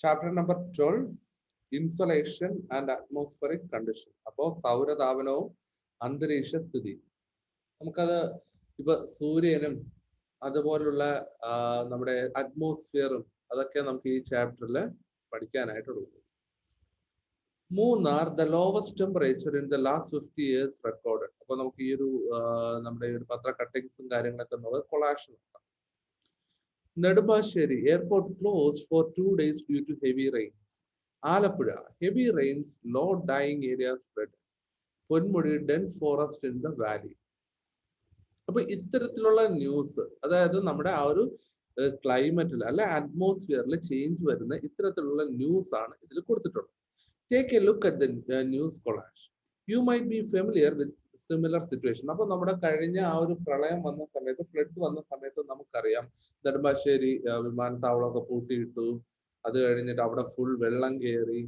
Chapter number 12 insolation and atmospheric condition. അപ്പോൾ സൗരതാപനവും അന്തരീക്ഷ സ്ഥിതി. നമുക്കത് ഇപ്പൊ സൂര്യനും അതുപോലുള്ള നമ്മുടെ അറ്റ്മോസ്ഫിയറും അതൊക്കെ നമുക്ക് ഈ ചാപ്റ്ററിൽ പഠിക്കാനായിട്ടുള്ളത്. Munnar the lowest temperature in the last 50 years record. അപ്പൊ നമുക്ക് ഈ ഒരു നമ്മുടെ ഈ ഒരു പത്ര കട്ടിങ്സും കാര്യങ്ങളൊക്കെ എന്നുള്ളത് കൊളാഷൻ. Nedumbassery airport closed for 2 days due to heavy rains. Alappuzha heavy rains, low dying areas spread. Ponmudi dense forest in the valley. അപ്പൊ ഇത്തരത്തിലുള്ള ന്യൂസ്, അതായത് നമ്മുടെ ആ ഒരു ക്ലൈമറ്റിൽ അല്ലെ അറ്റ്മോസ്ഫിയറിൽ ചേഞ്ച് വരുന്ന ഇത്തരത്തിലുള്ള ന്യൂസ് ആണ് ഇതിൽ കൊടുത്തിട്ടുള്ളത്. Take a look at the news collage. You might be familiar with similar situation. അപ്പൊ നമ്മുടെ കഴിഞ്ഞ ആ ഒരു പ്രളയം വന്ന സമയത്ത്, ഫ്ലഡ് വന്ന സമയത്ത് നമുക്കറിയാം നെടുമ്പാശ്ശേരി വിമാനത്താവളമൊക്കെ പൂട്ടിയിട്ടു. അത് കഴിഞ്ഞിട്ട് അവിടെ ഫുൾ വെള്ളം കയറി.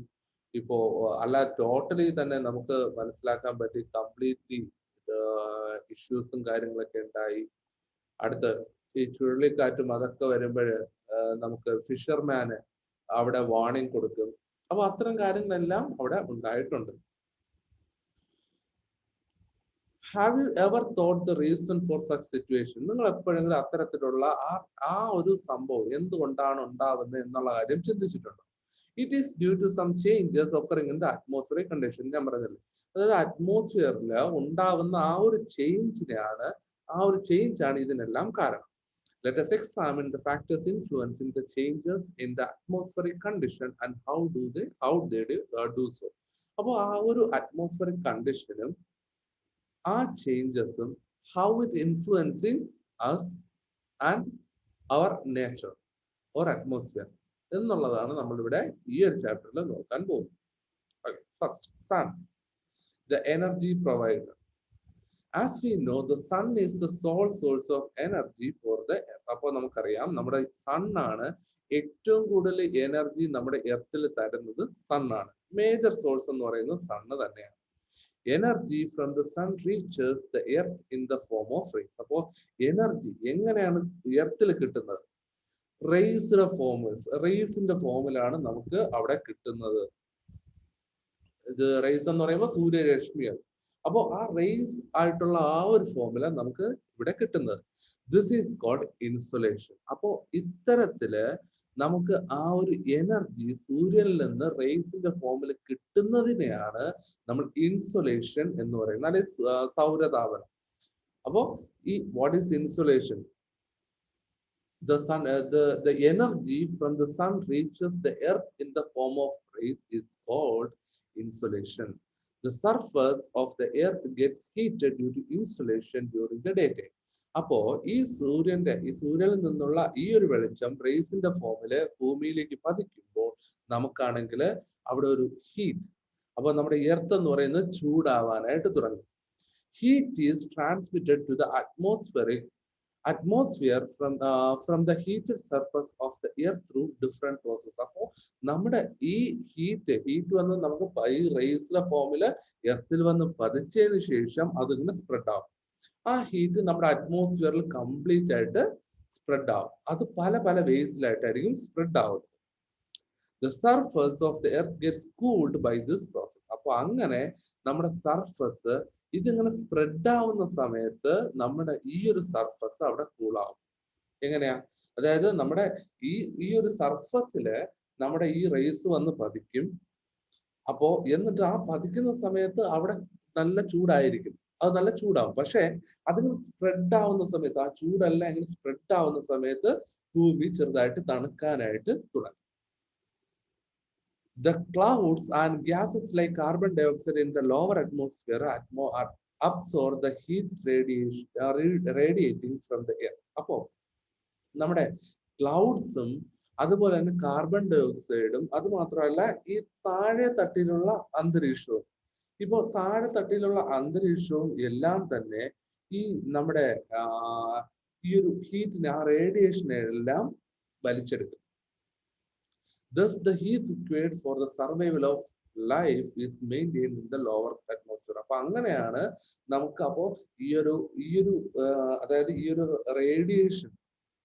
ഇപ്പോ അല്ല ടോട്ടലി തന്നെ നമുക്ക് മനസ്സിലാക്കാൻ പറ്റി കംപ്ലീറ്റ്ലി ഇഷ്യൂസും കാര്യങ്ങളൊക്കെ ഉണ്ടായി. അടുത്ത് ഈ ചുഴലിക്കാറ്റും അതൊക്കെ വരുമ്പോഴ് നമുക്ക് ഫിഷർമാന് അവിടെ വാർണിംഗ് കൊടുക്കും. അപ്പൊ അത്തരം കാര്യങ്ങളെല്ലാം അവിടെ ഉണ്ടായിട്ടുണ്ട്. Have you ever thought the reason for such situation? നിങ്ങൾ എപ്പോഴെങ്കിലും അത്തരത്തിലുള്ള ആ ഒരു സംഭവം എന്തുകൊണ്ടാണ് ഉണ്ടാവുന്നത് എന്നുള്ള കാര്യം ചിന്തിച്ചിട്ടുണ്ടോ? It is due to some changes occurring in the atmospheric condition. ഞാൻ പറഞ്ഞില്ലേ, അതായത് അറ്റ്മോസ്ഫിയറിൽ ഉണ്ടാവുന്ന ആ ഒരു ചേഞ്ചാണ് ഇതിനെല്ലാം കാരണം. Let us examine the factors influencing the changes in the atmospheric condition and how they do so. അപ്പോൾ ആ ഒരു അറ്റ്മോസ്ഫിയറിക് കണ്ടീഷനും ആ ചേഞ്ചസും how it influencing us and our nature or atmosphere എന്നുള്ളതാണ് നമ്മളിവിടെ ഈ ഒരു ചാപ്റ്ററിൽ നോക്കാൻ പോകുന്നത്. First, sun, the energy provider. As we know, the sun is the sole source of energy for the earth. അപ്പോൾ നമുക്കറിയാം നമ്മുടെ സൺ ആണ് ഏറ്റവും കൂടുതൽ എനർജി നമ്മുടെ എർത്തിൽ തരുന്നത് സൺ ആണ്. മേജർ സോഴ്സ് എന്ന് പറയുന്നത് സണ്ണ് തന്നെയാണ്. Energy from the sun reaches the earth in the form of rays. അപ്പോൾ എനർജി എങ്ങനെയാണ് എർത്തിൽ കിട്ടുന്നത്? റേസിന്റെ ഫോമിലാണ് നമുക്ക് അവിടെ കിട്ടുന്നത്. ഇത് റേസ് എന്ന് പറയുമ്പോൾ സൂര്യരശ്മിയാണ്. അപ്പോൾ ആ റേസ് ആയിട്ടുള്ള ആ ഒരു ഫോമുല നമുക്ക് ഇവിടെ കിട്ടുന്നത്. This is called insulation. അപ്പോൾ ഇത്തരത്തില് നമുക്ക് ആ ഒരു എനർജി സൂര്യനിൽ നിന്ന് റേസിന്റെ ഫോമിൽ കിട്ടുന്നതിനെയാണ് നമ്മൾ ഇൻസുലേഷൻ എന്ന് പറയുന്നത്, അല്ലെങ്കിൽ സൗരതാപനം. അപ്പോ ഈ what is insulation? The energy from the sun reaches the earth in the form of rays is called insolation. The surface of the earth gets heated due to insolation during the daytime. അപ്പോ ഈ സൂര്യനിൽ നിന്നുള്ള ഈ ഒരു വെളിച്ചം റേസിന്റെ ഫോമില് ഭൂമിയിലേക്ക് പതിക്കുമ്പോൾ നമുക്കാണെങ്കിൽ അവിടെ ഒരു ഹീറ്റ്, അപ്പൊ നമ്മുടെ എർത്ത് എന്ന് പറയുന്നത് ചൂടാവാനായിട്ട് തുടങ്ങും. Heat is transmitted to the atmosphere from the heated surface of the earth through different processes. അപ്പോൾ നമ്മുടെ ഈ ഹീറ്റ് വന്ന് നമുക്ക് ഈ റേസിലെ ഫോമില് എർത്തിൽ വന്ന് പതിച്ചതിന് ശേഷം അതിങ്ങനെ സ്പ്രെഡ് ആവും. ആ ഹീറ്റ് നമ്മുടെ അറ്റ്മോസ്ഫിയറിൽ കംപ്ലീറ്റ് ആയിട്ട് സ്പ്രെഡ് ആവും. അത് പല പല വേസിലായിട്ടായിരിക്കും സ്പ്രെഡ് ആവുന്നത്. The surface of the earth gets cooled by this process. അപ്പോൾ അങ്ങനെ നമ്മുടെ സർഫസ് ഇതിങ്ങനെ സ്പ്രെഡ് ആവുന്ന സമയത്ത് നമ്മുടെ ഈ ഒരു സർഫസ് അവിടെ കൂളാവും. എങ്ങനെയാ? അതായത് നമ്മുടെ ഈ ഒരു സർഫസില് നമ്മുടെ ഈ റേസ് വന്ന് പതിക്കും. അപ്പോ എന്നിട്ട് ആ പതിക്കുന്ന സമയത്ത് അവിടെ നല്ല ചൂടായിരിക്കും, അത് നല്ല ചൂടാവും. പക്ഷെ അതിങ്ങനെ സ്പ്രെഡ് ആവുന്ന സമയത്ത്, ആ ചൂടല്ല ഇങ്ങനെ സ്പ്രെഡ് ആവുന്ന സമയത്ത് ഭൂമി ചെറുതായിട്ട് തണുക്കാനായിട്ട് തുടങ്ങും. The clouds and gases like carbon dioxide in the lower atmosphere absorb the heat radiating from the air. അപ്പോ നമ്മുടെ ക്ലൗഡ്സും അതുപോലെ തന്നെ കാർബൺ ഡയോക്സൈഡും അത് മാത്രമല്ല ഈ താഴെ തട്ടിലുള്ള അന്തരീക്ഷവും, ഇപ്പോ താഴെ തട്ടിലുള്ള അന്തരീക്ഷവും എല്ലാം തന്നെ ഈ നമ്മുടെ ഈ ഒരു ഹീറ്റിനെ, ആ റേഡിയേഷനെ എല്ലാം വലിച്ചെടുക്കും. Thus, the heat required for the survival of life is maintained in the lower atmosphere. അപ്പൊ അങ്ങനെയാണ് നമുക്ക് അപ്പോ ഈ ഒരു അതായത് ഈ ഒരു റേഡിയേഷൻ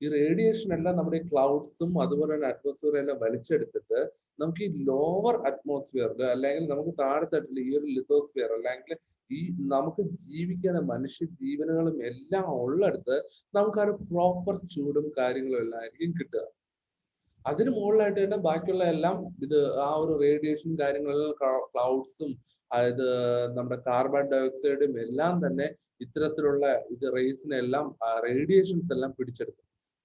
ഈ റേഡിയേഷൻ എല്ലാം നമ്മുടെ ക്ലൗഡ്സും അതുപോലെ തന്നെ അറ്റ്മോസ്ഫിയറും എല്ലാം വലിച്ചെടുത്തിട്ട് നമുക്ക് ഈ ലോവർ അറ്റ്മോസ്ഫിയറിൽ അല്ലെങ്കിൽ നമുക്ക് താഴെത്തട്ടിൽ ഈ ഒരു ലിത്തോസ്ഫിയർ അല്ലെങ്കിൽ ഈ നമുക്ക് ജീവിക്കുന്ന മനുഷ്യ ജീവനുകളും എല്ലാം ഉള്ളിടത്ത് നമുക്ക് ആ ഒരു പ്രോപ്പർ ചൂടും കാര്യങ്ങളും എല്ലാം ആയിരിക്കും കിട്ടുക. അതിന് മുകളിലായിട്ട് തന്നെ ബാക്കിയുള്ള എല്ലാം ഇത് ആ ഒരു റേഡിയേഷൻ കാര്യങ്ങളെല്ലാം ക്ലൗഡ്സും അതായത് നമ്മുടെ കാർബൺ ഡയോക്സൈഡും എല്ലാം തന്നെ ഇത്തരത്തിലുള്ള ഇത് റേസിനെല്ലാം റേഡിയേഷൻസ് എല്ലാം പിടിച്ചെടുക്കും.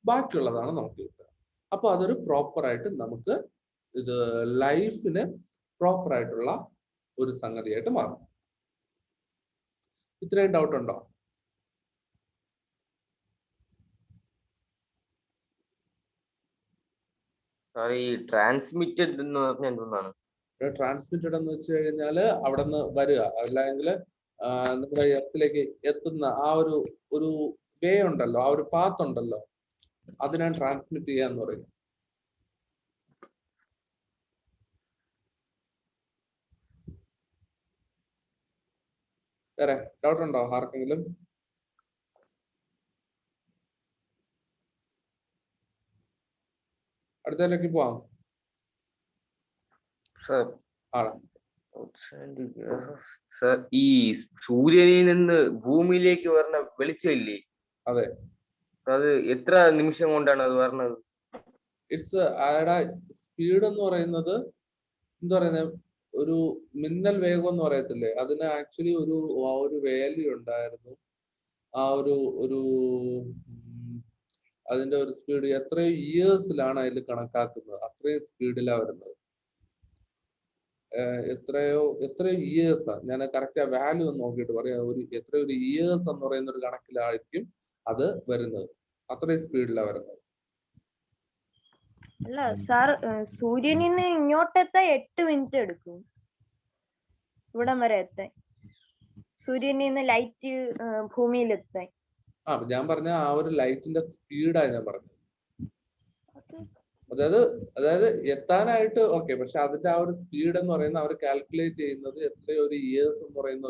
ബാക്കിയുള്ളതാണ് നമുക്ക് കിട്ടുക. അപ്പൊ അതൊരു പ്രോപ്പർ ആയിട്ട് നമുക്ക് ഇത് ലൈഫിന് പ്രോപ്പർ ആയിട്ടുള്ള ഒരു സംഗതിയായിട്ട് മാറും. ഇത്രയും ഡൗട്ട് ഉണ്ടോ? ട്രാൻസ്മിറ്റഡ് എന്ന് പറഞ്ഞാൽ എന്താണ്? ട്രാൻസ്മിറ്റഡ് എന്ന് വെച്ച് കഴിഞ്ഞാല് അവിടെ നിന്ന് വരിക, അല്ലെങ്കിൽ നമ്മുടെ എർത്തിലേക്ക് എത്തുന്ന ആ ഒരു വേ ഉണ്ടല്ലോ, ആ ഒരു പാത്ത് ഉണ്ടല്ലോ, അതിനാണ് ട്രാൻസ്മിറ്റ് ചെയ്യാന്ന് പറയുന്നത്. വേറെ ഡൗട്ട് ഉണ്ടോ ആർക്കെങ്കിലും? അടുത്തതിലേക്ക് പോവാം. ഈ സൂര്യനിൽ നിന്ന് ഭൂമിയിലേക്ക് വരുന്ന വെളിച്ചമില്ലേ? അതെ. അത് എത്ര നിമിഷം കൊണ്ടാണ് അത് വരുന്നത്? ഇറ്റ്സ് അയാളുടെ സ്പീഡ് എന്ന് പറയുന്നത് എന്താ പറയുന്നത്, ഒരു മിന്നൽ വേഗം എന്ന് പറയത്തില്ലേ, അതിന് ആക്ച്വലി ഒരു വാല്യൂ ഉണ്ടായിരുന്നു. ആ ഒരു അതിന്റെ ഒരു സ്പീഡ് എത്രയോ ഇയേഴ്സിലാണ് അതിൽ കണക്കാക്കുന്നത്. അത്രയും സ്പീഡിലാണ് വരുന്നത്. എത്രയോ ഇയേഴ്സാ, ഞാൻ കറക്റ്റ് ആ വാല്യൂ ഒന്ന് നോക്കിയിട്ട് പറയാം. എത്രയോ ഇയേഴ്സ് എന്ന് പറയുന്ന ഒരു കണക്കിലായിരിക്കും അത് വരുന്നത്. അത്രയും സ്പീഡിലാണ് വരുന്നത്. അല്ല സാർ, സൂര്യനിൽ നിന്ന് ഇങ്ങോട്ടെത്താൻ 8 മിനിറ്റ് എടുക്കും ഇവിടം വരെ എത്താൻ. സൂര്യനിൽ നിന്ന് ലൈറ്റ് ഭൂമിയിലെത്താൻ. ഞാൻ പറഞ്ഞ ആ ഒരു ലൈറ്റിന്റെ സ്പീഡാണ് ഞാൻ പറഞ്ഞത്. അതായത് എത്താനായിട്ട് ഓക്കെ, പക്ഷെ അതിന്റെ ആ ഒരു സ്പീഡ് എന്ന് പറയുന്നത് അവർ കാൽക്കുലേറ്റ് ചെയ്യുന്നത് എത്രയോ ഒരു ഇയേഴ്സ് എന്ന് പറയുന്ന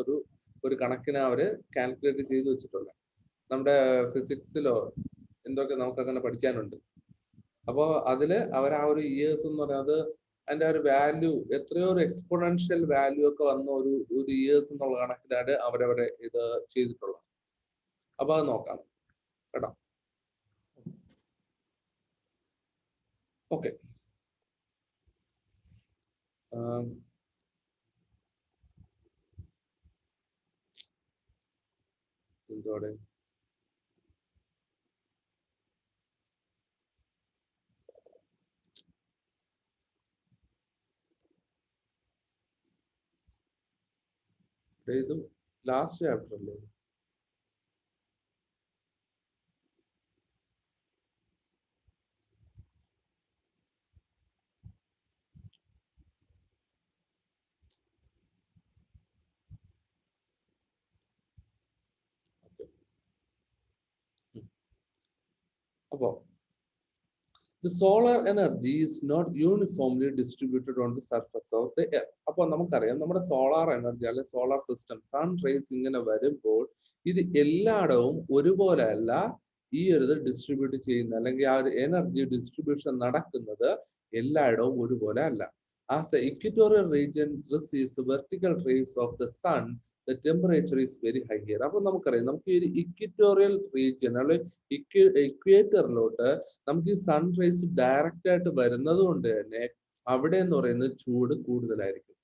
ഒരു കണക്കിന് അവര് കാൽക്കുലേറ്റ് ചെയ്ത് വെച്ചിട്ടുണ്ട്. നമ്മുടെ ഫിസിക്സിലോ എന്തൊക്കെ നമുക്ക് അങ്ങനെ പഠിക്കാനുണ്ട്. അപ്പോൾ അതില് അവർ ആ ഒരു ഇയേഴ്സ് എന്ന് പറയുന്നത് അതിന്റെ ഒരു വാല്യൂ എത്രയോ ഒരു എക്സ്പോണൻഷ്യൽ വാല്യൂ ഒക്കെ വന്ന ഒരു ഇയേഴ്സ് എന്നുള്ള കണക്കിലാണ് അവരവരെ ഇത് ചെയ്തിട്ടുള്ളത്. അപ്പൊ അത് നോക്കാം കേട്ടോ. ഓക്കെ, എന്തോടെ ഇത് ലാസ്റ്റ് ചാപ്റ്റർ അല്ലേ? അപ്പോ the solar energy is not uniformly distributed on the surface of the earth. അപ്പോൾ നമുക്കറിയാം നമ്മുടെ സോളാർ എനർജി അല്ലെ സോളാർ സിസ്റ്റം സൺ റേസ് ഇങ്ങനെ വരുമ്പോൾ ഇത് എല്ലായിടവും ഒരുപോലെ അല്ല ഈ ഒരു ഡിസ്ട്രിബ്യൂട്ട് ചെയ്യുന്നത്, അല്ലെങ്കിൽ ആ ഒരു എനർജി ഡിസ്ട്രിബ്യൂഷൻ നടക്കുന്നത് എല്ലായിടവും ഒരുപോലെ അല്ല. As the equatorial region receives vertical rays of the sun, the temperature is very high here. അപ്പോൾ നമുക്കറിയാം നമുക്ക് ഈ ഇക്വിറ്റോറിയൽ റീജിയൻ അല്ലെങ്കിൽ ഇക്വേറ്ററിലോട്ട് നമുക്ക് ഈ സൺ റേസ് ഡയറക്റ്റ് ആയിട്ട് വരുന്നത് കൊണ്ട് തന്നെ അവിടെ എന്ന് പറയുന്നത് ചൂട് കൂടുതലായിരിക്കും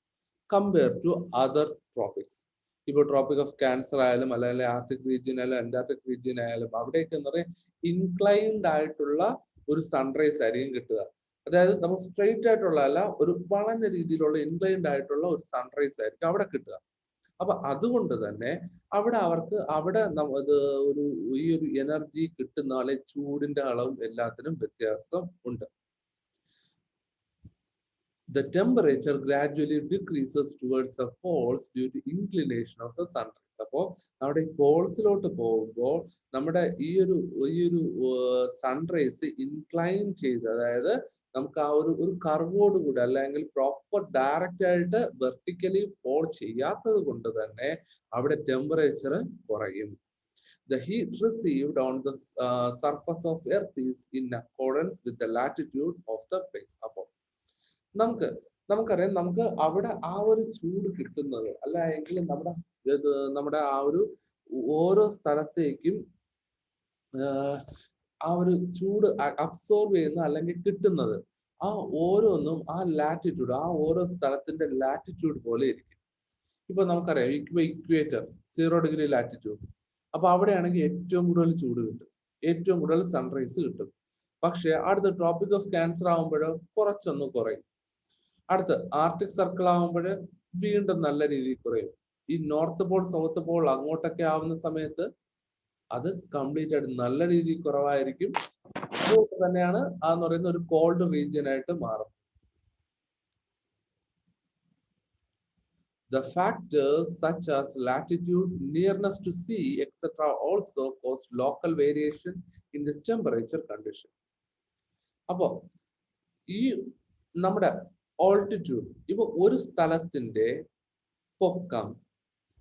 കമ്പയർ ടു അതർ ട്രോപ്പിക്സ്. ഇപ്പോൾ ട്രോപ്പിക് ഓഫ് ക്യാൻസർ ആയാലും അല്ലെങ്കിൽ ആർട്ടിക് റീജിയൻ ആയാലും അന്റാർട്ടിക് റീജിയൻ ആയാലും അവിടെയൊക്കെ എന്ന് പറയുന്നത് ഇൻക്ലൈൻഡ് ആയിട്ടുള്ള ഒരു സൺറൈസ് ആയിരിക്കും കിട്ടുക. അതായത് നമുക്ക് സ്ട്രെയിറ്റ് ആയിട്ടുള്ള അല്ല, ഒരു വളഞ്ഞ രീതിയിലുള്ള ഇൻക്ലൈൻഡ് ആയിട്ടുള്ള ഒരു സൺറൈസ് ആയിരിക്കും അവിടെ കിട്ടുക. അപ്പൊ അതുകൊണ്ട് തന്നെ അവർക്ക് ഈ ഒരു എനർജി കിട്ടുന്ന അല്ലെങ്കിൽ ചൂടിന്റെ അളവും എല്ലാത്തിനും വ്യത്യാസം ഉണ്ട്. The temperature gradually decreases towards the poles due to inclination of the sunrise. അപ്പോൾ നമ്മുടെ ഈ പോൾസിലോട്ട് പോകുമ്പോൾ നമ്മുടെ ഈ ഒരു സൺറൈസ് ഇൻക്ലൈൻ ചെയ്ത്, അതായത് നമുക്ക് ആ ഒരു കർവോട് കൂടി അല്ലെങ്കിൽ പ്രോപ്പർ ഡയറക്റ്റ് ആയിട്ട് വെർട്ടിക്കലി ഫോൾ ചെയ്യാത്തത് കൊണ്ട് തന്നെ അവിടെ ടെമ്പറേച്ചർ കുറയും. The heat received on the surface of Earth is in accordance with the latitude of the place. അപ്പോൾ നമുക്കറിയാം, നമുക്ക് അവിടെ ആ ഒരു ചൂട് കിട്ടുന്നത്, അല്ല എങ്കിൽ നമ്മുടെ ആ ഒരു ഓരോ സ്ഥലത്തേക്കും ആ ഒരു ചൂട് അബ്സോർബ് ചെയ്യുന്ന അല്ലെങ്കിൽ കിട്ടുന്നത് ആ ഓരോന്നും ആ ലാറ്റിറ്റ്യൂഡ്, ആ ഓരോ സ്ഥലത്തിന്റെ ലാറ്റിറ്റ്യൂഡ് പോലെ ഇരിക്കും. ഇപ്പൊ നമുക്കറിയാം ഇക്വേറ്റർ 0 ഡിഗ്രി ലാറ്റിറ്റ്യൂഡ്. അപ്പൊ അവിടെയാണെങ്കിൽ ഏറ്റവും കൂടുതൽ ചൂട് കിട്ടും, ഏറ്റവും കൂടുതൽ സൺറൈസ് കിട്ടും. പക്ഷെ അടുത്ത ട്രോപ്പിക് ഓഫ് ക്യാൻസർ ആകുമ്പോൾ കുറച്ചൊന്ന് കുറയും. അടുത്ത് ആർട്ടിക് സർക്കിൾ ആകുമ്പോൾ വീണ്ടും നല്ല രീതിയിൽ കുറയും. ഈ നോർത്ത് പോൾ സൗത്ത് പോൾ അങ്ങോട്ടൊക്കെ ആവുന്ന സമയത്ത് അത് കംപ്ലീറ്റ് ആയിട്ട് നല്ല രീതിയിൽ കുറവായിരിക്കും. അതുകൊണ്ട് തന്നെയാണ് അതെന്ന് പറയുന്ന ഒരു കോൾഡ് റീജിയൻ ആയിട്ട് മാറും. The factors such as latitude, nearness to sea, etc. also cause local variation in the temperature conditions. അപ്പോൾ ഈ നമ്മുടെ ഓൾട്ടിറ്റ്യൂഡ്, ഇപ്പൊ ഒരു സ്ഥലത്തിന്റെ പൊക്കം,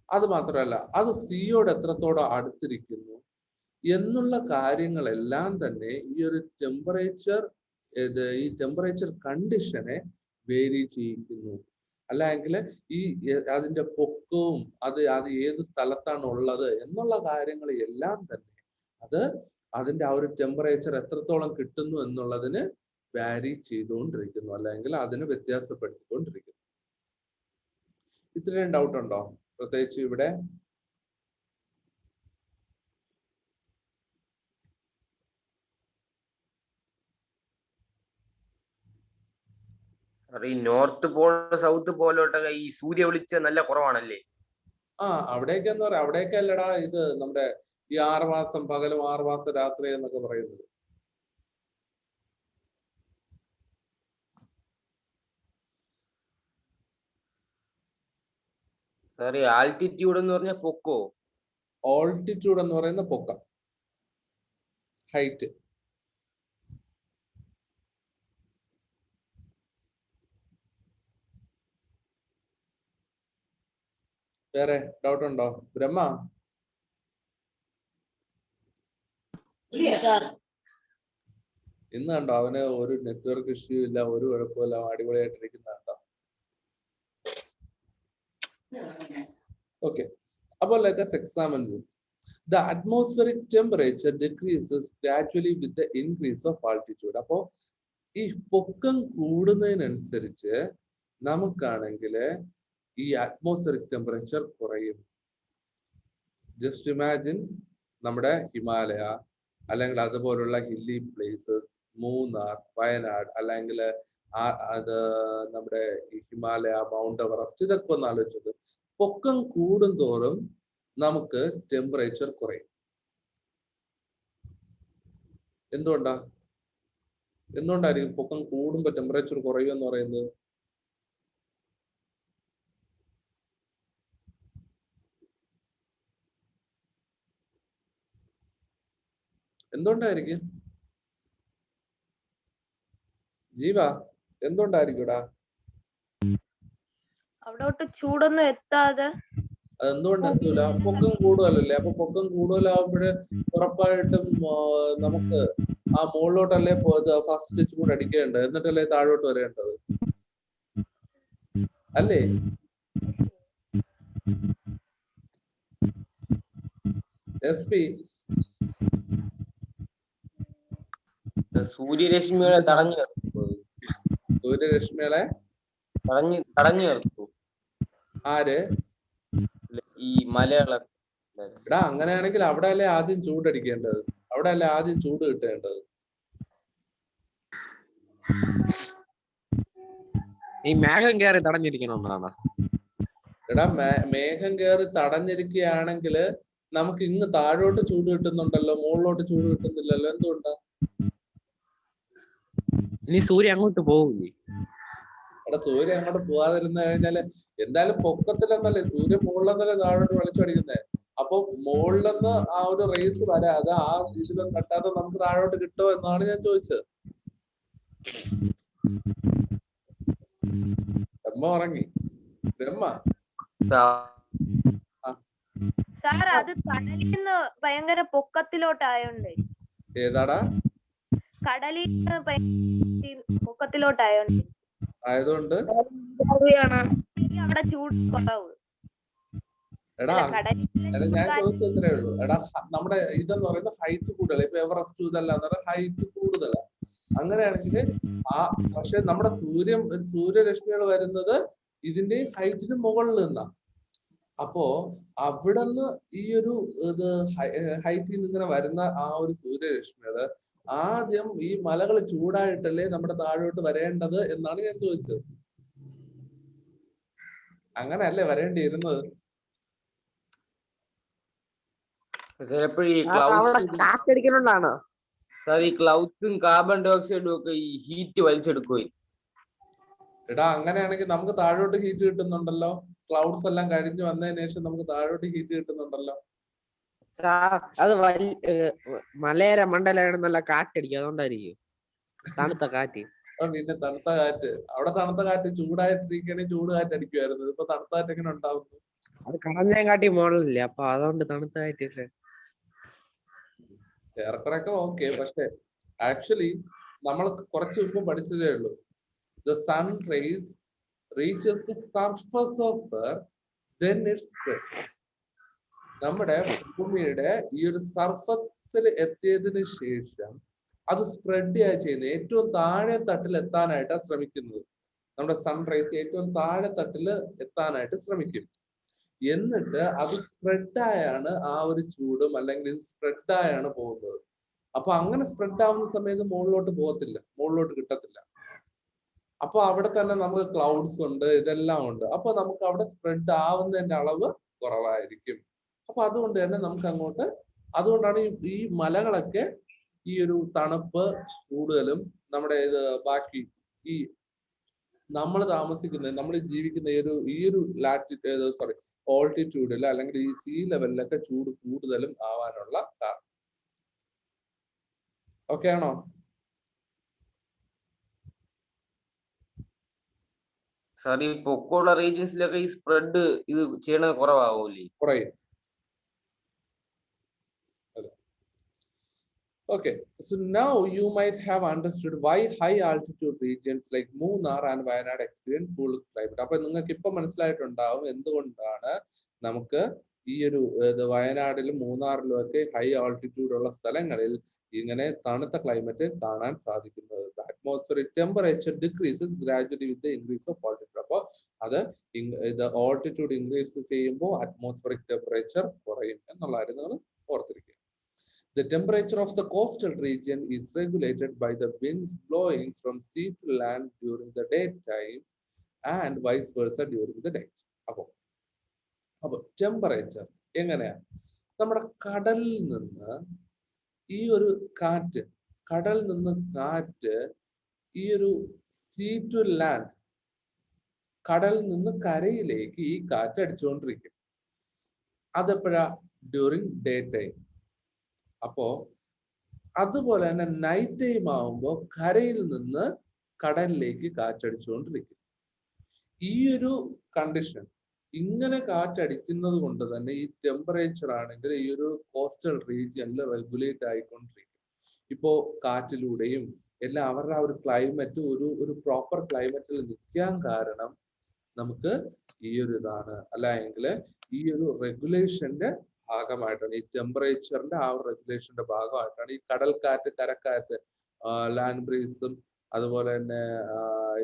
അത് മാത്രമല്ല അത് സിയോട് എത്രത്തോളം അടുത്തിരിക്കുന്നു എന്നുള്ള കാര്യങ്ങളെല്ലാം തന്നെ ഈ ഒരു ടെമ്പറേച്ചർ കണ്ടീഷനെ വേരി ചെയ്യിക്കുന്നു. അല്ലെങ്കിൽ ഈ അതിന്റെ പൊക്കവും അത് ഏത് സ്ഥലത്താണ് ഉള്ളത് എന്നുള്ള കാര്യങ്ങൾ എല്ലാം തന്നെ അതിന്റെ ആ ഒരു ടെമ്പറേച്ചർ എത്രത്തോളം കിട്ടുന്നു എന്നുള്ളതിന് വാരി ചെയ്തുകൊണ്ടിരിക്കുന്നു, അല്ലെങ്കിൽ അതിന് വ്യത്യാസപ്പെടുത്തിക്കൊണ്ടിരിക്കുന്നു. ഇത്രയും ഡൗട്ട് ഉണ്ടോ? പ്രത്യേകിച്ച് ഇവിടെ ഈ നോർത്ത് പോൾ സൗത്ത് പോലോട്ടൊക്കെ ഈ സൂര്യ വെളിച്ചം നല്ല കുറവാണല്ലേ? അവിടെയൊക്കെ എന്താ പറയാ, അവിടെയൊക്കെ അല്ലടാ ഇത് നമ്മുടെ ഈ 6 മാസം പകലും 6 മാസം രാത്രി എന്നൊക്കെ പറയുന്നത്. ആൾട്ടിറ്റ്യൂഡ് എന്ന് പറഞ്ഞ പൊക്കോ? ഓൾട്ടിറ്റ്യൂഡ് എന്ന് പറയുന്ന പൊക്കം, ഹൈറ്റ്. വേറെ ഡൗട്ട് ഉണ്ടോ? ബ്രഹ്മ ഇന്ന് കണ്ടോ അവന് ഒരു നെറ്റ്വർക്ക് ഇഷ്യൂ ഇല്ല, ഒരു കുഴപ്പമില്ല, അടിപൊളിയായിട്ടിരിക്കുന്നുണ്ടോ? Okay, അപ്പോൾ let us examine this. The atmospheric temperature decreases gradually with the increase of altitude. അപ്പോൾ ഈ പൊക്കം കൂടുന്നതിനനുസരിച്ച് നമുക്കാണെങ്കിൽ ഈ അറ്റ്മോസ്ഫിയറിക് ടെമ്പറേച്ചർ കുറയും. ജസ്റ്റ് ഇമാജിൻ നമ്മുടെ ഹിമാലയ അല്ലെങ്കിൽ അതുപോലുള്ള ഹില്ലി പ്ലേസസ്, മൂന്നാർ, വയനാട്, അല്ലെങ്കിൽ അത് നമ്മുടെ ഈ ഹിമാലയ, മൗണ്ട് എവറസ്റ്റ്, ഇതൊക്കെ ഒന്ന് ആലോചിച്ചത്. പൊക്കം കൂടുന്തോറും നമുക്ക് ടെമ്പറേച്ചർ കുറയും. എന്തുകൊണ്ടായിരിക്കും പൊക്കം കൂടുമ്പോ ടെമ്പറേച്ചർ കുറയും എന്ന് പറയുന്നത്? എന്തുകൊണ്ടായിരിക്കും ജീവ? എന്തുകൊണ്ടായിരിക്കൂടാ? അവിടോട്ട് ചൂടൊന്നും എത്താതെ. അതെന്തുകൊണ്ട് എത്തൂല? പൊക്കം കൂടുതലല്ലേ. അപ്പൊ പൊക്കം കൂടുതലാവുമ്പോഴ് ഉറപ്പായിട്ടും നമുക്ക് ആ മുകളിലോട്ടല്ലേ ഫസ്റ്റ് ചൂട് അടിക്കേണ്ടത്, എന്നിട്ടല്ലേ താഴോട്ട് വരേണ്ടത്, അല്ലേ? സൂര്യരശ്മികളെ തടഞ്ഞു നിർത്തും. ആര്? ഈ മലയാളം. എടാ അങ്ങനെയാണെങ്കിൽ അവിടെ അല്ലേ ആദ്യം ചൂടടിക്കേണ്ടത്, അവിടെ അല്ലേ ആദ്യം ചൂട് കിട്ടേണ്ടത്. ഈ മേഘം കയറി തടഞ്ഞിരിക്കണം. എടാ മേഘം കയറി തടഞ്ഞിരിക്കുകയാണെങ്കിൽ നമുക്ക് ഇങ്ങ് താഴോട്ട് ചൂട് കിട്ടുന്നുണ്ടല്ലോ, മുകളിലോട്ട് ചൂട് കിട്ടുന്നില്ലല്ലോ. എന്തുകൊണ്ടാ? ഇനി സൂര്യൻ അങ്ങോട്ട് പോകില്ലേ? എടാ സൂര്യൻ അങ്ങോട്ട് പോവാതിരുന്നു കഴിഞ്ഞാല് എന്തായാലും പൊക്കത്തിലെന്നല്ലേ, സൂര്യൻ മുകളിലെന്നല്ലേ താഴോട്ട് വെളിച്ചടിക്കുന്നേ. അപ്പൊ മുകളിലെന്ന് ആ ഒരു റേസ് വരാതെ ആ ഇതിലും കട്ടാതെ നമുക്ക് താഴോട്ട് കിട്ടുമോ എന്നാണ് ഞാൻ ചോദിച്ചത്. ബ്രഹ്മ ഉറങ്ങി. ബ്രഹ്മ സാർ അത് കടലിൽ നിന്ന് ഭയങ്കര പൊക്കത്തിലോട്ടായോണ്ട് ഏതാടാ? കടലിൽ നിന്ന് പൊക്കത്തിലോട്ടായോണ്ട് ആയതുകൊണ്ട് അവിടെ ചൂട് കുറവ്. എടാ അല്ല, കടലിൽ എടാ ഞാൻ ചോദിച്ചത് ഇത്രേ ഉള്ളൂ. എടാ നമ്മുടെ ഇതെന്ന് പറയുന്നത് ഹൈറ്റ് കൂടുതൽ. ഇപ്പൊ എവറസ്റ്റ് ഇതല്ല എന്ന് പറഞ്ഞാൽ ഹൈറ്റ് കൂടുതലാണ്. അങ്ങനെയാണെങ്കിൽ പക്ഷെ നമ്മുടെ സൂര്യരശ്മികൾ വരുന്നത് ഇതിന്റെ ഹൈറ്റിന് മുകളിൽ നിന്നാണ്. അപ്പോ അവിടുന്ന് ഈ ഒരു ഇത് ഹൈറ്റിൽ നിന്ന് ഇങ്ങനെ വരുന്ന ആ ഒരു സൂര്യരശ്മികള് ആദ്യം ഈ മലകൾ ചൂടായിട്ടല്ലേ നമ്മുടെ താഴോട്ട് വരേണ്ടത് എന്നാണ് ഞാൻ ചോദിച്ചത്. അങ്ങനെയല്ലേ വരേണ്ടിയിരുന്നത്? ചിലപ്പോഴീ കാറ്റടിക്കണോണ്ടാണോ? ഈ ക്ലൗഡ്സും കാർബൺ ഡൈ ഓക്സൈഡും ഒക്കെ ഈ ഹീറ്റ് വലിച്ചെടുക്കുകയും. എടാ അങ്ങനെയാണെങ്കിൽ നമുക്ക് താഴോട്ട് ഹീറ്റ് കിട്ടുന്നുണ്ടല്ലോ. ക്ലൗഡ്സ് എല്ലാം കഴിഞ്ഞു വന്നതിന് ശേഷം നമുക്ക് താഴോട്ട് ഹീറ്റ് കിട്ടുന്നുണ്ടല്ലോ. അത് മലയര മണ്ടലാണ് നല്ല കാറ്റടിക്കും, അതുകൊണ്ടായിരിക്കും തണുത്ത കാറ്റ്. പിന്നെ തണുത്ത കാറ്റ്, അവിടെ തണുത്ത കാറ്റ് ചൂടായിട്ടിരിക്കുകയാണെങ്കിൽ ചൂട് കാറ്റ് അടിക്കുമായിരുന്നു. ഇപ്പൊ തണുത്ത കാറ്റ് എങ്ങനെ ഉണ്ടാവുന്നു? അത് കടലിനെ കാട്ടി മോഡലില്ലേ, അപ്പൊ അതുകൊണ്ട് തണുത്ത കാറ്റ്. ഏറെക്കുറെയൊക്കെ ഓക്കെ. പക്ഷെ ആക്ച്വലി നമ്മൾ കുറച്ച് മുമ്പ് പഠിച്ചതേ ഉള്ളൂ. The sun rays reaches the surface of earth, then it spreads. നമ്മുടെ ഭൂമിയുടെ ഈ ഒരു സർഫസിൽ എത്തിയതിനു ശേഷം അത് സ്പ്രെഡ് ചെയ്യുന്നത് ഏറ്റവും താഴെ തട്ടിൽ എത്താനായിട്ടാണ് ശ്രമിക്കുന്നത്. നമ്മുടെ സൺറൈസ് ഏറ്റവും താഴെ തട്ടിൽ എത്താനായിട്ട് ശ്രമിക്കും. എന്നിട്ട് അത് സ്പ്രെഡായാണ് ആ ഒരു ചൂടും അല്ലെങ്കിൽ ഇത് സ്പ്രെഡായാണ് പോകുന്നത്. അപ്പൊ അങ്ങനെ സ്പ്രെഡ് ആവുന്ന സമയത്ത് മുകളിലോട്ട് പോകത്തില്ല, മുകളിലോട്ട് കിട്ടത്തില്ല. അപ്പൊ അവിടെ തന്നെ നമുക്ക് ക്ലൗഡ്സ് ഉണ്ട്, ഇതെല്ലാം ഉണ്ട്. അപ്പൊ നമുക്ക് അവിടെ സ്പ്രെഡ് ആവുന്നതിന്റെ അളവ് കുറവായിരിക്കും. അപ്പൊ അതുകൊണ്ട് തന്നെ നമുക്ക് അങ്ങോട്ട്, അതുകൊണ്ടാണ് ഈ മലകളൊക്കെ ഈ ഒരു തണുപ്പ് കൂടുതലും നമ്മുടെ ഇത് ബാക്കി ഈ നമ്മൾ താമസിക്കുന്ന, നമ്മൾ ജീവിക്കുന്ന ഈ ഒരു ഓൾട്ടിറ്റ്യൂഡിൽ അല്ലെങ്കിൽ ഈ സീ ലെവലിലൊക്കെ ചൂട് കൂടുതലും ആവാനുള്ള കാരണം. ഓക്കെ ആണോ? സാർ ഈ പൊക്കമുള്ള റീജിയൻസിലൊക്കെ ഈ സ്പ്രെഡ് ഇത് ചെയ്യണത് കുറവാവൂലേ? കുറയും. Okay, so now you might have understood why high altitude regions like Munnar and Wayanad experience cool climate. അപ്പൊ നിങ്ങൾക്ക് ഇപ്പൊ മനസ്സിലായിട്ടുണ്ടാവും എന്തുകൊണ്ടാണ് നമുക്ക് ഈ ഒരു വയനാടിലും മൂന്നാറിലും ഒക്കെ ഹൈ ആൾട്ടിറ്റ്യൂഡ് ഉള്ള സ്ഥലങ്ങളിൽ ഇങ്ങനെ തണുത്ത ക്ലൈമറ്റ് കാണാൻ സാധിക്കുന്നത്. Atmospheric temperature decreases gradually with the increase of altitude. അപ്പോൾ അത് ഓൾട്ടിറ്റ്യൂഡ് ഇൻക്രീസ് ചെയ്യുമ്പോൾ അറ്റ്മോസ്ഫിയറിക് ടെമ്പറേച്ചർ കുറയും എന്നുള്ള കാര്യം നിങ്ങൾ ഓർത്തിരിക്കുക. The temperature of the coastal region is regulated by the winds blowing from sea to land during the daytime and vice versa during the night. അപ്പോൾ temperature എങ്ങനെയാ? നമ്മുടെ കടലിൽ നിന്ന് ഈ ഒരു കാറ്റ്, കടലിൽ നിന്ന് കാറ്റ് ഈ ഒരു സീ ടു ലാൻഡ്, കടലിൽ നിന്ന് കരയിലേക്ക് ഈ കാറ്റ് അടിച്ചുകൊണ്ടിരിക്കും. അതെപ്പോഴാ? During day time. അപ്പോ അതുപോലെ തന്നെ നൈറ്റ് ടൈം ആവുമ്പോൾ കരയിൽ നിന്ന് കടലിലേക്ക് കാറ്റടിച്ചുകൊണ്ടിരിക്കും. ഈ ഒരു കണ്ടീഷൻ ഇങ്ങനെ കാറ്റടിക്കുന്നത് കൊണ്ട് തന്നെ ഈ ടെമ്പറേച്ചർ ആണെങ്കിൽ ഈ ഒരു കോസ്റ്റൽ റീജിയനിൽ റെഗുലേറ്റ് ആയിക്കൊണ്ടിരിക്കും. ഇപ്പോ കാറ്റിലൂടെയും എല്ലാം അവരുടെ ആ ഒരു ക്ലൈമറ്റ് ഒരു പ്രോപ്പർ ക്ലൈമറ്റിൽ നിൽക്കാൻ കാരണം നമുക്ക് ഈ ഒരു ഇതാണ്. അല്ലെങ്കിൽ ഈ ഒരു റെഗുലേഷന്റെ ഭാഗമായിട്ടാണ്, ഈ ടെമ്പറേച്ചറിന്റെ ആ ഒരു റെഗുലേഷന്റെ ഭാഗമായിട്ടാണ് ഈ കടൽക്കാറ്റ്, കരക്കാറ്റ്, ലാൻഡ് ബ്രീസും അതുപോലെ തന്നെ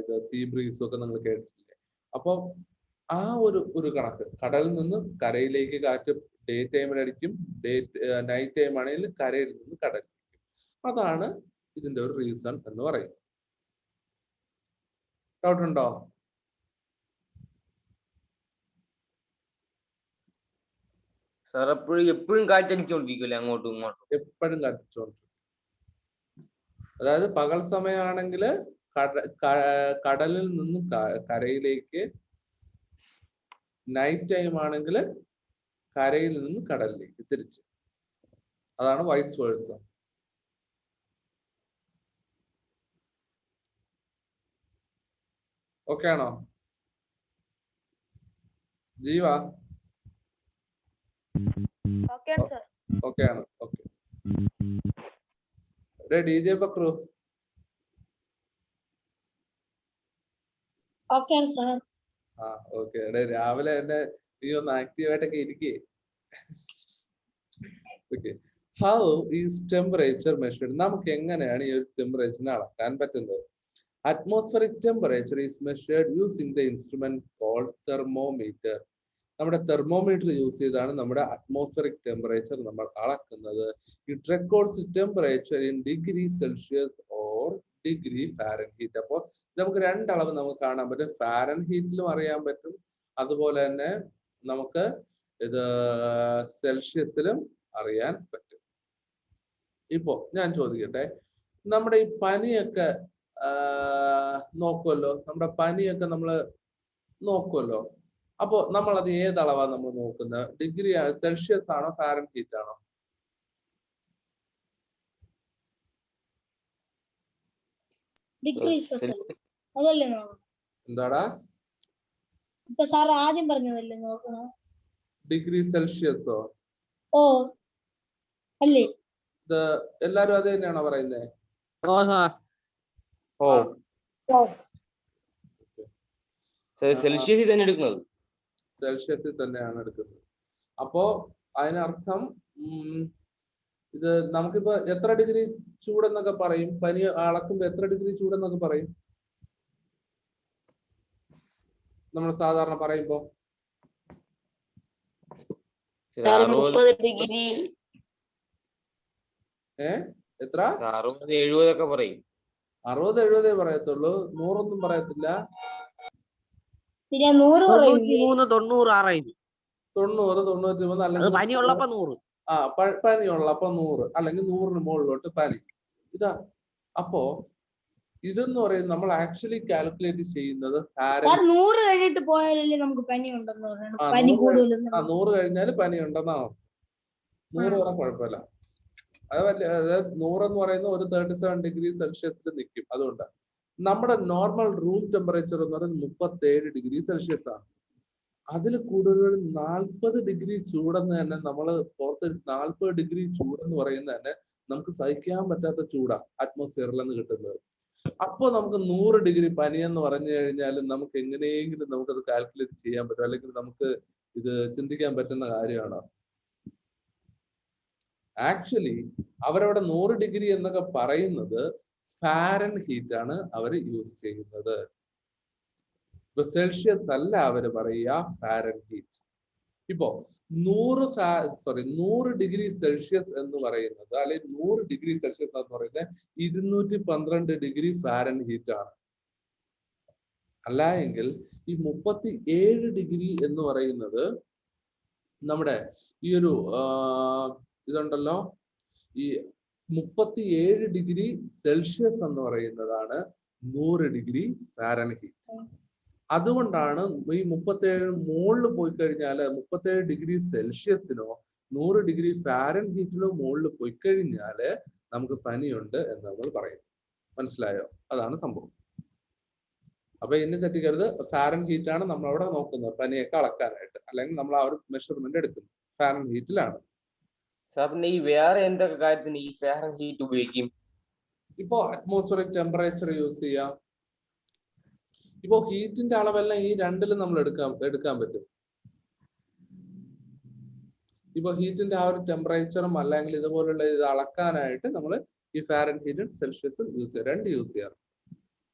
ഇത് സീ ബ്രീസും ഒക്കെ നിങ്ങൾ കേട്ടിട്ടില്ലേ? അപ്പോൾ ആ ഒരു കണക്ക്, കടലിൽ നിന്ന് കരയിലേക്ക് കാറ്റ് ഡേ ടൈമിലടിക്കും, നൈറ്റ് ടൈം ആണെങ്കിൽ കരയിൽ നിന്ന് കടലിലേക്കും. അതാണ് ഇതിന്റെ ഒരു റീസൺ എന്ന് പറയുന്നത്. ഡൗട്ട് ഉണ്ടോ? സാർ എപ്പോഴും കാറ്റടിച്ചോണ്ടിരിക്കുമല്ലേ അങ്ങോട്ടും ഇങ്ങോട്ടും? എപ്പോഴും കാറ്റടിച്ചോണ്ടിരിക്കും. അതായത് പകൽ സമയമാണെങ്കിൽ കടലിൽ നിന്ന് കരയിലേക്ക്, നൈറ്റ് ടൈം ആണെങ്കിൽ കരയിൽ നിന്ന് കടലിലേക്ക് തിരിച്ച്. അതാണ് വൈസ് വേഴ്സ. ഓക്കെ ആണോ? ജീവ ഓക്കെ സർ. ഓക്കെ ആണ്. Okay DJ Pakru. Okay sir. ആ ഓക്കെ. രാവിലെ തന്നെ നീ ഒന്ന് ആക്റ്റീവായിട്ടൊക്കെ ഇരിക്കേ. Okay. How is temperature measured? നമുക്ക് എങ്ങനെയാണ് ഈ ഒരു ടെമ്പറേച്ചറിനെ അളക്കാൻ പറ്റുന്നത്? Atmospheric temperature is measured using the instrument called thermometer. നമ്മുടെ തെർമോമീറ്റർ യൂസ് ചെയ്താണ് നമ്മുടെ അറ്റ്മോസ്ഫറിക് ടെമ്പറേച്ചർ നമ്മൾ അളക്കുന്നത്. It records temperature in degree Celsius or degree Fahrenheit. അപ്പോൾ നമുക്ക് രണ്ടളവ് നമുക്ക് കാണാൻ പറ്റും. ഫാരൻഹീറ്റിലും അറിയാൻ പറ്റും, അതുപോലെ തന്നെ നമുക്ക് ഇത് സെൽഷ്യസിലും അറിയാൻ പറ്റും. ഇപ്പോ ഞാൻ ചോദിക്കട്ടെ, നമ്മുടെ ഈ പനിയൊക്കെ നോക്കുമല്ലോ, നമ്മുടെ പനിയൊക്കെ നമ്മൾ നോക്കുമല്ലോ. അപ്പോ നമ്മൾ അത് ഏതളവാ നമ്മൾ നോക്കുന്നത്? ഡിഗ്രി സെൽഷ്യസ് ആണോ ഫാരൻഹീറ്റ് ആണോ? എന്താടാ ഇപ്പൊ സാർ ആദ്യം പറഞ്ഞതല്ലേ നോക്കണം? ഡിഗ്രി സെൽഷ്യസോ? ഓ അല്ലേ? ഇത് എല്ലാരും അത് തന്നെയാണോ പറയുന്നത്? സെൽഷ്യസിൽ തന്നെ എടുക്കുന്നത്. സെൽഷ്യസിൽ തന്നെയാണ് എടുക്കുന്നത്. അപ്പോ അതിനർത്ഥം ഇത് നമുക്കിപ്പോ എത്ര ഡിഗ്രി ചൂടെന്നൊക്കെ പറയും? പനി അളക്കുമ്പോ എത്ര ഡിഗ്രി ചൂടെന്നൊക്കെ പറയും നമ്മൾ സാധാരണ പറയുമ്പോ? 60 ഡിഗ്രി. എത്ര? 60-70 ഒക്കെ പറയും. 60-70 പറയത്തുള്ളൂ, 100 ഒന്നും പറയത്തില്ല. 90 അല്ലെങ്കിൽ പനിയുള്ളപ്പോ 100. പനിയുള്ളപ്പോ 100 അല്ലെങ്കിൽ 100ന് മുകളിലോട്ട് പനി. ഇതാ. അപ്പോ ഇതെന്ന് പറയുന്നത് നമ്മൾ ആക്ച്വലി കാൽക്കുലേറ്റ് ചെയ്യുന്നത് 100 കഴിഞ്ഞിട്ട് പോയാലല്ലേ നമുക്ക് പനി ഉണ്ടെന്ന് പറയുന്നത്. 100 കഴിഞ്ഞാൽ പനി ഉണ്ടെന്നാണ്. 100 വരെ കുഴപ്പമില്ല. അതായത് 100 എന്ന് പറയുന്നത് ഒരു 37 ഡിഗ്രി സെൽഷ്യസിൽ നിൽക്കും. അതുകൊണ്ട് നമ്മുടെ നോർമൽ റൂം ടെമ്പറേച്ചർ എന്ന് പറയുന്നത് 37 ഡിഗ്രി സെൽഷ്യസ് ആണ്. അതിൽ കൂടുതൽ 40 ഡിഗ്രി ചൂടെന്ന് തന്നെ നമ്മൾ പുറത്ത് 40 ഡിഗ്രി ചൂടെന്ന് പറയുന്നത് തന്നെ നമുക്ക് സഹിക്കാൻ പറ്റാത്ത ചൂടാ അറ്റ്മോസ്ഫിയറിൽ നിന്ന് കിട്ടുന്നത്. അപ്പൊ നമുക്ക് 100 ഡിഗ്രി പനി എന്ന് പറഞ്ഞു കഴിഞ്ഞാൽ നമുക്ക് എങ്ങനെയെങ്കിലും നമുക്കത് കാൽക്കുലേറ്റ് ചെയ്യാൻ പറ്റും, അല്ലെങ്കിൽ നമുക്ക് ഇത് ചിന്തിക്കാൻ പറ്റുന്ന കാര്യമാണ്. ആക്ച്വലി അവരവിടെ 100 ഡിഗ്രി എന്നൊക്കെ പറയുന്നത് ഫാരൻഹീറ്റ് ആണ് അവർ യൂസ് ചെയ്യുന്നത്. ഇപ്പൊ സെൽഷ്യസ് അല്ല അവര് പറയുക, ഫാരൻഹീറ്റ്. ഇപ്പോ 100 ഡിഗ്രി സെൽഷ്യസ് എന്ന് പറയുന്നത്, അല്ലെങ്കിൽ 100 ഡിഗ്രി സെൽഷ്യസ് എന്ന് പറയുന്നത് 212 ഡിഗ്രി ഫാരൻഹീറ്റ് ആണ്. അല്ല എങ്കിൽ ഈ 37 ഡിഗ്രി എന്ന് പറയുന്നത് നമ്മുടെ ഈ ഒരു ഇതുണ്ടല്ലോ, ഈ 37 ഡിഗ്രി സെൽഷ്യസ് എന്ന് പറയുന്നതാണ് 100 ഡിഗ്രി ഫാരൻഹീറ്റ്. അതുകൊണ്ടാണ് ഈ 37 മുകളിൽ പോയി കഴിഞ്ഞാൽ 37 ഡിഗ്രി സെൽഷ്യസിനോ 100 ഡിഗ്രി ഫാരൻഹീറ്റിനോ മുകളിൽ പോയി കഴിഞ്ഞാല് നമുക്ക് പനിയുണ്ട് എന്ന് നമ്മൾ പറയും. മനസ്സിലായോ? അതാണ് സംഭവം. അപ്പൊ ഇനി തെറ്റിക്കരുത്, ഫാരൻഹീറ്റ് ആണ് നമ്മൾ അവിടെ നോക്കുന്നത് പനിയൊക്കെ അളക്കാനായിട്ട്, അല്ലെങ്കിൽ നമ്മൾ ആ ഒരു മെഷർമെന്റ് എടുക്കുന്നത് ഫാരൻഹീറ്റിലാണ്. സാറിന് ഈ വേറെ എന്തൊക്കെ കാര്യത്തിന് ഈ ഫാരൻഹീറ്റ് ഉപയോഗിക്കും? ഇപ്പോ അറ്റ്മോസ്ഫിയറിക് ടെമ്പറേച്ചർ യൂസ് ചെയ്യാം. ഇപ്പോ ഹീറ്റിന്റെ അളവെല്ലാം ഈ രണ്ടിലും നമ്മൾ എടുക്കാൻ പറ്റും. ഇപ്പൊ ഹീറ്റിന്റെ ആ ഒരു ടെമ്പറേച്ചറും അല്ലെങ്കിൽ ഇതുപോലുള്ള ഇത് അളക്കാനായിട്ട് നമ്മൾ ഈ ഫാരൻഹീറ്റും സെൽഷ്യസും യൂസ് ചെയ്യാം. രണ്ട് യൂസ് ചെയ്യാറ്.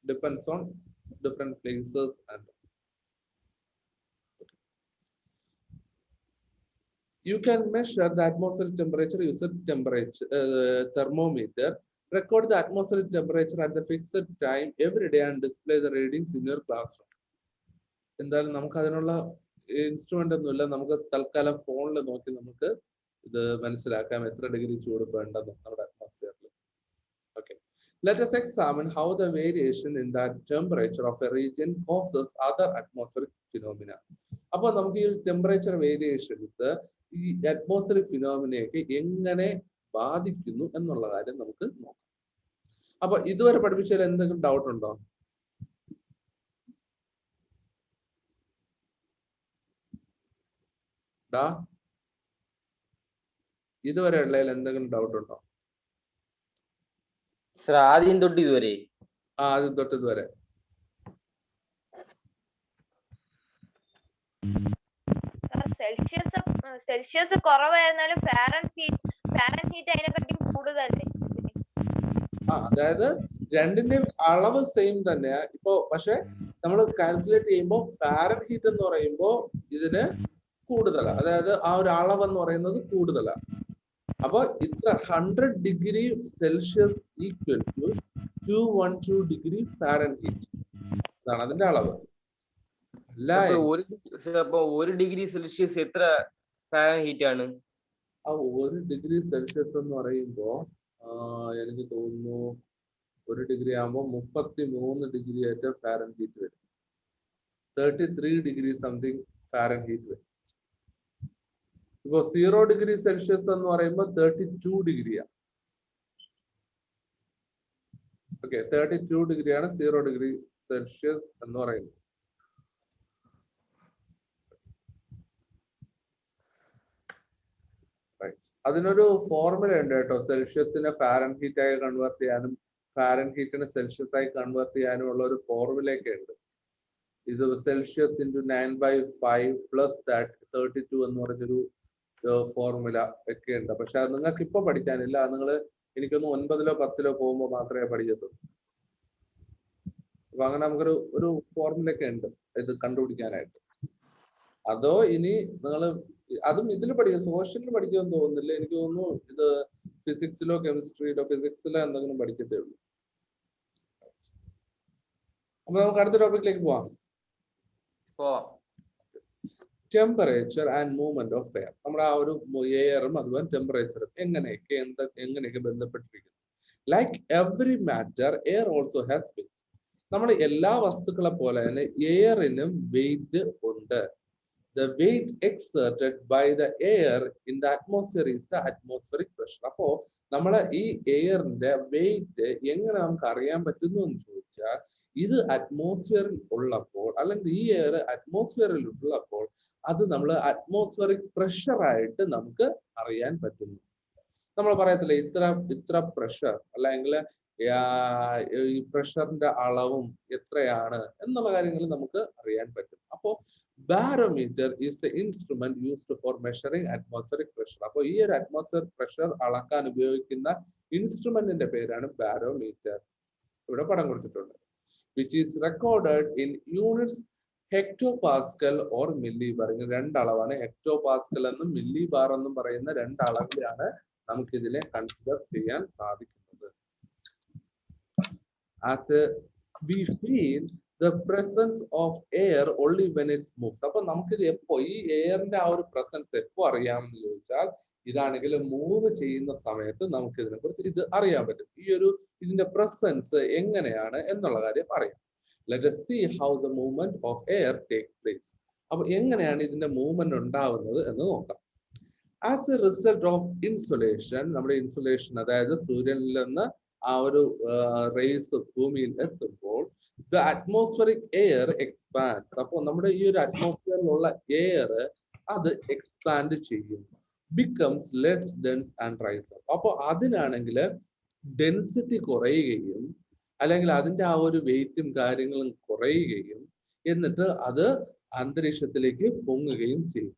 Depends on different places and you can measure the atmospheric temperature using thermometer. Record the atmospheric temperature at the fixed time every day and display the readings in your classroom. എന്തായാലും നമുക്ക് അതിനുള്ള instrument ഒന്നുമില്ല, നമുക്ക് തൽക്കാലം ഫോണിൽ നോക്കി നമുക്ക് ഇത് മനസ്സിലാക്കാം എത്ര ഡിഗ്രി ചൂട് വേണ്ടെന്ന് നമ്മുടെ അറ്റ്മോസ്ഫിയറിൽ. Okay, let us examine how the variation in the temperature of a region causes other atmospheric phenomena. അപ്പൊ നമുക്ക് ഈ ടെമ്പറേച്ചർ വേരിയേഷൻസ് ഈ അറ്റ്മോസ്ഫിയറിക് ഫിനോമിനയൊക്കെ എങ്ങനെ ബാധിക്കുന്നു എന്നുള്ള കാര്യം നമുക്ക് നോക്കാം. അപ്പൊ ഇതുവരെ പഠിപ്പിച്ചതിൽ എന്തെങ്കിലും ഡൗട്ട് ഉണ്ടോ? ഇതുവരെ ഉള്ളതിൽ എന്തെങ്കിലും ഡൗട്ട് ഉണ്ടോ? സർ ആദ്യം തൊട്ട് ഇതുവരെ ആദ്യം തൊട്ട് ഇതുവരെ. സെൽഷ്യസ് കുറവായിരുന്നാലും ഫാരൻഹീറ്റ് അതിനെപ്പറ്റി കൂടുതലല്ലേ? അതായത് രണ്ടിന്റെയും അളവ് സെയിം തന്നെയാ. ഇപ്പൊ പക്ഷെ നമ്മൾ കാൽക്കുലേറ്റ് ചെയ്യുമ്പോൾ ഫാരൻഹീറ്റ് എന്ന് പറയുമ്പോൾ ഇതിന് കൂടുതലാണ്, അതായത് ആ ഒരു അളവ് എന്ന് പറയുന്നത് കൂടുതലാണ്. അപ്പൊ ഇത്ര 100 degree Celsius equal to 212 degree Fahrenheit, അതാണ് അതിന്റെ അളവ്. അല്ല, അപ്പൊ 1 ഡിഗ്രി സെൽഷ്യസ് എത്ര ഫാരൻഹീറ്റ് ആണ്? ആ 1 ഡിഗ്രി സെൽഷ്യസ് എന്ന് പറയുമ്പോ എനിക്ക് തോന്നുന്നു 1 ഡിഗ്രി ആകുമ്പോൾ 33 ഡിഗ്രി ആയിട്ട് ഫാരൻഹീറ്റ് വരും. 33 ഡിഗ്രി സംതിങ് ഫാരൻഹീറ്റ് വരും. ഇപ്പൊ 0 ഡിഗ്രി സെൽഷ്യസ് എന്ന് പറയുമ്പോൾ 32 ഡിഗ്രിയാണ്. ഓക്കെ, 32 ഡിഗ്രിയാണ് 0 ഡിഗ്രി സെൽഷ്യസ് എന്ന് പറയുന്നത്. അതിനൊരു ഫോർമുല ഉണ്ട് കേട്ടോ. സെൽഷ്യസിനെ ഫാരൻഹീറ്റ് ആയി കൺവേർട്ട് ചെയ്യാനും ഫാരൻഹീറ്റിനെ സെൽഷ്യസ് ആയി കൺവേർട്ട് ചെയ്യാനും ഉള്ള ഒരു ഫോർമുലയൊക്കെ ഉണ്ട്. ഇത് സെൽഷ്യസ് ഇൻറ്റു 9/5 പ്ലസ് 32 എന്ന് പറഞ്ഞൊരു ഫോർമുല ഒക്കെ ഉണ്ട്. പക്ഷെ അത് നിങ്ങൾക്ക് ഇപ്പൊ പഠിക്കാനില്ല. അത് നിങ്ങൾ എനിക്കൊന്ന് 9-ലോ 10-ലോ പോകുമ്പോൾ മാത്രമേ പഠിക്കത്തുള്ളൂ. അപ്പൊ അങ്ങനെ നമുക്കൊരു ഫോർമുല ഒക്കെ ഉണ്ട് ഇത് കണ്ടുപിടിക്കാനായിട്ട്. അതോ ഇനി നിങ്ങൾ അതും ഇതിൽ പഠിക്കും, സോഷ്യലിൽ പഠിക്കുമെന്ന് തോന്നുന്നില്ല. എനിക്ക് തോന്നുന്നു ഇത് ഫിസിക്സിലോ കെമിസ്ട്രിയിലോ ഫിസിക്സിലോ എന്തെങ്കിലും പഠിക്കത്തേ ഉള്ളൂ. അപ്പൊ നമുക്ക് അടുത്ത ടോപ്പിക്കിലേക്ക് പോവാം. Temperature and movement of air. നമ്മുടെ ആ ഒരു എയറും അതുപോലെ ടെമ്പറേച്ചറും എങ്ങനെയൊക്കെ ബന്ധപ്പെട്ടിരിക്കുന്നു. Like every matter air also has weight. നമ്മുടെ എല്ലാ വസ്തുക്കളെ പോലെ തന്നെ എയറിനും വെയിറ്റ് ഉണ്ട്. The weight exerted by the air in the atmosphere is the atmospheric pressure. അപ്പോ നമ്മളെ ഈ എയറിന്റെ വെയിറ്റ് എങ്ങനെ നമുക്ക് അറിയാൻ പറ്റുന്നു എന്ന് ചോദിച്ചാൽ, ഇത് അറ്റ്മോസ്ഫിയറിൽ ഉള്ളപ്പോൾ അല്ലെങ്കിൽ ഈ എയർ അറ്റ്മോസ്ഫിയറിൽ ഉള്ളപ്പോൾ അത് നമ്മൾ അറ്റ്മോസ്ഫിയറിക് പ്രഷർ ആയിട്ട് നമുക്ക് അറിയാൻ പറ്റുന്നു. നമ്മൾ പറയത്തില്ല ഇത്ര പ്രഷർ, അല്ലെങ്കിൽ ഈ പ്രഷറിന്റെ അളവും എത്രയാണ് എന്നുള്ള കാര്യങ്ങൾ നമുക്ക് അറിയാൻ പറ്റും. അപ്പോ barometer is the instrument used for measuring atmospheric pressure. അപ്പോൾ ഈ ഒരു അറ്റ്മോസ്ഫിയറിക് പ്രഷർ അളക്കാൻ ഉപയോഗിക്കുന്ന ഇൻസ്ട്രുമെന്റിന്റെ പേരാണ് ബാരോമീറ്റർ. ഇവിടെ പടം കൊടുത്തിട്ടുണ്ട്. Which is recorded in units hecto Pascal or milli bar. ഇങ്ങനെ രണ്ടളവാണ്, ഹെക്ടോ പാസ്കൽ എന്നും മില്ലി ബാർ എന്നും പറയുന്ന രണ്ടളവിലാണ് നമുക്ക് ഇതിനെ കൺസിഡർ ചെയ്യാൻ സാധിക്കുന്നത്. As we feel the presence of air only when it moves. അപ്പൊ നമുക്കിത് എപ്പോ ഈ എയറിന്റെ ആ ഒരു പ്രസൻസ് എപ്പോ അറിയാമെന്ന് ചോദിച്ചാൽ, ഇതാണെങ്കിൽ മൂവ് ചെയ്യുന്ന സമയത്ത് നമുക്ക് ഇതിനെ കുറിച്ച് ഇത് അറിയാൻ പറ്റും. ഈ ഒരു ഇതിന്റെ പ്രസൻസ് എങ്ങനെയാണ് എന്നുള്ള കാര്യം അറിയാം. Let us see how the movement of air takes place. അപ്പൊ എങ്ങനെയാണ് ഇതിന്റെ മൂവ്മെന്റ് ഉണ്ടാവുന്നത് എന്ന് നോക്കാം. As a result of insolation, നമ്മുടെ ഇൻസുലേഷൻ അതായത് സൂര്യനിൽ നിന്ന് ആ ഒരു റേസ് ഭൂമിയിൽ എത്തുമ്പോൾ ദ അറ്റ്മോസ്ഫിയറിക് എയർ എക്സ്പാൻഡ്. അപ്പോൾ നമ്മുടെ ഈ ഒരു അറ്റ്മോസ്ഫിയറിലുള്ള എയർ അത് എക്സ്പാൻഡ് ചെയ്യും. Becomes less dense and rise up. അപ്പോൾ അതിനാണെങ്കിൽ ഡെൻസിറ്റി കുറയുകയും അല്ലെങ്കിൽ അതിന്റെ ആ ഒരു വെയിറ്റും കാര്യങ്ങളും കുറയുകയും എന്നിട്ട് അത് അന്തരീക്ഷത്തിലേക്ക് പൊങ്ങുകയും ചെയ്യും.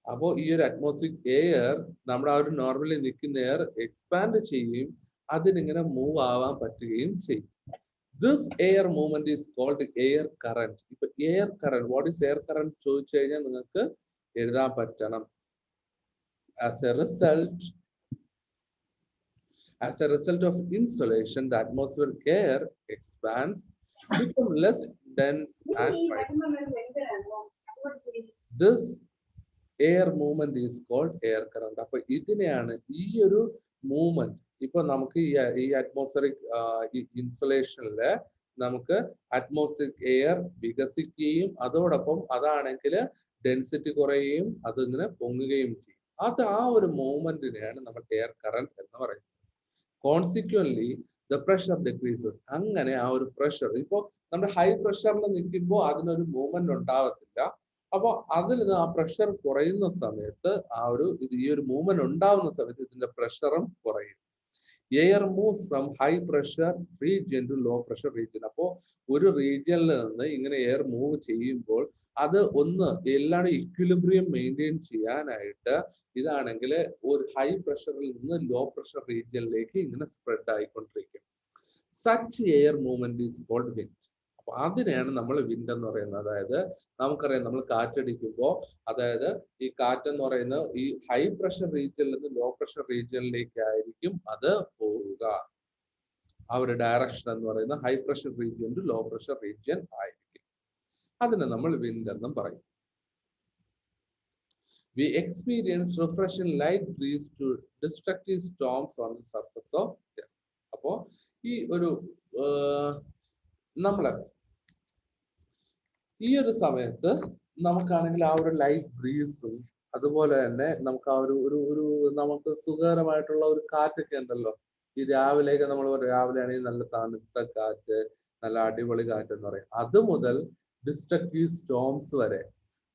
അപ്പോൾ ഈ ഒരു അറ്റ്മോസ്ഫിയറിക് എയർ നമ്മുടെ ആ ഒരു നോർമലി നിൽക്കുന്ന എയർ എക്സ്പാൻഡ് ചെയ്യുകയും അതിനിങ്ങനെ മൂവ് ആവാൻ പറ്റുകയും ചെയ്യും. This air movement is called air current. ഇപ്പൊ air current, what is air current ചോദിച്ചു കഴിഞ്ഞാൽ നിങ്ങൾക്ക് എഴുതാൻ പറ്റണം. As a result of insolation, the atmospheric air expands, become less dense and dry. This air movement is called air current. അപ്പൊ ഇതിനെയാണ് ഈ ഒരു മൂവ്മെന്റ്. ഇപ്പൊ നമുക്ക് ഈ അറ്റ്മോസ്ഫിയറിക് ഇൻസുലേഷനില് നമുക്ക് അറ്റ്മോസ്ഫിയറിക് എയർ വികസിക്കുകയും അതോടൊപ്പം അതാണെങ്കിൽ ഡെൻസിറ്റി കുറയുകയും അതിങ്ങനെ പൊങ്ങുകയും ചെയ്യും. അത് ആ ഒരു മൂവ്മെന്റിനെയാണ് നമ്മൾ എയർ കറന്റ് എന്ന് പറയുന്നത്. Consequently the pressure decreases. അങ്ങനെ ആ ഒരു പ്രഷർ, ഇപ്പോൾ നമ്മുടെ ഹൈ പ്രഷറിൽ നിൽക്കുമ്പോൾ അതിനൊരു മൂവ്മെന്റ് ഉണ്ടാകത്തില്ല. അപ്പൊ അതിൽ നിന്ന് ആ പ്രഷർ കുറയുന്ന സമയത്ത് ഈ ഒരു മൂവ്മെന്റ് ഉണ്ടാവുന്ന സമയത്ത് ഇതിന്റെ പ്രഷറും കുറയും. Air moves from high pressure region to low pressure region. അപ്പോൾ ഒരു റീജിയനിൽ നിന്ന് ഇങ്ങനെ എയർ മൂവ് ചെയ്യുമ്പോൾ അത് എല്ലാവരും ഇക്വിലിബ്രിയം മെയിൻറ്റെയിൻ ചെയ്യാനായിട്ട് ഇതാണെങ്കിൽ ഒരു ഹൈ പ്രഷറിൽ നിന്ന് ലോ പ്രഷർ റീജിയനിലേക്ക് ഇങ്ങനെ സ്പ്രെഡ് ആയിക്കൊണ്ടിരിക്കും. Such air movement is called wind. അപ്പൊ അതിനെയാണ് നമ്മൾ വിൻഡ് എന്ന് പറയുന്നത്. അതായത് നമുക്കറിയാം, നമ്മൾ കാറ്റടിക്കുമ്പോൾ അതായത് ഈ കാറ്റെന്ന് പറയുന്നത് ഈ ഹൈ പ്രഷർ റീജിയനിൽ നിന്ന് ലോ പ്രഷർ റീജിയനിലേക്ക് ആയിരിക്കും അത് പോവുക. ആ ഒരു ഡയറക്ഷൻ എന്ന് പറയുന്നത് high pressure region to low pressure region ആയിരിക്കും. അതിനെ നമ്മൾ വിൻഡ് എന്നും പറയും. We experience refreshing light breeze to destructive storms on the surface of earth. അപ്പോ ഈ ഒരു നമ്മള് ഈ ഒരു സമയത്ത് നമുക്കാണെങ്കിൽ ആ ഒരു ലൈറ്റ് ബ്രീസും അതുപോലെ തന്നെ നമുക്ക് ആ ഒരു നമുക്ക് സുഖകരമായിട്ടുള്ള ഒരു കാറ്റൊക്കെ ഉണ്ടല്ലോ. ഈ രാവിലെയൊക്കെ നമ്മൾ രാവിലെ ആണെങ്കിൽ നല്ല തണുത്ത കാറ്റ്, നല്ല അടിപൊളി കാറ്റ് എന്ന് പറയും. അത് മുതൽ ഡിസ്ട്രക്റ്റീവ് സ്റ്റോംസ് വരെ,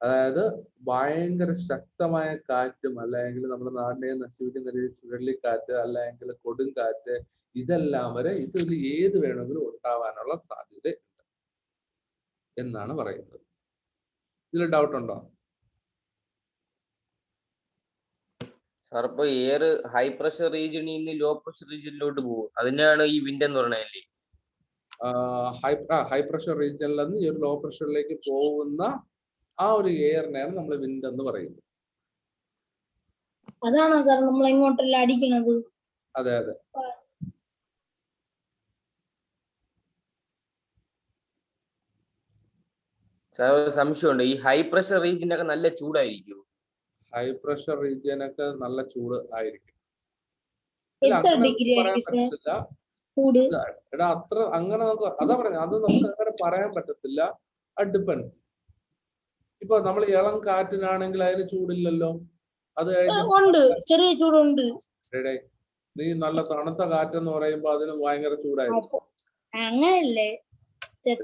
അതായത് ഭയങ്കര ശക്തമായ കാറ്റും അല്ലെങ്കിൽ നമ്മുടെ നാടിനെ നശിപ്പിക്കുന്ന രീതി ചുഴലിക്കാറ്റ് അല്ലെങ്കിൽ കൊടുങ്കാറ്റ്, ഇതെല്ലാം വരെ ഇതിൽ ഏത് വേണമെങ്കിലും ഉണ്ടാവാനുള്ള സാധ്യത ഉണ്ട് എന്നാണ് പറയുന്നത്. ഇതിൽ ഡൗട്ട് ഉണ്ടോ? സാർ ഇപ്പൊ എയർ ഹൈ പ്രഷർ റീജിയനിൽ നിന്ന് ലോ പ്രഷർ റീജിയനിലോട്ട് പോകും, അതിനാണ് ഈ വിൻഡ് എന്ന് പറയുന്നത്. ഹൈ പ്രഷർ റീജിയനിൽ നിന്ന് ഈ ഒരു ലോ പ്രഷറിലേക്ക് പോകുന്ന ആ ഒരു എയറിനെയാണ് നമ്മൾ വിൻഡ് എന്ന് പറയുന്നത്. അതാണോ സാർ നമ്മൾ എങ്ങോട്ടെല്ലാം അടിക്കുന്നത്? അതെ അതെ. സാർ ഒരു സംശയമുണ്ട്, ഈ ഹൈ പ്രഷർ റീജിയനൊക്കെ നല്ല ചൂടായിരിക്കും? ഹൈ പ്രഷർ റീജിയനൊക്കെ നല്ല ചൂട് ആയിരിക്കും. എത്ര ഡിഗ്രി ആയിരിക്കും ചൂട്? എടാ അത്ര അങ്ങനെ നമുക്ക് അതാ പറഞ്ഞത്, അത് നമുക്ക് അങ്ങനെ പറയാൻ പറ്റത്തില്ല. ഡിപ്പെൻസ്. ഇപ്പൊ നമ്മൾ ഇളം കാറ്റിനാണെങ്കിൽ അതിന് ചൂടില്ലല്ലോ. അത് ഉണ്ട്, ചെറിയ ചൂടുണ്ട്. നീ നല്ല തണുത്ത കാറ്റെന്ന് പറയുമ്പോ അതിന് ഭയങ്കര ചൂടായിരിക്കും. അങ്ങനല്ലേ,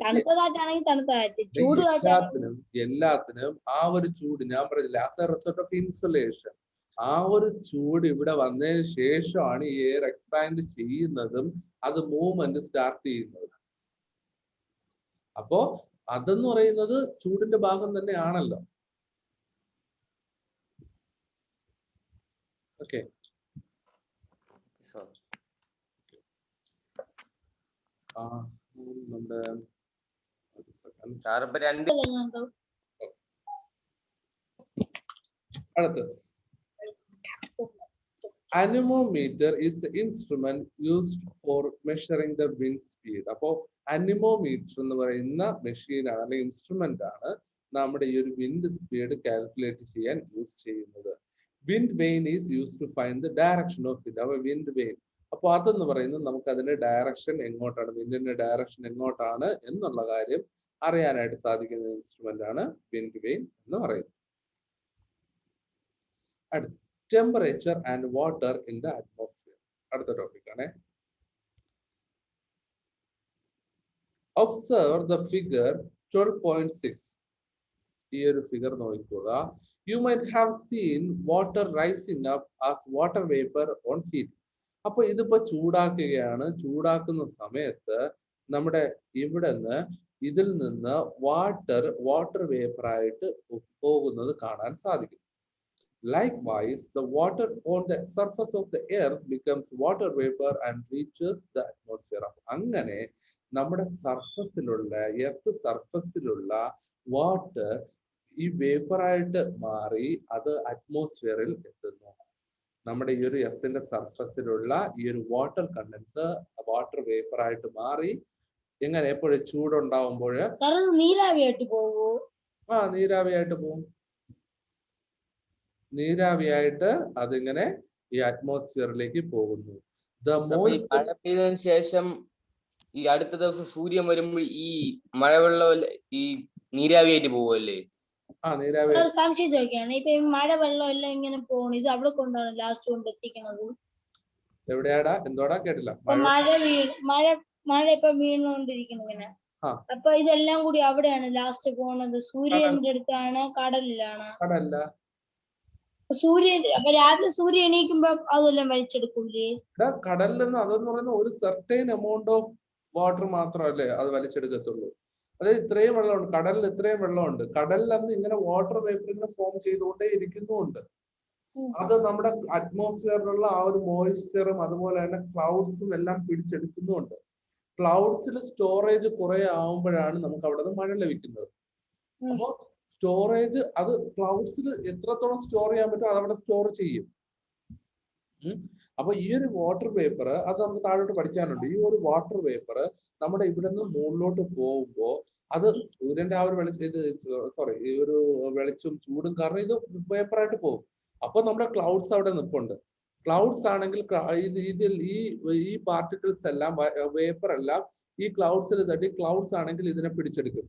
തണുത്ത കാറ്റാണെങ്കിൽ തണുത്ത കാറ്റ്, ചൂട് കാറ്റാണെങ്കിലും എല്ലാത്തിനും ആ ഒരു ചൂട് ഞാൻ പറഞ്ഞില്ല, as A result of insulation, ആ ഒരു ചൂട് ഇവിടെ വന്നതിന് ശേഷമാണ് ഈ എയർ എക്സ്പാൻഡ് ചെയ്യുന്നതും അത് മൂവ്മെന്റ് സ്റ്റാർട്ട് ചെയ്യുന്നതും. അപ്പോ അതെന്ന് പറയുന്നത് ചൂടിന്റെ ഭാഗം തന്നെയാണല്ലോ. ഓക്കെ, നമ്മുടെ അടുത്തത് anemometer is the instrument used for measuring the wind speed. അപ്പോൾ anemometer എന്ന് പറയുന്ന മെഷീൻ ആണ് അല്ലെങ്കിൽ ഇൻസ്ട്രുമെന്റ് ആണ് നമ്മുടെ ഈ ഒരു വിൻഡ് സ്പീഡ് കാൽക്കുലേറ്റ് ചെയ്യാൻ യൂസ് ചെയ്യുന്നത്. Wind vane is use to find the direction of wind. അപ്പോൾ വിൻഡ് വെയിൻ, അപ്പോൾ അതെന്ന് പറയുന്നത് നമുക്ക് അതിന്റെ ഡയറക്ഷൻ എങ്ങോട്ടാണ്, വിൻഡിന്റെ ഡയറക്ഷൻ എങ്ങോട്ടാണ് എന്നുള്ള കാര്യം അറിയാനായിട്ട് സാധിക്കുന്ന ഇൻസ്ട്രുമെന്റ് ആണ് വിൻഡ് വെയിൻ എന്ന് പറയുന്നത്. അടുത്ത temperature and water in the atmosphere. അടുത്ത ടോപ്പിക് ആണ്. Observe the figure 12.6. ഈ ഒരു ഫിഗർ നോക്കുക. You might have seen water rising up as water vapor on heat. അപ്പോൾ ഇതിപ്പോ ചൂടാക്കുകയാണ്. ചൂടാക്കുന്ന സമയത്ത് നമ്മുടെ ഇതിൽ നിന്ന് വാട്ടർ വേപ്പർ ആയിട്ട് പോകുന്നത് കാണാൻ സാധിക്കും. Likewise, the water on the surface of the earth becomes water vapor and reaches the atmosphere. അങ്ങനെ നമ്മുടെ എർത്ത് സർഫസിലുള്ള വാട്ടർ ഈ വേപ്പറായിട്ട് മാറി അത് അറ്റ്മോസ്ഫിയറിൽ എത്തുന്നു. നമ്മുടെ ഈ ഒരു എർത്തിന്റെ സർഫസിലുള്ള ഈ ഒരു വാട്ടർ കണ്ടൻസ് വാട്ടർ വേപ്പറായിട്ട് മാറി എങ്ങനെ എപ്പോഴും ചൂടുണ്ടാവുമ്പോൾ നീരാവിയായിട്ട് പോകുമോ? നീരാവിയായിട്ട് പോകും. നീരാവിയായിട്ട് അതിങ്ങനെ ഈ അറ്റ്മോസ്ഫിയറിലേക്ക് പോകുന്നു. മഴ പെയ്തതിനു ശേഷം ഈ അടുത്ത ദിവസം സൂര്യൻ വരുമ്പോൾ ഈ മഴവെള്ളം ഈ നീരാവിയായിട്ട് പോകുമല്ലേ? ഒരു സംശയം ചോദിക്കാണ്, ഇപ്പൊ ഈ മഴ വെള്ളം എല്ലാം ഇങ്ങനെ പോകണം, ഇത് അവിടെ കൊണ്ടാണ് ലാസ്റ്റ് കൊണ്ട് എത്തിക്കണത്? എവിടെയാടാ? എന്തോടാ? കേട്ടില്ല. മഴ ഇപ്പൊ വീണുകൊണ്ടിരിക്കുന്നു ഇങ്ങനെ, അപ്പൊ ഇതെല്ലാം കൂടി അവിടെയാണ് ലാസ്റ്റ് പോകുന്നത്. സൂര്യന്റെ അടുത്താണ്, കടലിലാണ്. കടല്ല. സൂര്യൻ അപ്പൊ രാവിലെ സൂര്യൻ എണീക്കുമ്പോ അതെല്ലാം വലിച്ചെടുക്കൂലേ? കടലിൽ നിന്ന് അതെന്ന് പറയുന്ന ഒരു സെർട്ടൈൻ എമൗണ്ട് ഓഫ് വാട്ടർ മാത്രമല്ലേ അത് വലിച്ചെടുക്കത്തുള്ളൂ. അതായത് ഇത്രയും വെള്ളമുണ്ട് കടലിൽ, ഇത്രയും വെള്ളമുണ്ട്. കടലിൽ അന്ന് ഇങ്ങനെ വാട്ടർ വേപ്പർ ഇങ്ങനെ ഫോം ചെയ്തുകൊണ്ടേ ഇരിക്കുന്നുണ്ട്. അത് നമ്മുടെ അറ്റ്മോസ്ഫിയറിലുള്ള ആ ഒരു മോയ്സ്ചറും അതുപോലെ തന്നെ ക്ലൗഡ്സും എല്ലാം പിടിച്ചെടുക്കുന്നുണ്ട്. ക്ലൗഡ്സിൽ സ്റ്റോറേജ് കുറെ ആവുമ്പോഴാണ് നമുക്ക് അവിടെ നിന്ന് മഴ ലഭിക്കുന്നത്. അപ്പോൾ സ്റ്റോറേജ് അത് ക്ലൗഡ്സിൽ എത്രത്തോളം സ്റ്റോർ ചെയ്യാൻ പറ്റും അത് അവിടെ സ്റ്റോർ ചെയ്യും. അപ്പൊ ഈ ഒരു വാട്ടർ വേപ്പർ അത് നമുക്ക് താഴോട്ട് പഠിക്കാനുണ്ട്. ഈ ഒരു വാട്ടർ വേപ്പർ നമ്മുടെ ഇവിടെ നിന്ന് മുകളിലോട്ട് പോകുമ്പോൾ അത് സൂര്യന്റെ ആ ഒരു ഈ ഒരു വെളിച്ചം ചൂടും കാരണം ഇത് വേപ്പറായിട്ട് പോകും. അപ്പൊ നമ്മുടെ ക്ലൗഡ്സ് അവിടെ നിൽപ്പുണ്ട്. ക്ലൗഡ്സ് ആണെങ്കിൽ ഇതിൽ ഈ പാർട്ടിക്കിൾസ് എല്ലാം വേപ്പർ എല്ലാം ഈ ക്ലൗഡ്സിൽ തട്ടി ക്ലൗഡ്സ് ആണെങ്കിൽ ഇതിനെ പിടിച്ചെടുക്കും.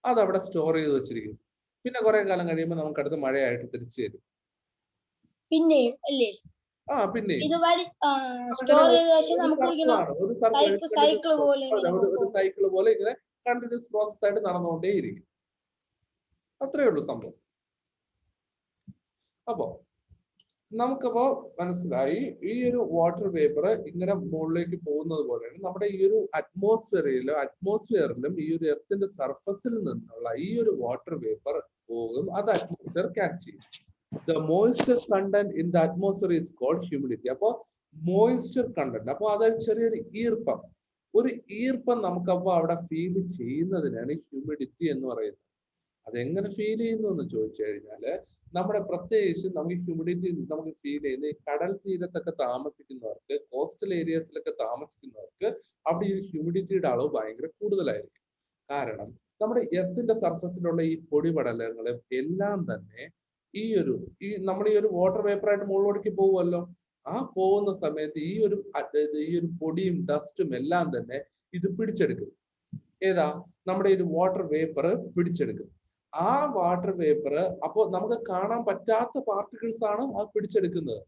അതവിടെ സ്റ്റോർ ചെയ്ത് വെച്ചിരിക്കും. പിന്നെ കുറെ കാലം കഴിയുമ്പോൾ നമുക്ക് അടുത്ത് മഴയായിട്ട് തിരിച്ചു തരും. പിന്നെ അല്ലേ? പിന്നെ ഒരു സൈക്കിൾ പോലെ ഇങ്ങനെ കണ്ടിന്യൂസ് പ്രോസസ് ആയിട്ട് നടന്നുകൊണ്ടേയിരിക്കും. അത്രേ ഉള്ളൂ സംഭവം. അപ്പോ നമുക്കപ്പോ മനസ്സിലായി ഈ ഒരു വാട്ടർ വേപ്പർ ഇങ്ങനെ മുകളിലേക്ക് പോകുന്നത് പോലെയാണ് നമ്മുടെ ഈ ഒരു അറ്റ്മോസ്ഫിയറിലും ഈ ഒരു എർത്തിന്റെ സർഫസിൽ നിന്നുള്ള ഈ ഒരു വാട്ടർ വേപ്പർ പോകും. അത് അറ്റ്മോസ്ഫിയർ ക്യാച്ച് ചെയ്യും. The moisture content in the atmosphere is called humidity. അപ്പോൾ മോയ്സ്ചർ കണ്ടന്റ്, അപ്പോൾ അതായത് ചെറിയൊരു ഈർപ്പം, ഒരു ഈർപ്പം നമുക്കപ്പോൾ അവിടെ ഫീൽ ചെയ്യുന്നതിനാണ് ഹ്യൂമിഡിറ്റി എന്ന് പറയുന്നത്. അതെങ്ങനെ ഫീൽ ചെയ്യുന്നു എന്ന് ചോദിച്ചു കഴിഞ്ഞാല് നമ്മുടെ പ്രത്യേകിച്ച് നമുക്ക് ഹ്യൂമിഡിറ്റി നമുക്ക് ഫീൽ ചെയ്യുന്ന ഈ കടൽ തീരത്തൊക്കെ താമസിക്കുന്നവർക്ക്, കോസ്റ്റൽ ഏരിയസിലൊക്കെ താമസിക്കുന്നവർക്ക് അവിടെ ഈ ഹ്യൂമിഡിറ്റിയുടെ അളവ് ഭയങ്കര കൂടുതലായിരിക്കും. കാരണം നമ്മുടെ എർത്തിന്റെ സർഫസിലുള്ള ഈ പൊടിപടലങ്ങൾ എല്ലാം തന്നെ നമ്മൾ ഈ ഒരു വാട്ടർ വേപ്പറായിട്ട് മുകളിലേക്ക് പോകുമല്ലോ. ആ പോകുന്ന സമയത്ത് ഈ ഒരു പൊടിയും ഡസ്റ്റും എല്ലാം തന്നെ ഇത് പിടിച്ചെടുക്കും. ഏതാ? നമ്മുടെ ഈ ഒരു വാട്ടർ വേപ്പർ പിടിച്ചെടുക്കും. ആ വാട്ടർ വേപ്പർ അപ്പോൾ നമുക്ക് കാണാൻ പറ്റാത്ത പാർട്ടിക്കിൾസ് ആണ് ആ പിടിച്ചെടുക്കുന്നത്.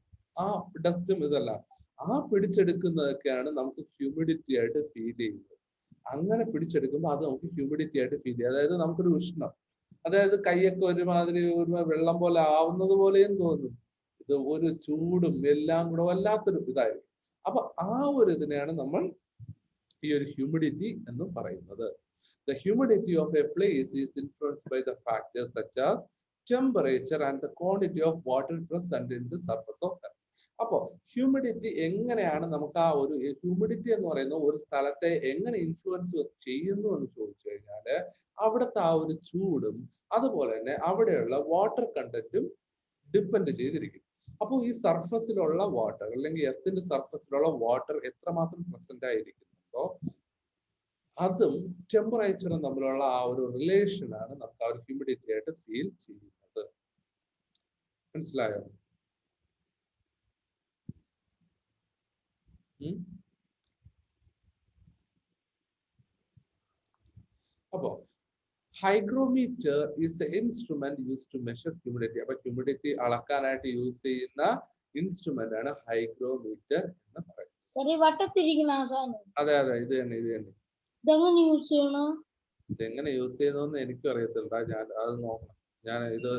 ആ ഡസ്റ്റും ഇതെല്ലാം ആ പിടിച്ചെടുക്കുന്നതൊക്കെയാണ് നമുക്ക് ഹ്യൂമിഡിറ്റി ആയിട്ട് ഫീൽ ചെയ്യുന്നത്. അങ്ങനെ പിടിച്ചെടുക്കുമ്പോൾ അത് നമുക്ക് ഹ്യൂമിഡിറ്റി ആയിട്ട് ഫീൽ ചെയ്യും. അതായത് നമുക്കൊരു ഉഷ്ണം, അതായത് കൈയൊക്കെ ഒരുമാതിരി ഒരു വെള്ളം പോലെ ആവുന്നത് പോലെയും തോന്നും. ഇത് ഒരു ചൂടും എല്ലാം കൂടെ വല്ലാത്തൊരു ഇതായിരിക്കും. അപ്പൊ ആ ഒരു ഇതിനെയാണ് നമ്മൾ ഈ ഒരു ഹ്യൂമിഡിറ്റി എന്ന് പറയുന്നത്. The humidity of a place is influenced by the factors such as temperature and the quantity of water present in the surface of earth. അപ്പോൾ ഹ്യൂമിഡിറ്റി എങ്ങനെയാണ് നമുക്ക് ആ ഒരു ഹ്യൂമിഡിറ്റി എന്ന് പറയുന്ന ഒരു സ്ഥലത്തെ എങ്ങനെ ഇൻഫ്ലുവൻസ് ചെയ്യുന്നു എന്ന് ചോദിച്ചു കഴിഞ്ഞാല് അവിടുത്തെ ആ ഒരു ചൂടും അതുപോലെ തന്നെ അവിടെയുള്ള വാട്ടർ കണ്ടന്റും ഡിപ്പെൻഡ് ചെയ്തിരിക്കും. അപ്പോൾ ഈ സർഫസിലുള്ള വാട്ടർ അല്ലെങ്കിൽ എർത്തിന്റെ സർഫസിലുള്ള വാട്ടർ എത്രമാത്രം പ്രസന്റ് ആയിരിക്കുന്നുണ്ടോ അതും ടെമ്പറേച്ചറും തമ്മിലുള്ള ആ ഒരു റിലേഷൻ ആണ് നമുക്ക് ആ ഒരു ഹ്യൂമിഡിറ്റി ആയിട്ട് ഫീൽ ചെയ്യുന്നത്. മനസ്സിലായോ? അപ്പോ hygrometer is the instrument use to measure humidity. അപ്പൊ ഹ്യൂമിഡിറ്റി അളക്കാനായിട്ട് യൂസ് ചെയ്യുന്ന ഇൻസ്ട്രുമെന്റ് ആണ് ഹൈഗ്രോമീറ്റർ എന്ന് പറയുന്നത്. അതെ അതെ, ഇത് തന്നെ. ഇതെങ്ങനെ യൂസ് ചെയ്യുന്നതെന്ന് എനിക്കും അറിയത്തില്ല. ഞാൻ അത് നോക്കണം. ഞാൻ ഇത്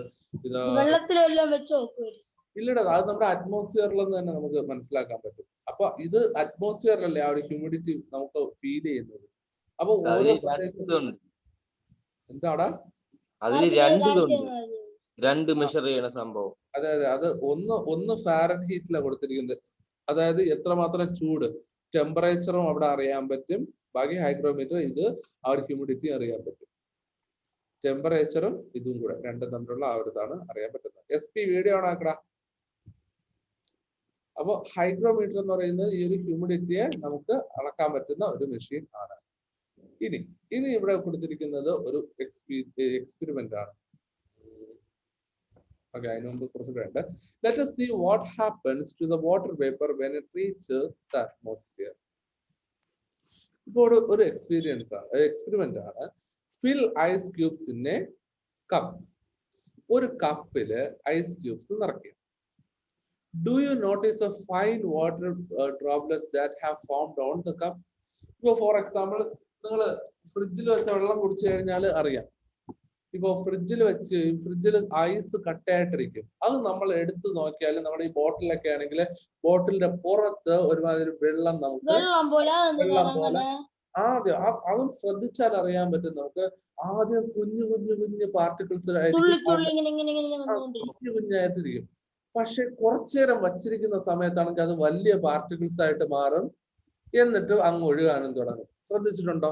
വെള്ളത്തിലെല്ലാം വെച്ച് നോക്കുവോ? ഇല്ലടാ, അത് നമ്മുടെ അറ്റ്മോസ്ഫിയറിലെന്ന് തന്നെ നമുക്ക് മനസ്സിലാക്കാൻ പറ്റും. അപ്പൊ ഇത് അറ്റ്മോസ്ഫിയറിലല്ലേ ആ ഒരു ഹ്യൂമിഡിറ്റി നമുക്ക് ഫീൽ ചെയ്യുന്നത്. അപ്പൊ ഓരോ എന്താടാ രണ്ട് മെഷർ ചെയ്യണ സംഭവം. അതെ അതെ, അത് ഒന്ന് ഫാരൻഹീറ്റിലാണ് കൊടുത്തിരിക്കുന്നത്. അതായത് എത്രമാത്രം ചൂട് ടെമ്പറേച്ചറും അവിടെ അറിയാൻ പറ്റും. ബാക്കി ഹൈഗ്രോമീറ്റർ ഇത് ആ ഒരു ഹ്യൂമിഡിറ്റി അറിയാൻ പറ്റും. ടെമ്പറേച്ചറും ഇതും കൂടെ രണ്ടും തമ്മിലുള്ള ആ ഒരു ഇതാണ് അറിയാൻ പറ്റുന്നത്. SP വീഡിയോ ആണ് ആക്കടാ. അപ്പൊ ഹൈഗ്രോമീറ്റർ എന്ന് പറയുന്നത് ഈ ഒരു ഹ്യൂമിഡിറ്റിയെ നമുക്ക് അളക്കാൻ പറ്റുന്ന ഒരു മെഷീൻ ആണ്. ഇനി ഇവിടെ കൊടുത്തിരിക്കുന്നത് ഒരു എക്സ്പെരിമെന്റ് ആണ്. Okay, അതിന് മുമ്പ് കുറച്ച് വേണ്ട. Let us see what happens to the water vapor when it reaches the atmosphere. ഇപ്പോൾ ഒരു എക്സ്പെരിമെന്റ് ആണ്. Fill ice cubes in a cup. ഒരു കപ്പില് ഐസ് ക്യൂബ്സ് നിറയ്ക്കുക. Do you notice the fine water droplets that have formed on the cup? ഇപ്പോൾ for example നിങ്ങൾ ഫ്രിഡ്ജിൽ വെച്ച വെള്ളം കുടിച്ചു കഴിഞ്ഞാൽ അറിയാം. ഇപ്പൊ ഫ്രിഡ്ജിൽ ഐസ് കട്ടയായിട്ടിരിക്കും. അത് നമ്മൾ എടുത്തു നോക്കിയാൽ നമ്മുടെ ഈ ബോട്ടിലൊക്കെ ആണെങ്കിൽ ബോട്ടിലിന്റെ പുറത്ത് ഒരുമാതിരി വെള്ളം പോലെ ആദ്യം അതും ശ്രദ്ധിച്ചാൽ അറിയാൻ പറ്റും നമുക്ക്. ആദ്യം കുഞ്ഞു പാർട്ടിക്കിൾസ് കുഞ്ഞായിട്ടിരിക്കും. പക്ഷെ കുറച്ചേരം വച്ചിരിക്കുന്ന സമയത്താണെങ്കിൽ അത് വലിയ പാർട്ടിക്കിൾസ് ആയിട്ട് മാറും. എന്നിട്ട് അങ്ങ് ഒഴുകാനും തുടങ്ങും. ശ്രദ്ധിച്ചിട്ടുണ്ടോ?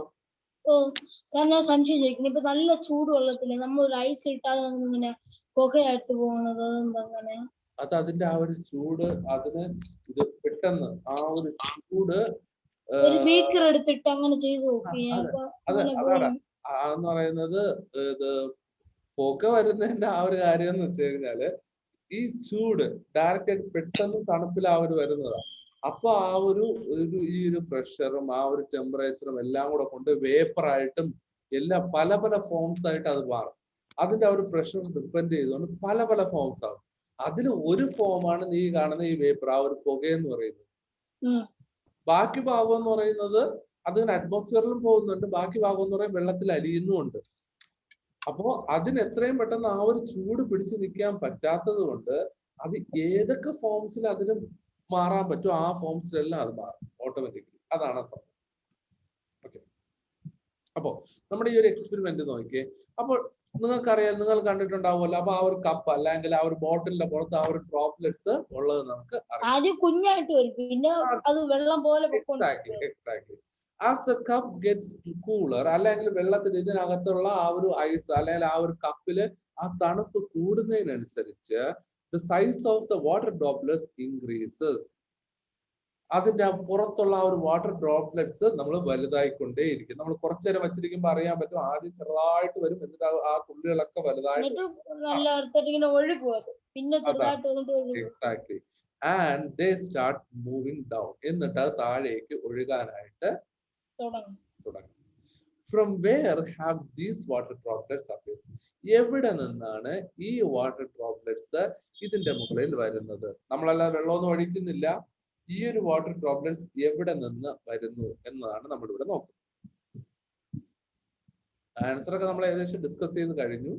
ഞാൻ സംശയം ചോദിക്കുന്നു. ഇപ്പൊ നല്ല ചൂടുവെള്ളത്തില് നമ്മൾ ഒരു ഐസ് ഇട്ടാൽ ഇങ്ങനെ പുകയായിട്ട് പോകുന്നത് അങ്ങനെ? അത് അതിന്റെ ആ ഒരു ചൂട് അതിന് ഇത് പെട്ടെന്ന് ആ ഒരു ചൂട് ബീക്കർ എടുത്തിട്ട് അങ്ങനെ ചെയ്തു എന്ന് പറയുന്നത് ഇത് പുക വരുന്നതിന്റെ ആ ഒരു കാര്യം എന്ന് വെച്ച് കഴിഞ്ഞാല് ഈ ചൂട് ഡയറക്റ്റ് ആയിട്ട് പെട്ടെന്ന് തണുപ്പിൽ വരുന്നതാണ്. അപ്പൊ ആ ഒരു ഈ ഒരു പ്രഷറും ആ ഒരു ടെമ്പറേച്ചറും എല്ലാം കൂടെ കൊണ്ട് വേപ്പറായിട്ടും പല ഫോംസ് ആയിട്ട് അത് മാറും. അതിന്റെ ആ ഒരു പ്രഷർ ഡിപ്പെൻഡ് ചെയ്തുകൊണ്ട് പല ഫോംസ് ആകും. അതിൽ ഒരു ഫോമാണ് നീ കാണുന്ന ഈ വേപ്പർ, ആ ഒരു പുകയെന്ന് പറയുന്നത്. ബാക്കി ഭാഗം എന്ന് പറയുന്നത് അതിന് അറ്റ്മോസ്ഫിയറിലും പോകുന്നുണ്ട്. ബാക്കി ഭാഗം എന്ന് പറയുന്നത് വെള്ളത്തിൽ അലിയുന്നുമുണ്ട്. അപ്പോ അതിന് എത്രയും പെട്ടെന്ന് ആ ഒരു ചൂട് പിടിച്ചു നിൽക്കാൻ പറ്റാത്തത് കൊണ്ട് അത് ഏതൊക്കെ ഫോംസിൽ അതിന് മാറാൻ പറ്റും ആ ഫോംസിലെല്ലാം അത് മാറും ഓട്ടോമാറ്റിക്കലി. അതാണ് സംഭവം. ഓക്കെ. അപ്പോ നമ്മുടെ ഈ ഒരു എക്സ്പെരിമെന്റ് നോക്കിയേ. അപ്പോൾ നിങ്ങൾക്കറിയാം, നിങ്ങൾ കണ്ടിട്ടുണ്ടാവുമല്ലോ. അപ്പൊ ആ ഒരു കപ്പ് അല്ലെങ്കിൽ ആ ഒരു ബോട്ടിലിന്റെ പുറത്ത് ആ ഒരു ഡ്രോപ്ലെറ്റ്സ് ഉള്ളത് നമുക്ക് ആദ്യം കുഞ്ഞായിട്ട് വരും, പിന്നെ അത് വെള്ളം പോലെ. Exactly. As the cup gets cooler, അല്ലെങ്കിൽ വെള്ളത്തിന് ഇതിനകത്തുള്ള ആ ഒരു ഐസ് അല്ലെങ്കിൽ ആ ഒരു കപ്പില് ആ തണുപ്പ് കൂടുന്നതിനനുസരിച്ച് the size of the water droplets increases. അതിന്റെ പുറത്തുള്ള ആ ഒരു വാട്ടർ ഡ്രോപ്ലെറ്റ്സ് നമ്മൾ വലുതായിക്കൊണ്ടേയിരിക്കും. നമ്മൾ കുറച്ചേരം വെച്ചിരിക്കുമ്പോൾ അറിയാൻ പറ്റും. ആദ്യം ചെറുതായിട്ട് വരും, എന്നിട്ട് ആ തുള്ളികളൊക്കെ വലുതായിട്ട് exactly and they start moving down. എന്നിട്ട് അത് താഴേക്ക് ഒഴുകാനായിട്ട് തുടങ്ങും. From where have these water droplets appeared? എവിടെ നിന്നാണ് ഈ വാട്ടർ ഡ്രോപ്ലെറ്റ്സ് ഇതിന്റെ മുകളിൽ വരുന്നത്? നമ്മളെല്ലാം വെള്ളമൊന്നും ഒഴിക്കുന്നില്ല. ഈ ഒരു വാട്ടർ ഡ്രോപ്ലെറ്റ്സ് എവിടെ നിന്ന് വരുന്നു എന്നതാണ് നമ്മൾ ഇവിടെ നോക്കുന്നത്. ആൻസർ ഒക്കെ നമ്മൾ ഏകദേശം ഡിസ്കസ് ചെയ്ത് കഴിഞ്ഞു.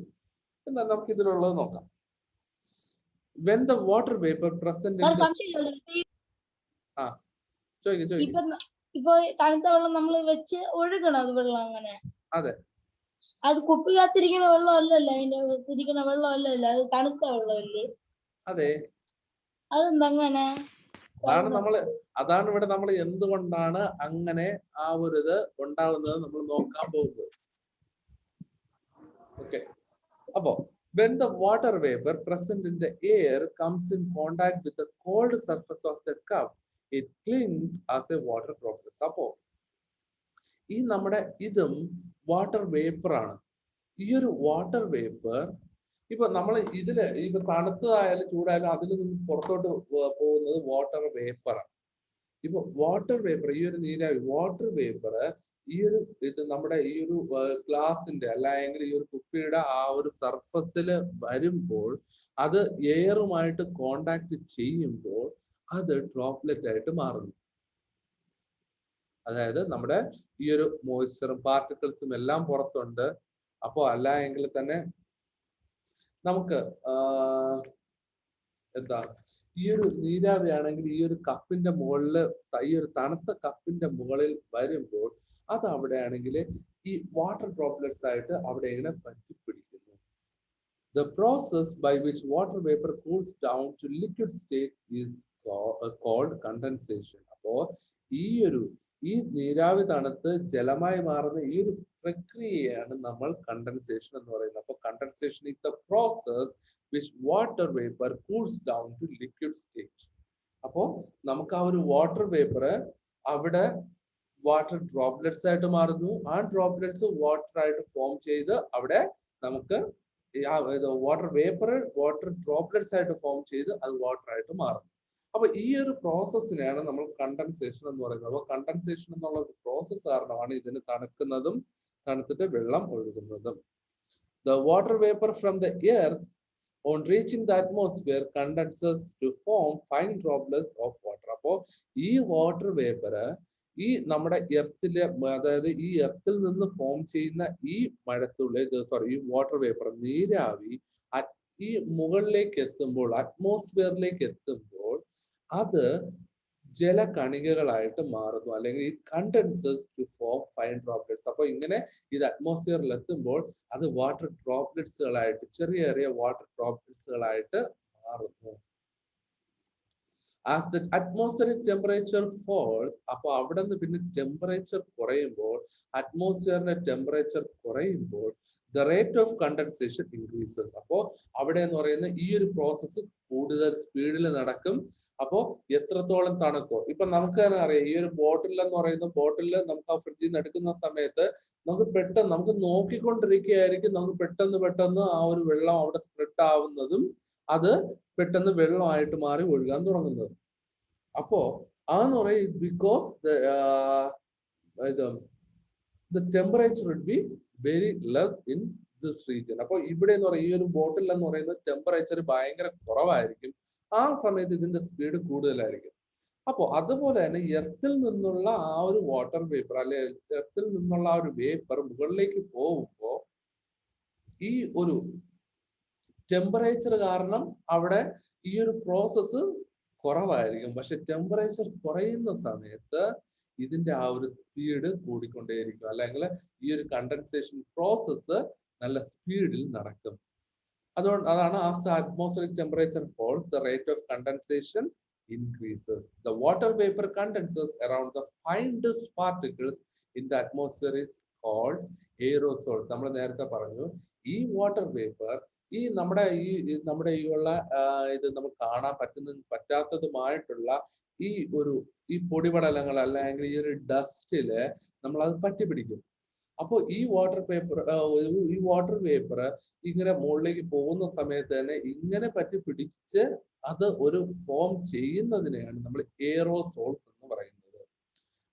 എന്നാൽ നമുക്ക് ഇതിലുള്ളത് നോക്കാം. When the water vapor present in ഇപ്പൊ തണുത്ത വെള്ളം നമ്മൾ വെച്ച് ഒഴുകണം. അത് വെള്ളം അങ്ങനെ അതെ, അത് കുപ്പിക്കകത്തിരിക്കുന്ന വെള്ളം അല്ലല്ലോ, അതിന്റെ ഇരിക്കുന്ന വെള്ളം അല്ലല്ലോ, അത് തണുത്ത വെള്ളമല്ലേ? അതെ. അതെന്തങ്ങനെ? അതാണ് ഇവിടെ നമ്മൾ എന്തുകൊണ്ടാണ് അങ്ങനെ ആ ഒരു ഇത് ഉണ്ടാവുന്നത് നമ്മൾ നോക്കാൻ പോകുന്നത്. ഓക്കെ. അപ്പോ when the water vapor present in the air comes in contact with the cold surface of the cup, it clings as a water droplet. അപ്പോ ഈ നമ്മുടെ ഇതും വാട്ടർ വേപ്പർ ആണ്. ഈ ഒരു വാട്ടർ വേപ്പർ ഇപ്പൊ നമ്മൾ ഇതില് ഇപ്പൊ തണുത്തതായാലും ചൂടായാലും അതിൽ നിന്ന് പുറത്തോട്ട് പോകുന്നത് വാട്ടർ വേപ്പറാണ്. ഇപ്പൊ വാട്ടർ വേപ്പർ, ഈ ഒരു നീരാവി വാട്ടർ വേപ്പർ ഈ ഒരു ഇത് നമ്മുടെ ഈ ഒരു ഗ്ലാസിന്റെ അല്ലെങ്കിൽ ഈ ഒരു കുപ്പിയുടെ ആ ഒരു സർഫസിൽ വരുമ്പോൾ അത് എയറുമായിട്ട് കോണ്ടാക്ട് ചെയ്യുമ്പോൾ അത് ഡ്രോപ്ലെറ്റ് ആയിട്ട് മാറുന്നു. അതായത് നമ്മുടെ ഈ ഒരു മോയ്സ്ചറും പാർട്ടിക്കിൾസും എല്ലാം പുറത്തുണ്ട്. അപ്പോ അല്ല എങ്കിൽ തന്നെ നമുക്ക് എന്താ ഈ ഒരു നീരാവി ആണെങ്കിൽ ഈ ഒരു കപ്പിന്റെ മുകളില് ഈ ഒരു തണുത്ത കപ്പിന്റെ മുകളിൽ വരുമ്പോൾ അത് അവിടെ ആണെങ്കിൽ ഈ വാട്ടർ ഡ്രോപ്ലെറ്റ്സ് ആയിട്ട് അവിടെ ഇങ്ങനെ പറ്റിപ്പിടിക്കുന്നു. The process by which water vapor cools down to liquid state is called condensation. അപ്പോ ഈ നീരാവി തണുത്ത് ജലമായി മാറുന്ന ഈ ഒരു പ്രക്രിയയാണ് നമ്മൾ കണ്ടൻസേഷൻ എന്ന് പറയുന്നത്. അപ്പോൾ condensation is the process which water vapor cools down to liquid state. അപ്പോ നമുക്ക് ആ ഒരു വാട്ടർ വേപ്പർ അവിടെ വാട്ടർ ഡ്രോപ്ലെറ്റ്സ് ആയിട്ട് മാറുന്നു. ആ ഡ്രോപ്ലെറ്റ്സ് വാട്ടർ ആയിട്ട് ഫോം ചെയ്ത് അവിടെ നമുക്ക് വാട്ടർ വേപ്പർ വാട്ടർ ഡ്രോപ്ലെറ്റ്സ് ആയിട്ട് ഫോം ചെയ്ത് അത് വാട്ടർ ആയിട്ട് മാറുന്നു. അപ്പൊ ഈ ഒരു പ്രോസസ്സിനെയാണ് നമ്മൾ കണ്ടൻസേഷൻ എന്ന് പറയുന്നത്. അപ്പൊ കണ്ടൻസേഷൻ എന്നുള്ള ഒരു പ്രോസസ് കാരണമാണ് ഇതിന് തണുക്കുന്നതും തണുത്തിട്ട് വെള്ളം ഒഴുകുന്നതും. The water vapor from the earth on reaching the atmosphere condenses to form fine droplets of water. അപ്പോ ഈ വാട്ടർ വേപ്പർ ഈ നമ്മുടെ എർത്തിലെ, അതായത് ഈ എർത്തിൽ നിന്ന് ഫോം ചെയ്യുന്ന ഈ മഴത്തുള്ളി, സോറി, ഈ വാട്ടർ വേപ്പർ, നീരാവി ഈ മുകളിലേക്ക് എത്തുമ്പോൾ, അറ്റ്മോസ്ഫിയറിലേക്ക് എത്തുമ്പോൾ അത് ജലകണികകളായിട്ട് മാറുന്നു, അല്ലെങ്കിൽ ഈ condenses to form fine droplets. അപ്പൊ ഇങ്ങനെ ഇത് അറ്റ്മോസ്ഫിയറിൽ എത്തുമ്പോൾ അത് വാട്ടർ ഡ്രോപ്ലെറ്റ്സുകളായിട്ട്, ചെറിയ ചെറിയ വാട്ടർ ഡ്രോപ്ലെറ്റ്സുകളായിട്ട് മാറുന്നു. As the atmospheric temperature falls, അപ്പൊ അവിടെ നിന്ന് പിന്നെ ടെമ്പറേച്ചർ കുറയുമ്പോൾ, അറ്റ്മോസ്ഫിയറിന്റെ ടെമ്പറേച്ചർ കുറയുമ്പോൾ the rate of condensation increases. അപ്പോ അവിടെ എന്ന് പറയുന്ന ഈ ഒരു പ്രോസസ്സ് കൂടുതൽ സ്പീഡിൽ നടക്കും. അപ്പോ എത്രത്തോളം തണുക്കോ, ഇപ്പൊ നമുക്ക് തന്നെ അറിയാം, ഈ ഒരു ബോട്ടിൽ എന്ന് പറയുന്ന ബോട്ടിൽ നമുക്ക് ആ ഫ്രിഡ്ജിൽ നിന്ന് എടുക്കുന്ന സമയത്ത് നമുക്ക് പെട്ടെന്ന്, നമുക്ക് നോക്കിക്കൊണ്ടിരിക്കുകയായിരിക്കും, നമുക്ക് പെട്ടെന്ന് ആ ഒരു വെള്ളം അവിടെ സ്പ്രെഡ് ആവുന്നതും അത് പെട്ടെന്ന് വെള്ളമായിട്ട് മാറി ഒഴുകാൻ തുടങ്ങുന്നത്. അപ്പോ അതെന്ന് പറയും because the temperature would be very less in this region. അപ്പൊ ഇവിടെ എന്ന് പറയുന്ന ഈ ഒരു ബോട്ടിൽ എന്ന് പറയുന്നത് ടെമ്പറേച്ചർ ഭയങ്കര കുറവായിരിക്കും, ആ സമയത്ത് ഇതിന്റെ സ്പീഡ് കൂടുതലായിരിക്കും. അപ്പൊ അതുപോലെ തന്നെ എർത്തിൽ നിന്നുള്ള ആ ഒരു വാട്ടർ വേപ്പർ, അല്ലെ എർത്തിൽ നിന്നുള്ള ആ ഒരു വേപ്പർ മുകളിലേക്ക് പോകുമ്പോ ഈ ഒരു ടെമ്പറേച്ചർ കാരണം അവിടെ ഈ ഒരു പ്രോസസ്സ് കുറവായിരിക്കും. പക്ഷെ ടെമ്പറേച്ചർ കുറയുന്ന സമയത്ത് ഇതിന്റെ ആ ഒരു സ്പീഡ് കൂടിക്കൊണ്ടേയിരിക്കും, അല്ലെങ്കിൽ ഈ ഒരു കണ്ടൻസേഷൻ പ്രോസസ്സ് നല്ല സ്പീഡിൽ നടക്കും. അതാണ് as the atmospheric temperature falls, the rate of condensation increases. The water vapor condenses around the finest particles in the atmosphere is called aerosols. നമ്മൾ നേരത്തെ പറഞ്ഞു, ഈ വാട്ടർ വേപ്പർ ഈ നമ്മുടെ ഈ ഉള്ള ഇത് നമുക്ക് കാണാൻ പറ്റാത്തതുമായിട്ടുള്ള ഈ പൊടിപടലങ്ങൾ, അല്ലെങ്കിൽ ഈ ഒരു ഡസ്റ്റില് നമ്മൾ അത് പറ്റിപ്പിടിക്കും. അപ്പോ ഈ വാട്ടർ വേപ്പർ ഇങ്ങനെ മുകളിലേക്ക് പോകുന്ന സമയത്ത് തന്നെ ഇങ്ങനെ പറ്റിപ്പിടിച്ച് അത് ഒരു ഫോം ചെയ്യുന്നതിനെയാണ് നമ്മൾ എയറോസോൾസ് എന്ന് പറയുന്നത്.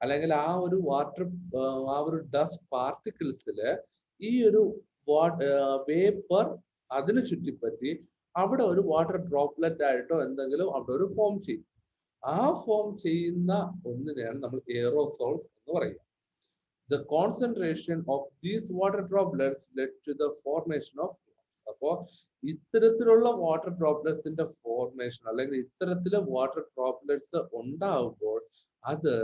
അല്ലെങ്കിൽ ആ ഒരു ഡസ്റ്റ് പാർട്ടിക്കിൾസില് ഈ ഒരു വേപ്പർ അതിന് ചുറ്റിപ്പറ്റി അവിടെ ഒരു വാട്ടർ ഡ്രോപ്ലെറ്റ് ആയിട്ടോ എന്തെങ്കിലും അവിടെ ഒരു ഫോം ചെയ്യും. ആ ഫോം ചെയ്യുന്ന ഒന്നിനെയാണ് നമ്മൾ എയറോസോൾസ് എന്ന് പറയുക. The concentration of these water droplets led to the formation of clouds. അപ്പോ ഇത്തരത്തിലുള്ള വാട്ടർ ഡ്രോപ്ലെറ്റ്സിന്റെ ഫോർമേഷൻ, അല്ലെങ്കിൽ ഇത്തരത്തില് വാട്ടർ ഡ്രോപ്ലെറ്റ്സ് ഉണ്ടാവുമ്പോൾ അത്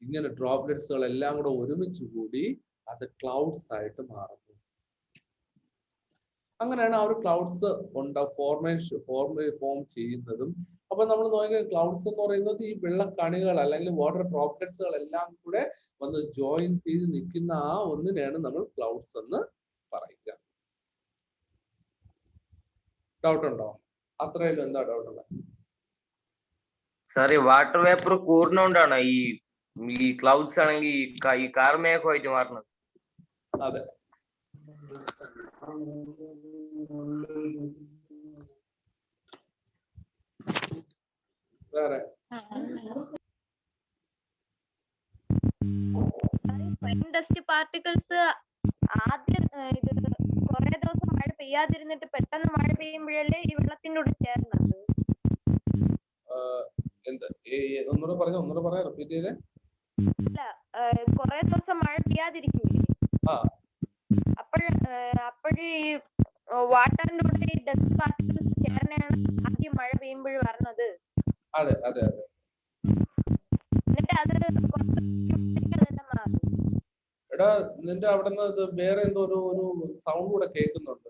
ഇങ്ങനെ ഡ്രോപ്ലെറ്റ്സുകൾ എല്ലാം കൂടെ ഒരുമിച്ച് കൂടി അത് ക്ലൗഡ്സ് ആയിട്ട് മാറുന്നു. അങ്ങനെയാണ് ആ ഒരു ക്ലൗഡ്സ് ഫോം ചെയ്യുന്നതും. അപ്പൊ നമ്മൾ നോക്കിയാൽ ക്ലൗഡ്സ് എന്ന് പറയുന്നത് ഈ വെള്ളക്കണികൾ അല്ലെങ്കിൽ വാട്ടർ ഡ്രോപ്ലെറ്റ്സുകൾ എല്ലാം കൂടെ വന്ന് ജോയിൻ ചെയ്ത് നിൽക്കുന്ന ആ ഒന്നിനെയാണ് നമ്മൾ ക്ലൗഡ്സ് എന്ന് പറയുക. ഡൗട്ട് ഉണ്ടോ? അത്രയല്ലോ, എന്താ ഡൗട്ട് ഉള്ളത്? സാറി, വാട്ടർ വേപ്പർ കൂർണോണ്ടാണോ ഈ ക്ലൗഡ്സ് ആണെങ്കിൽ ഈ കാർമേഘമായിട്ട് മാറുന്നത്? അതെ. വേറെ ഡസ്റ്റ് പാർട്ടിക്കിൾസ് ആദ്യം ഇത് കുറെ ദിവസം മഴ പെയ്യാതിരുന്നിട്ട് പെട്ടെന്ന് മഴ പെയ്യുമ്പോഴല്ലേ ഈ വെള്ളത്തിന്റെ കൂടെ ചേർന്നത്? ഒന്നുകൂടെ പറയാം, റിപ്പീറ്റ് ചെയ്തേ. അല്ല, കുറെ ദിവസം മഴ പെയ്യാതിരിക്കൂലേ, അപ്പോഴീ വാട്ടറിന്റെ കൂടെ ഈ ഡസ്റ്റ് പാർട്ടിക്കിൾസ് ചേർന്നാണ് ആദ്യം മഴ പെയ്യുമ്പോൾ പറഞ്ഞത്. അതെ അതെ അതെ. എന്നിട്ട് അത് എടാ, നിന്റെ അവിടെ നിന്ന് വേറെ എന്തോ ഒരു സൗണ്ട് കൂടെ കേൾക്കുന്നുണ്ട്.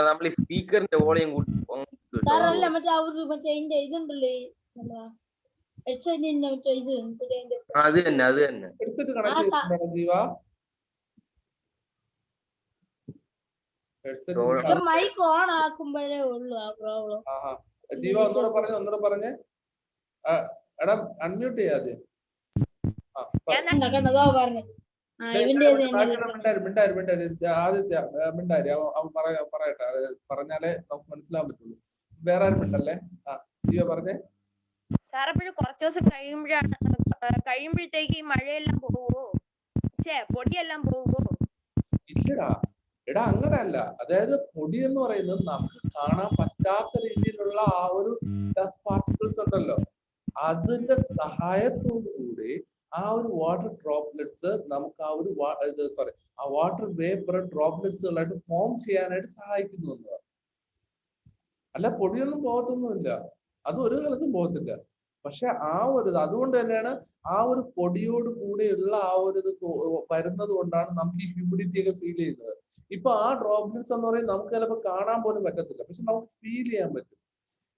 നമ്മൾ ഈ സ്പീക്കറിന്റെ വോളിയം സാറല്ല മറ്റേ ഇതുണ്ടല്ലേ അത് തന്നെ ഹെഡ്സെറ്റ് കണക്ട് ചെയ്തിട്ടുണ്ടോ ജീവ? മൈക്ക് ഓൺ ആക്കുമ്പോഴേ ഉള്ളൂ ആ പ്രോബ്ലം. ജീവ ഒന്നുകൂടെ പറഞ്ഞേ. എടാ, അൺമ്യൂട്ട് ചെയ്യാതെ. ആദിത്യ മിണ്ടാരി, അവൻ പറയട്ടെ, പറഞ്ഞാലേ നമുക്ക് മനസ്സിലാൻ പറ്റുള്ളൂ. വേറെ ആരും മിണ്ടല്ലേ? ജീവ പറഞ്ഞേ. കുറച്ചു ദിവസം കഴിയുമ്പോഴത്തേക്ക് ഈ മഴയെല്ലാം പോവോ, പൊടിയെല്ലാം പോവോ? ഇല്ലടാ, എടാ അങ്ങനല്ല. അതായത് പൊടി എന്ന് പറയുന്നത് നമുക്ക് കാണാൻ പറ്റാത്ത രീതിയിലുള്ള ആ ഒരു ഡസ്റ്റ് പാർട്ടിക്കിൾസ് ഉണ്ടല്ലോ, അതിന്റെ സഹായത്തോടു കൂടി ആ ഒരു വാട്ടർ ഡ്രോപ്ലെറ്റ്സ് നമുക്ക് ആ ഒരു ആ വാട്ടർ വേപ്പർ ഡ്രോപ്ലെറ്റ്സുകളായിട്ട് ഫോം ചെയ്യാനായിട്ട് സഹായിക്കുന്നു എന്നതാണ്. അല്ല പൊടിയൊന്നും പോകത്തൊന്നുമില്ല, അത് ഒരു കാലത്തും പോകത്തില്ല. പക്ഷെ ആ ഒരു അതുകൊണ്ട് തന്നെയാണ് ആ ഒരു പൊടിയോട് കൂടെയുള്ള ആ ഒരു ഇത് വരുന്നത് കൊണ്ടാണ് നമുക്ക് ഈ ഹ്യൂമിഡിറ്റി ഒക്കെ ഫീൽ ചെയ്യുന്നത്. ഇപ്പൊ ആ ഡ്രോപ്ലെറ്റ്സ് എന്ന് പറയുന്നത് നമുക്ക് ചിലപ്പോൾ കാണാൻ പോലും പറ്റത്തില്ല, പക്ഷെ നമുക്ക് ഫീൽ ചെയ്യാൻ പറ്റും.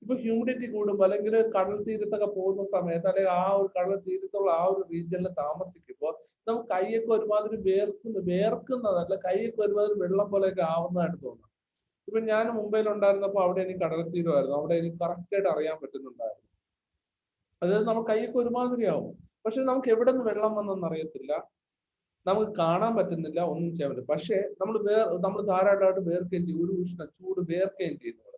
ഇപ്പൊ ഹ്യൂമിഡിറ്റി കൂടുമ്പോൾ അല്ലെങ്കിൽ കടൽ തീരത്തൊക്കെ പോകുന്ന സമയത്ത് അല്ലെങ്കിൽ ആ ഒരു കടൽ തീരത്തുള്ള ആ ഒരു റീജിയനിൽ താമസിക്കുമ്പോൾ നമുക്ക് കൈയൊക്കെ ഒരുമാതിരി വേർക്കുന്നതല്ല, കൈയൊക്കെ ഒരുമാതിരി വെള്ളം പോലെയൊക്കെ ആവുന്നതായിട്ട് തോന്നാം. ഇപ്പൊ ഞാൻ മുംബൈയിൽ ഉണ്ടായിരുന്നപ്പോൾ അവിടെ എനിക്ക് കടൽ തീരമായിരുന്നു, അവിടെ എനിക്ക് കറക്റ്റ് ആയിട്ട് അറിയാൻ പറ്റുന്നുണ്ടായിരുന്നു. അതായത് നമുക്ക് കൈയൊക്കെ ഒരുമാതിരി ആവും, പക്ഷെ നമുക്ക് എവിടെ നിന്ന് വെള്ളം വന്നെന്ന് അറിയത്തില്ല, നമുക്ക് കാണാൻ പറ്റുന്നില്ല, ഒന്നും ചെയ്യാൻ പറ്റില്ല. പക്ഷെ നമ്മൾ ധാരാളമായിട്ട് വേർക്കുകയും ചെയ്യും, ഒരു ചൂട് വേർക്കുകയും ചെയ്യുന്നത്.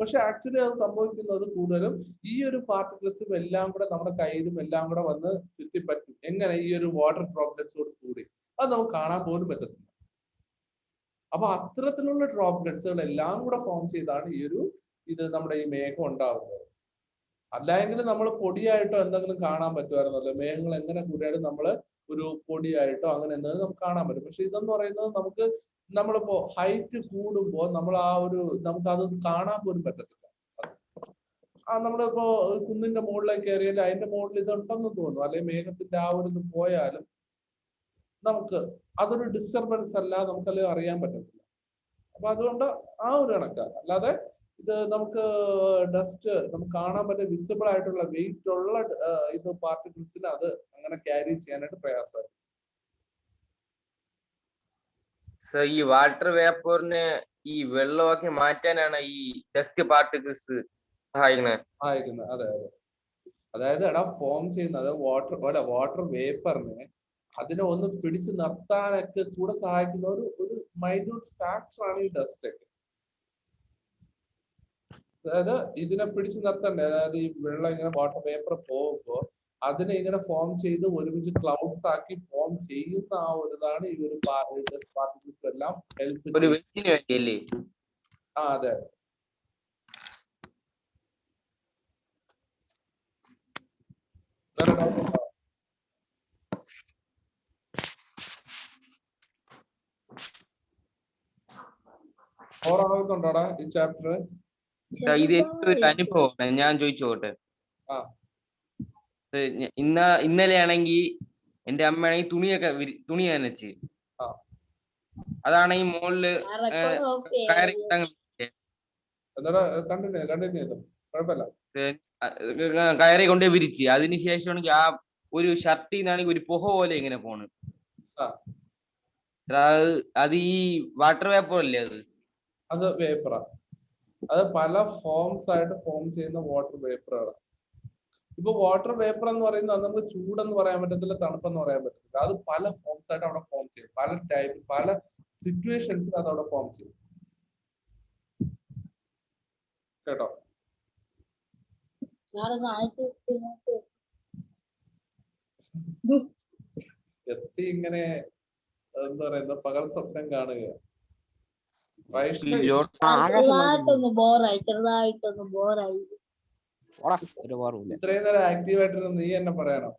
പക്ഷെ ആക്ച്വലി അത് സംഭവിക്കുന്നത് കൂടുതലും ഈ ഒരു പാർട്ടിക്കിൾസും എല്ലാം കൂടെ നമ്മുടെ കയ്യിലും എല്ലാം കൂടെ വന്ന് ചുറ്റിപ്പറ്റും. എങ്ങനെ? ഈ ഒരു വാട്ടർ ഡ്രോപ്ലെറ്റ്സോട് കൂടി. അത് നമുക്ക് കാണാൻ പോലും പറ്റത്തില്ല. അപ്പൊ അത്തരത്തിലുള്ള ഡ്രോപ്ലെറ്റ്സുകൾ എല്ലാം കൂടെ ഫോം ചെയ്താണ് ഇത് നമ്മുടെ ഈ മേഘം ഉണ്ടാകുന്നത്. അല്ലായെങ്കിൽ നമ്മൾ പൊടിയായിട്ടോ എന്തെങ്കിലും കാണാൻ പറ്റുമായിരുന്നല്ലോ. മേഘങ്ങൾ എങ്ങനെ കൂടിയാലും നമ്മള് ഒരു പൊടിയായിട്ടോ അങ്ങനെ എന്തെങ്കിലും നമുക്ക് കാണാൻ പറ്റും. പക്ഷെ ഇതെന്ന് പറയുന്നത് നമ്മളിപ്പോ ഹൈറ്റ് കൂടുമ്പോൾ നമ്മൾ നമുക്കത് കാണാൻ പോലും പറ്റത്തില്ല. നമ്മളിപ്പോ കുന്നിന്റെ മുകളിലേക്ക് കയറിയാൽ അതിന്റെ മുകളിൽ ഇതുണ്ടെന്ന് തോന്നും, അല്ലെങ്കിൽ മേഘത്തിന്റെ ആ ഒരു ഇത് പോയാലും നമുക്ക് അതൊരു ഡിസ്റ്റർബൻസ് അല്ല, നമുക്കത് അറിയാൻ പറ്റത്തില്ല. അപ്പൊ അതുകൊണ്ട് ആ ഒരു കണക്കാണ്. അല്ലാതെ ഇത് നമുക്ക് ഡസ്റ്റ് നമുക്ക് കാണാൻ പറ്റിയ വിസിബിൾ ആയിട്ടുള്ള വെയിറ്റ് ഉള്ള പാർട്ടിക്കിൾസിന് അത് അങ്ങനെ ക്യാരി ചെയ്യാനായിട്ട് പ്രയാസമാണ്. ഈ വാട്ടർ വേപ്പറിനെ ഈ വെള്ളമാക്കി മാറ്റാനാണ് ഈ ഡസ്റ്റ് പാർട്ടിക്കിൾസ് സഹായിക്കുന്നത്. അതെ. അതായത് ഫോം ചെയ്യുന്നത് വാട്ടർ വേപ്പറിനെ അതിനെ ഒന്ന് പിടിച്ചു നിർത്താനൊക്കെ കൂടെ സഹായിക്കുന്ന ഒരു മൈന്യൂട്ട് ഫാക്ടർ ആണ് ഈ ഡസ്റ്റ് ഒക്കെ. അതായത് ഇതിനെ പിടിച്ചു നിർത്തണ്ടേ, അതായത് ഈ വെള്ളം ഇങ്ങനെ വാട്ടർ വേപ്പർ പോകുമ്പോൾ അതിനെ ഇങ്ങനെ ഫോം ചെയ്ത് ഒരുമിച്ച് ക്ലൗഡ്സ് ആക്കി ഫോം ചെയ്യുന്ന ആ ഒരു ഇതാണ് ഈ ഒരു ഡസ്റ്റ് പാർട്ടിക്കിൾസ് എല്ലാം ഹെൽപ്പ് വേണ്ടിയല്ലേ? അതെ. ഓർമ്മ ഈ ചാപ്റ്റർ? ഇത് ഒരു അനുഭവം ഞാൻ ചോദിച്ചോട്ടെ. ഇന്നലെ ആണെങ്കിൽ എന്റെ അമ്മയാണെങ്കിൽ തുണി നനച്ച്, അതാണെങ്കിൽ മുകളില് കയറി കൊണ്ടേ വിരിച്ച്, അതിനുശേഷമാണെങ്കിൽ ആ ഒരു ഷർട്ടിൽ നിന്നാണെങ്കിൽ ഒരു പുക പോലെ ഇങ്ങനെ പോണ്. അത് ഈ വാട്ടർ വേപ്പർ അല്ലേ? അത് വേപ്പറാ. അത് പല ഫോംസ് ആയിട്ട് ഫോം ചെയ്യുന്ന വാട്ടർ വേപ്പറുകളാണ്. ഇപ്പൊ വാട്ടർ വേപ്പർ എന്ന് പറയുന്നത് നമുക്ക് ചൂടെന്ന് പറയാൻ പറ്റത്തില്ല, തണുപ്പെന്ന് പറയാൻ പറ്റത്തില്ല. അത് പല ഫോംസ് ആയിട്ട് അവിടെ ഫോം ചെയ്യും, പല ടൈപ്പ് പല സിറ്റുവേഷൻസിൽ അത് അവിടെ ഫോം ചെയ്യും. കേട്ടോ? ജസ്റ്റ് ഇങ്ങനെ എന്താ പറയുക, പകൽ സ്വപ്നം കാണുക. ഇത്രയും നേരം ആക്റ്റീവ് ആയിട്ടിരുന്ന നീ എന്നെ പറയണം.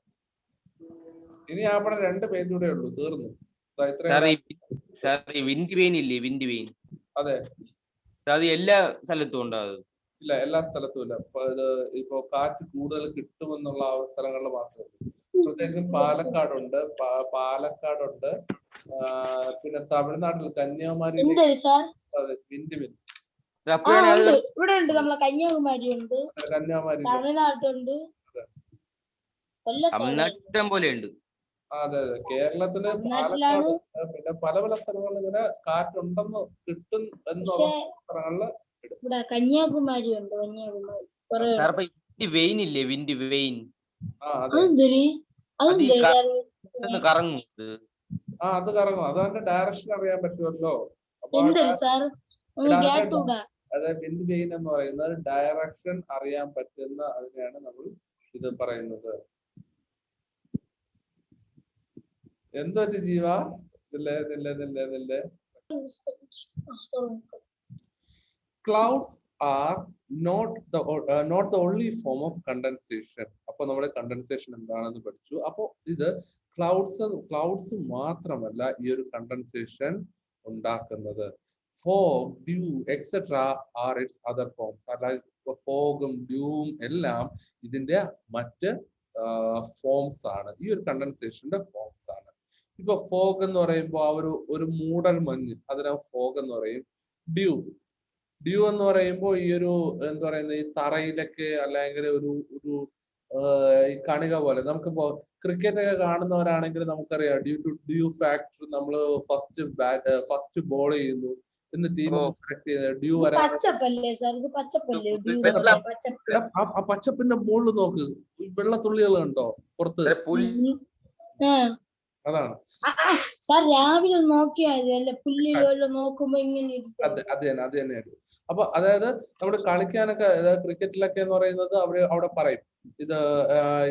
ഇനി അവിടെ 2 പേജ് കൂടെ ഉള്ളൂ, തീർന്നു. വിൻഡ് വെയിൻ ഇല്ലേ? Wind vane. അതെ. അത് എല്ലാ സ്ഥലത്തും ഉണ്ടാകും? ഇല്ല, എല്ലാ സ്ഥലത്തും ഇല്ല. ഇപ്പൊ കാറ്റ് കൂടുതൽ കിട്ടുമെന്നുള്ള ആ സ്ഥലങ്ങളിൽ മാത്രമേ ഉള്ളൂ. പ്രത്യേകിച്ചും പാലക്കാടുണ്ട്, പിന്നെ തമിഴ്നാട്ടിൽ കന്യാകുമാരി. വിൻഡ് വെയിൻ ഇവിടെ ഉണ്ട്, നമ്മളെ കന്യാകുമാരി ഉണ്ട്, തമിഴ്നാട്ടുണ്ട്, തമിഴ്നാട്ടിലും പോലെ ഉണ്ട്. അതെ. കേരളത്തില് പാലക്കാട് പിന്നെ പല സ്ഥലങ്ങളിൽ ഇങ്ങനെ കാറ്റുണ്ടെന്ന് കിട്ടും എന്നുള്ള സ്ഥലങ്ങളില് ഇവിടെ കന്യാകുമാരി ഉണ്ട്. വെയിൻ ഇല്ലേ? Wind vane. കറങ്ങും. അത് കറങ്ങും. അതിന്റെ ഡയറക്ഷൻ അറിയാൻ പറ്റുമല്ലോ. അതായത് വിൻഡ് വെയിൻ എന്ന് പറയുന്നത് ഡയറക്ഷൻ അറിയാൻ പറ്റുന്ന അതിനെയാണ് നമ്മൾ ഇത് പറയുന്നത്. എന്തോ ജീവ clouds are not the only form of condensation. അപ്പോൾ നമ്മൾ കണ്ടൻസേഷൻ എന്താണെന്ന് പഠിച്ചു. അപ്പോൾ ഇത് ക്ലൗഡ്സ് മാത്രമല്ല ഈ ഒരു കണ്ടൻസേഷൻ ഉണ്ടാക്കുന്നത്. Fog, dew, etc. are its other forms. അതായത് ഫോഗും ഡ്യൂവും എല്ലാം ഇതിന്റെ മറ്റ് ഫോംസ് ആണ്, ഈ ഒരു കണ്ടൻസേഷന്റെ ഫോംസ് ആണ്. ഇപ്പൊ ഫോഗ് എന്ന് പറയുമ്പോൾ ആ ഒരു മൂടൽ മഞ്ഞ്, അതിനെ ഫോഗ് എന്ന് പറയും. ഡ്യൂ എന്ന് പറയുമ്പോൾ ഈ ഒരു എന്താ പറയുന്നത്, ഈ തറയിലൊക്കെ അല്ലെങ്കിൽ ഒരു ഈ കണിക പോലെ. നമുക്കിപ്പോ ക്രിക്കറ്റ് ഒക്കെ കാണുന്നവരാണെങ്കിൽ നമുക്കറിയാം ഡ്യൂ ഫാക്ടർ. നമ്മൾ ഫസ്റ്റ് ബോൾ ചെയ്യുന്നു, ടീം ഡ്യൂ വരാൻ ആ പച്ചപ്പിന്റെ മുകളിൽ നോക്ക്, വെള്ളത്തുള്ളികൾ ഉണ്ടോ പുറത്ത്? അതാണ് രാവിലെ നോക്കിയാൽ നോക്കുമ്പോ ഇങ്ങനെ അത് തന്നെ. അപ്പൊ അതായത് നമ്മൾ കളിക്കാനൊക്കെ, അതായത് ക്രിക്കറ്റിലൊക്കെ എന്ന് പറയുന്നത് അവിടെ പറയും ഇത്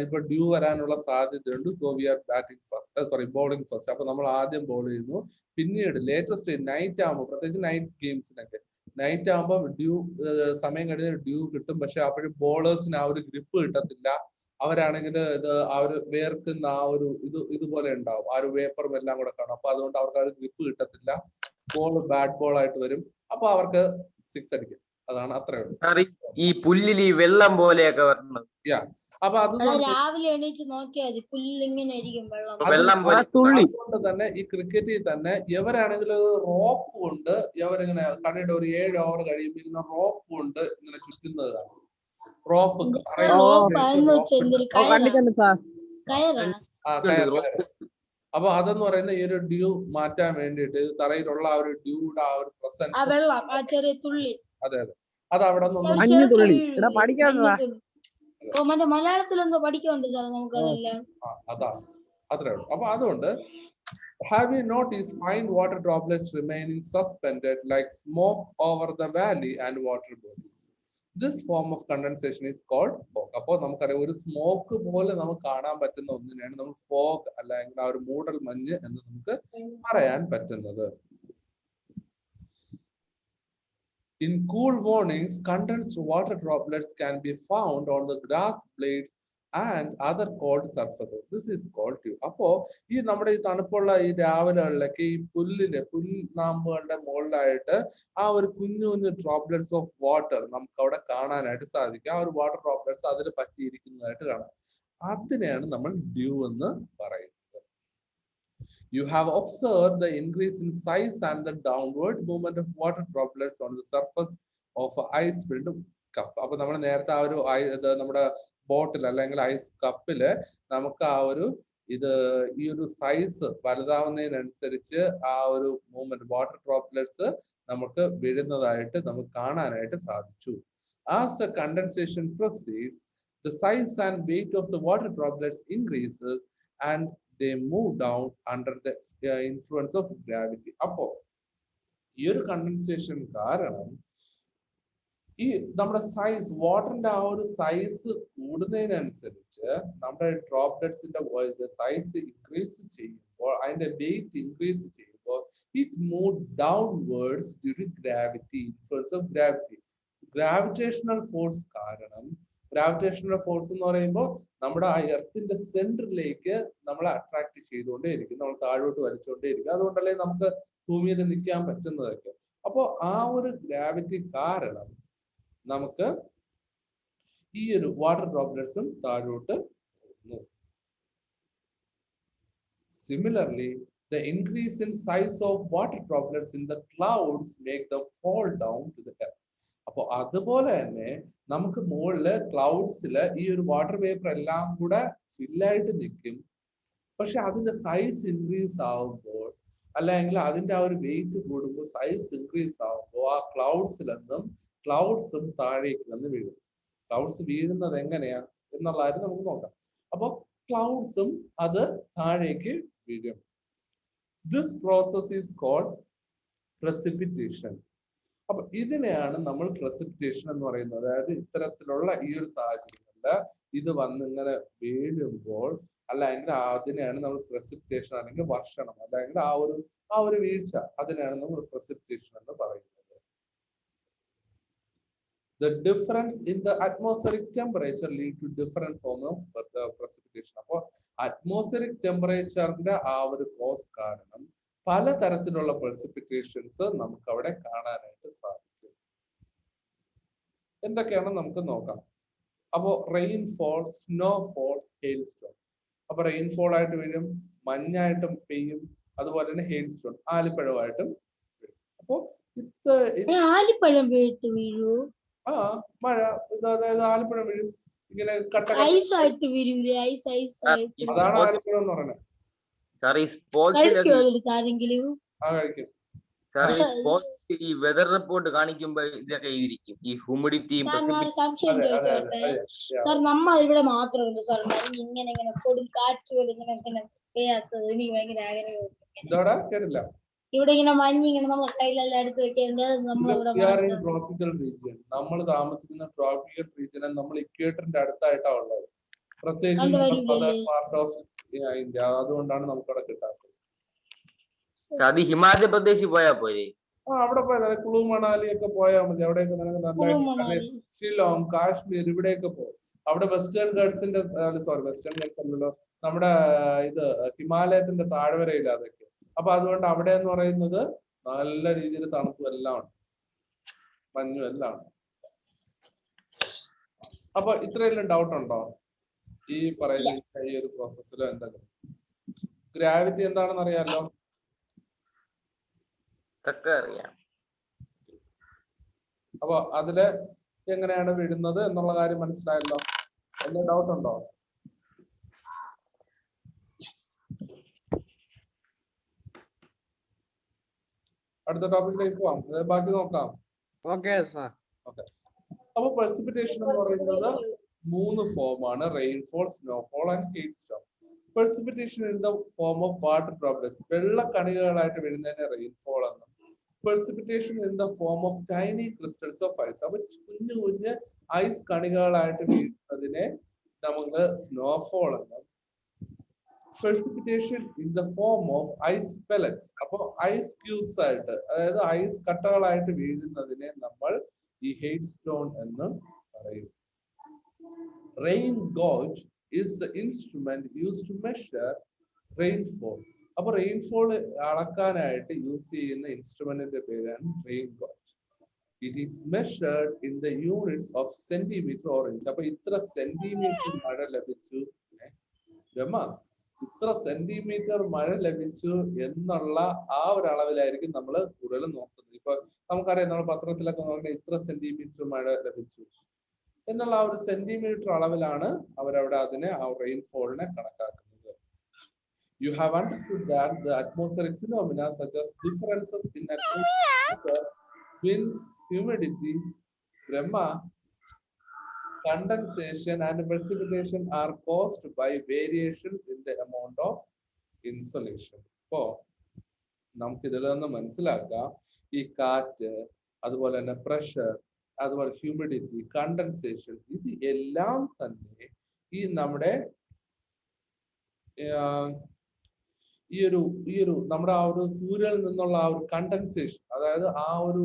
ഇപ്പൊ ഡ്യൂ വരാനുള്ള സാധ്യതയുണ്ട്, so we are batting first, bowling first. അപ്പൊ നമ്മൾ ആദ്യം ബോൾ ചെയ്യുന്നു, പിന്നീട് ലേറ്റസ്റ്റ് നൈറ്റ് ആകുമ്പോൾ, പ്രത്യേകിച്ച് നൈറ്റ് ഗെയിംസിനൊക്കെ നൈറ്റ് ആകുമ്പോൾ ഡ്യൂ സമയം കഴിഞ്ഞ് ഡ്യൂ കിട്ടും. പക്ഷെ അപ്പോഴും ബോളേഴ്സിന് ആ ഒരു ഗ്രിപ്പ് കിട്ടത്തില്ല. അവരാണെങ്കിൽ ഇത് ആ ഒരു വേർക്കുന്ന ആ ഒരു ഇതുപോലെ ഉണ്ടാവും, ആ ഒരു വേപ്പറും എല്ലാം കൂടെ കാണും. അപ്പൊ അതുകൊണ്ട് അവർക്ക് ആ ഒരു ഗ്രിപ്പ് കിട്ടത്തില്ല, ബോൾ ബാഡ് ബോൾ ആയിട്ട് വരും. അപ്പൊ അവർക്ക് 6 അടിക്കും. അതാണ് അത്രേ ഉള്ളൂ. ഈ പുല്ലിൽ ഈ വെള്ളം പോലെയൊക്കെ വരുന്നത്. അപ്പൊ അത് രാവിലെ എണീറ്റ് നോക്കിയാൽ പുല്ല് ഇങ്ങനെ ആയിരിക്കും, അതുകൊണ്ട് തന്നെ ഈ ക്രിക്കറ്റിൽ തന്നെ എവരാണെങ്കിലും റോപ്പ് കൊണ്ട് എവരിങ്ങനെ കളിയുടെ ഒരു 7 ഓവർ കഴിയുമ്പോൾ ഇങ്ങനെ റോപ്പ് കൊണ്ട് ഇങ്ങനെ ചുറ്റുന്നത് കാണും. റോപ്പ് അപ്പൊ അതെന്ന് പറയുന്ന ഈ ഒരു ഡ്യൂ മാറ്റാൻ വേണ്ടിയിട്ട് തറയിലുള്ള ആ ഒരു ഡ്യൂയുടെ ആ ഒരു പ്രസൻസ്, അതെ അത് അവിടെ മലയാളത്തിലൊന്ന് പഠിക്കുന്നുണ്ട് സാർ നമുക്ക് അതെല്ലാം. അതാണ് അത്രേ ഉള്ളൂ. അപ്പൊ അതുകൊണ്ട് have you noticed fine water droplets remaining suspended like smoke over the valley and water bodies? This form of condensation is called fog. അപ്പോൾ നമുക്കറിയാം ഒരു സ്മോക്ക് പോലെ നമുക്ക് കാണാൻ പറ്റുന്ന ഒന്നിനെയാണ് നമ്മൾ ഫോഗ് അല്ലെങ്കിൽ ആ ഒരു മൂടൽ മഞ്ഞ് എന്ന് നമുക്ക് പറയാൻ പറ്റുന്നത്. In cool mornings, condensed water droplets can be found on the grass blades and other cold surfaces. This is called dew. അപ്പോ ഈ നമ്മുടെ ഈ തണുപ്പുള്ള ഈ രാവിലെകളിലൊക്കെ ഈ പുൽനാമ്പുകളുടെ മുകളിലായിട്ട് ആ ഒരു കുഞ്ഞു ഡ്രോപ്ലെറ്റ്സ് ഓഫ് വാട്ടർ നമുക്ക് അവിടെ കാണാനായിട്ട് സാധിക്കും. ആ ഒരു വാട്ടർ ഡ്രോപ്ലെറ്റ്സ് അതിൽ പറ്റിയിരിക്കുന്നതായിട്ട് കാണാം. അതിനെയാണ് നമ്മൾ ഡ്യൂ എന്ന് പറയുന്നത്. You have observed the increase in size and the downward movement of water droplets on the surface of ice-filled cup. അപ്പൊ നമ്മൾ നേരത്തെ ആ ഒരു നമ്മുടെ ബോട്ടിൽ അല്ലെങ്കിൽ ഐസ് കപ്പില് നമുക്ക് ആ ഒരു ഈ ഒരു സൈസ് വലുതാവുന്നതിനനുസരിച്ച് ആ ഒരു മൂവ്മെന്റ് വാട്ടർ ഡ്രോപ്ലെറ്റ്സ് നമുക്ക് വീഴുന്നതായിട്ട് നമുക്ക് കാണാനായിട്ട് സാധിച്ചു. As the condensation proceeds, the size and weight of the water droplets increases and they move down under the influence of gravity. അപ്പോ ഈ ഒരു കണ്ടൻസേഷൻ കാരണം ഈ നമ്മുടെ സൈസ്, വാട്ടറിന്റെ ആ ഒരു സൈസ് കൂടുന്നതിനനുസരിച്ച് നമ്മുടെ ഡ്രോപ്ലെറ്റ്സിന്റെ സൈസ് ഇൻക്രീസ് ചെയ്യുമ്പോൾ, അതിന്റെ വെയിറ്റ് ഇൻക്രീസ് ചെയ്യുമ്പോൾ it move downwards due to gravity, influence of gravity. Gravitational force കാരണം, ഗ്രാവിറ്റേഷണൽ ഫോഴ്സ് എന്ന് പറയുമ്പോൾ നമ്മുടെ ആ എർത്തിന്റെ സെന്ററിലേക്ക് നമ്മളെ അട്രാക്ട് ചെയ്തുകൊണ്ടേയിരിക്കും, നമ്മൾ താഴോട്ട് വലിച്ചുകൊണ്ടേയിരിക്കും. അതുകൊണ്ടല്ലേ നമുക്ക് ഭൂമിയിൽ നിൽക്കാൻ പറ്റുന്നതൊക്കെ. അപ്പോൾ ആ ഒരു ഗ്രാവിറ്റി കാരണം നമുക്ക് ഈ ഒരു വാട്ടർ ഡ്രോപ്ലെറ്റ്സും താഴോട്ട് പോകുന്നു. Similarly, the increase in size of water droplets in the clouds make them fall down to the earth. അപ്പൊ അതുപോലെ തന്നെ നമുക്ക് മുകളില് ക്ലൗഡ്സില് ഈ ഒരു വാട്ടർ വേപ്പർ എല്ലാം കൂടെ ഫില്ലായിട്ട് നിൽക്കും. പക്ഷെ അതിന്റെ സൈസ് ഇൻക്രീസ് ആവുമ്പോൾ, അല്ലെങ്കിൽ അതിന്റെ ആ ഒരു വെയിറ്റ് കൂടുമ്പോൾ, സൈസ് ഇൻക്രീസ് ആവുമ്പോൾ ആ ക്ലൗഡ്സും താഴേക്ക് വന്ന് വീഴും. ക്ലൗഡ്സ് വീഴുന്നത് എങ്ങനെയാ എന്നുള്ള കാര്യം നമുക്ക് നോക്കാം. അപ്പൊ ക്ലൗഡ്സും അത് താഴേക്ക് വീഴും. This process is called precipitation. അപ്പൊ ഇതിനെയാണ് നമ്മൾ precipitation എന്ന് പറയുന്നത്. അതായത് ഇത്തരത്തിലുള്ള ഈ ഒരു സാഹചര്യങ്ങളില് ഇത് വന്ന് ഇങ്ങനെ വീഴുമ്പോൾ, അല്ലെങ്കിൽ അതിനെയാണ് നമ്മൾ precipitation അല്ലെങ്കിൽ വർഷണം, അല്ലെങ്കിൽ ആ ഒരു വീഴ്ച, അതിനെയാണ് നമ്മൾ precipitation എന്ന് പറയുന്നത്. The difference in the atmospheric temperature lead to different form of precipitation. അപ്പോൾ atmospheric temperature ആ ഒരു കോസ് കാരണം പലതരത്തിലുള്ള precipitation നമുക്ക് അവിടെ കാണാനായിട്ട് സാധിക്കും. എന്തൊക്കെയാണെന്ന് നമുക്ക് നോക്കാം. അപ്പോൾ റെയിൻഫോൾ, സ്നോഫോൾ, ഹെയിൽസ്റ്റോൺ. അപ്പൊ റെയിൻഫോൾ ആയിട്ട് വീഴും, മഞ്ഞായിട്ടും പെയ്യും, അതുപോലെ തന്നെ ഹെയിൽസ്റ്റോൺ ആലിപ്പഴമായിട്ടും വീഴും. അപ്പോ ആലിപ്പഴം വീഴൂ? ആ മഴ, അതായത് ആലിപ്പഴം വീഴും, ഇങ്ങനെ കട്ട ഐസായിട്ട് വീഴൂലേ? അതാണ് ആലിപ്പഴം എന്ന് പറയുന്നത്. ആരെങ്കിലും ഈ വെതർ റിപ്പോർട്ട് കാണിക്കുമ്പോ ഇതൊക്കെ എഴുതിയിരിക്കും, ഈ ഹ്യൂമിഡിറ്റിയും. സംശയം ചോദിച്ചോട്ടെ സാർ, നമ്മൾ ഇവിടെ മാത്രമുണ്ട് സാർ ഇങ്ങനെ ഇങ്ങനെ കൊടും കാറ്റ് പോലെ ഇങ്ങനെ പെയ്യാത്തത്? എനിക്ക് ഭയങ്കര ആഗ്രഹം. ഇവിടെ ഇങ്ങനെ മഞ്ഞ് ഇങ്ങനെ നമ്മുടെ കയ്യിലെല്ലാം എടുത്ത് വെക്കേണ്ടത്. ട്രോപ്പിക്കൽ റീജിയൻ, നമ്മൾ താമസിക്കുന്ന ട്രോപ്പിക്കൽ റീജിയൻ നമ്മൾ ഇക്വേറ്ററിന്റെ അടുത്തായിട്ടാണ് ഉള്ളത്, പ്രത്യേകിച്ച് പാർട്ട് ഓഫ് ഇന്ത്യ. അതുകൊണ്ടാണ് നമുക്കവിടെ കിട്ടാത്തത്. അത് ഹിമാചൽ പ്രദേശിൽ പോയാ പോരെ? അവിടെ പോയത് കുളു മണാലി ഒക്കെ പോയാൽ മതി. അവിടെയൊക്കെ നിനക്ക് നല്ല ഷിലോങ്, കാശ്മീർ ഇവിടെയൊക്കെ പോകും. അവിടെ വെസ്റ്റേൺ ഗഡ്സിന്റെ വെസ്റ്റേൺ ഗഡ്സ് അല്ലല്ലോ, നമ്മുടെ ഇത് ഹിമാലയത്തിന്റെ താഴ്വരയില്ല അതൊക്കെ. അപ്പൊ അതുകൊണ്ട് അവിടെ എന്ന് പറയുന്നത് നല്ല രീതിയിൽ തണുപ്പും എല്ലാം ഉണ്ട്, മഞ്ഞും എല്ലാം ഉണ്ട്. അപ്പൊ ഇത്രയെല്ലാം ഡൗട്ട് ഉണ്ടോ ഈ പറയുന്ന ഈ ഒരു പ്രോസസ്സിലോ? എന്തെങ്കിലും ഗ്രാവിറ്റി എന്താണെന്ന് അറിയാലോ? അപ്പൊ അതില് എങ്ങനെയാണ് വീഴുന്നത് എന്നുള്ള കാര്യം മനസ്സിലായല്ലോ. എന്തെങ്കിലും ഡൗട്ട് ഉണ്ടോ? അടുത്ത ടോപ്പിക്കിലേക്ക് പോവാം, ബാക്കി നോക്കാം. Okay sir. ഓക്കെ. അപ്പൊ precipitation എന്ന് പറയുന്നത് 3 ഫോമാണ്: rainfall, snowfall and hailstone. precipitation in the form of water droplets, വെള്ളക്കണികകളായിട്ട് വീഴുന്നതിനെ റെയിൻഫോൾ എന്നും, precipitation in the form of tiny crystals of ice, അപ്പൊ കുഞ്ഞു കുഞ്ഞ് ഐസ് കണികകളായിട്ട് വീഴുന്നതിനെ നമുക്ക് സ്നോഫോൾ എന്നും, precipitation in the form of ice pellets, അപ്പൊ ഐസ് ക്യൂബ്സ് ആയിട്ട്, അതായത് ഐസ് കട്ടകളായിട്ട് വീഴുന്നതിനെ നമ്മൾ ഈ ഹെയിൽസ്റ്റോൺ എന്ന് പറയും. Rain gauge is the instrument used to measure rainfall. അപ്പൊ റെയിൻഫോൾ അളക്കാനായിട്ട് യൂസ് ചെയ്യുന്ന ഇൻസ്ട്രുമെന്റിന്റെ പേരാണ് rain gauge. It is measured in the units of centimetre or inch. അപ്പൊ ഇത്ര സെന്റിമീറ്റർ മഴ ലഭിച്ചു, ഇത്ര സെന്റിമീറ്റർ മഴ ലഭിച്ചു എന്നുള്ള ആ ഒരു അളവിലായിരിക്കും നമ്മൾ കൂടുതലും നോക്കുന്നത്. ഇപ്പൊ നമുക്കറിയാം, നമ്മൾ പത്രത്തിലൊക്കെ നോക്കുന്നത് ഇത്ര സെന്റിമീറ്റർ മഴ ലഭിച്ചു എന്നുള്ള ആ ഒരു സെന്റിമീറ്റർ അളവിലാണ് അവരവിടെ അതിനെ ആ റെയിൻഫോളിനെ കണക്കാക്കുന്നത്. You have understood that the atmospheric phenomena such as differences in atmosphere, winds, humidity, Brahma, condensation and precipitation are caused by variations in the amount of insolation. അപ്പോ നമുക്ക് ഇതിൽ നിന്ന് മനസ്സിലാക്കാം, ഈ കാറ്റ്, അതുപോലെ തന്നെ പ്രഷർ, അതുപോലെ ഹ്യൂമിഡിറ്റി, കണ്ടൻസേഷൻ, ഇത് എല്ലാം തന്നെ ഈ നമ്മുടെ ഈ ഒരു നമ്മുടെ ആ ഒരു സൂര്യനിൽ നിന്നുള്ള ആ ഒരു കണ്ടൻസേഷൻ, അതായത് ആ ഒരു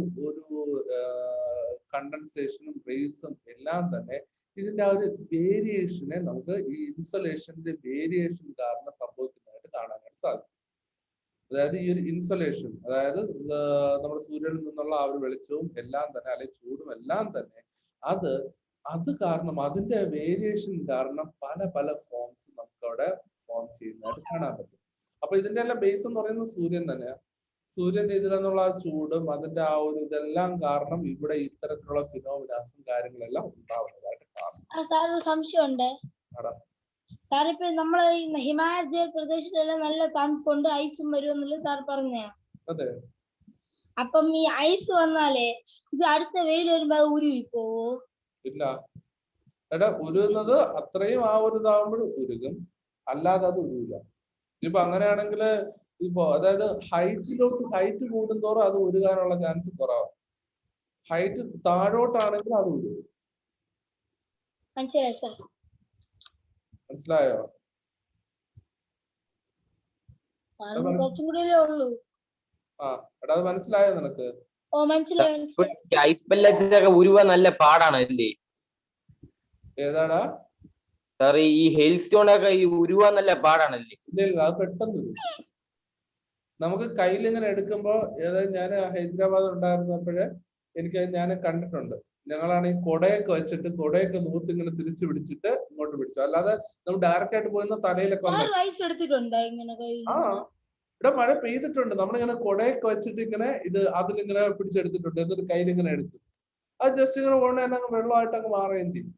കണ്ടൻസേഷനും റേസും എല്ലാം തന്നെ ഇതിന്റെ ആ ഒരു വേരിയേഷനെ നമുക്ക് ഈ ഇൻസൊലേഷന്റെ വേരിയേഷൻ കാരണം സംഭവിക്കുന്നതായിട്ട് കാണാനായിട്ട് സാധിക്കും. അതായത് ഈ ഒരു ഇൻസൊലേഷൻ, അതായത് നമ്മുടെ സൂര്യനിൽ നിന്നുള്ള ആ ഒരു വെളിച്ചവും എല്ലാം തന്നെ, അല്ലെങ്കിൽ ചൂടും എല്ലാം തന്നെ അത് കാരണം, അതിന്റെ വേരിയേഷൻ കാരണം പല പല ഫോംസ് നമുക്ക് അവിടെ ഫോം ചെയ്യുന്നതായിട്ട് കാണാൻ പറ്റും. അപ്പൊ ഇതിന്റെ എല്ലാം ബേസ് എന്ന് പറയുന്നത് സൂര്യൻ തന്നെയാണ്. സൂര്യന്റെ ഇതിൽ നിന്നുള്ള ആ ചൂടും അതിന്റെ ആ ഒരു ഇതെല്ലാം കാരണം ഇവിടെ ഇത്തരത്തിലുള്ള ഫിനോമിനാസും കാര്യങ്ങളെല്ലാം ഉണ്ടാവുന്നതായിട്ട് കാണാം. സാർ ഒരു സംശയമുണ്ട് സാർ. ഇപ്പൊ നമ്മള് ഹിമാലയ പ്രദേശത്തെല്ലാം നല്ല തണുപ്പുണ്ട്, ഐസും വരും എന്നുള്ളത് സാർ പറഞ്ഞ. അതെ. അപ്പം ഈ ഐസ് വന്നാലേ ഇത് അടുത്ത വെയിൽ വരുമ്പോ അത് ഉരുവി പോവോ? ഇല്ല, എടാ ഉരുകുന്നത് അത്രയും ആ ഒരു ഇതാവുമ്പോഴും ഉരുകും, അല്ലാതെ അത് ഉരുവില്ല. ഇപ്പൊ അങ്ങനെയാണെങ്കിൽ ഇപ്പൊ അതായത് ഹൈറ്റ് കൂടുന്തോറും അത് ഉരുകാനുള്ള ചാൻസ് കുറവാണ്. ഹൈറ്റ് താഴോട്ടാണെങ്കിൽ അത് ഉരുകും. മനസ്സിലായോ? കുറച്ചും കൂടിയല്ലേ ഉള്ളൂ. എടാ അത് മനസ്സിലായോ നിനക്ക്? ഓ മനസ്സിലായി മനസ്സിലായി. ഐസ് പെല്ലറ്റ്സ് ഉരുവാൻ നല്ല പാടാണ് അല്ലേ ഏതാടാ? സാർ ഈ ഹെയിൽ സ്റ്റോൺ ഒക്കെ ഈ ഉരുവാൻ നല്ല പാടാണല്ലേ? ഇല്ല അത് പെട്ടെന്ന് വരും. നമുക്ക് കയ്യിൽ ഇങ്ങനെ എടുക്കുമ്പോ ഏതായാലും ഞാൻ ഹൈദരാബാദ് ഉണ്ടായിരുന്നപ്പോഴേ ഞാൻ കണ്ടിട്ടുണ്ട്. ഞങ്ങളാണ് ഈ കൊടയൊക്കെ വെച്ചിട്ട് കൊടയൊക്കെ നൂത്ത് ഇങ്ങനെ തിരിച്ചു പിടിച്ചിട്ട് ഇങ്ങോട്ട് പിടിച്ചു. അല്ലാതെ നമ്മൾ ഡയറക്റ്റ് ആയിട്ട് പോയിരുന്ന തലയിലൊക്കെ ഐസ് എടുത്തിട്ടുണ്ടോ ഇങ്ങനെ കയ്യിൽ? ഇവിടെ മഴ പെയ്തിട്ടുണ്ട്. നമ്മളിങ്ങനെ കൊടയൊക്കെ വെച്ചിട്ട് ഇങ്ങനെ അതിലിങ്ങനെ പിടിച്ചെടുത്തിട്ടുണ്ട്. എന്നിട്ട് കയ്യിൽ ഇങ്ങനെ എടുത്തു. അത് ജസ്റ്റ് ഇങ്ങനെ പോകണ തന്നെ അങ്ങ് വെള്ളമായിട്ട് അങ്ങ് മാറുകയും ചെയ്യും.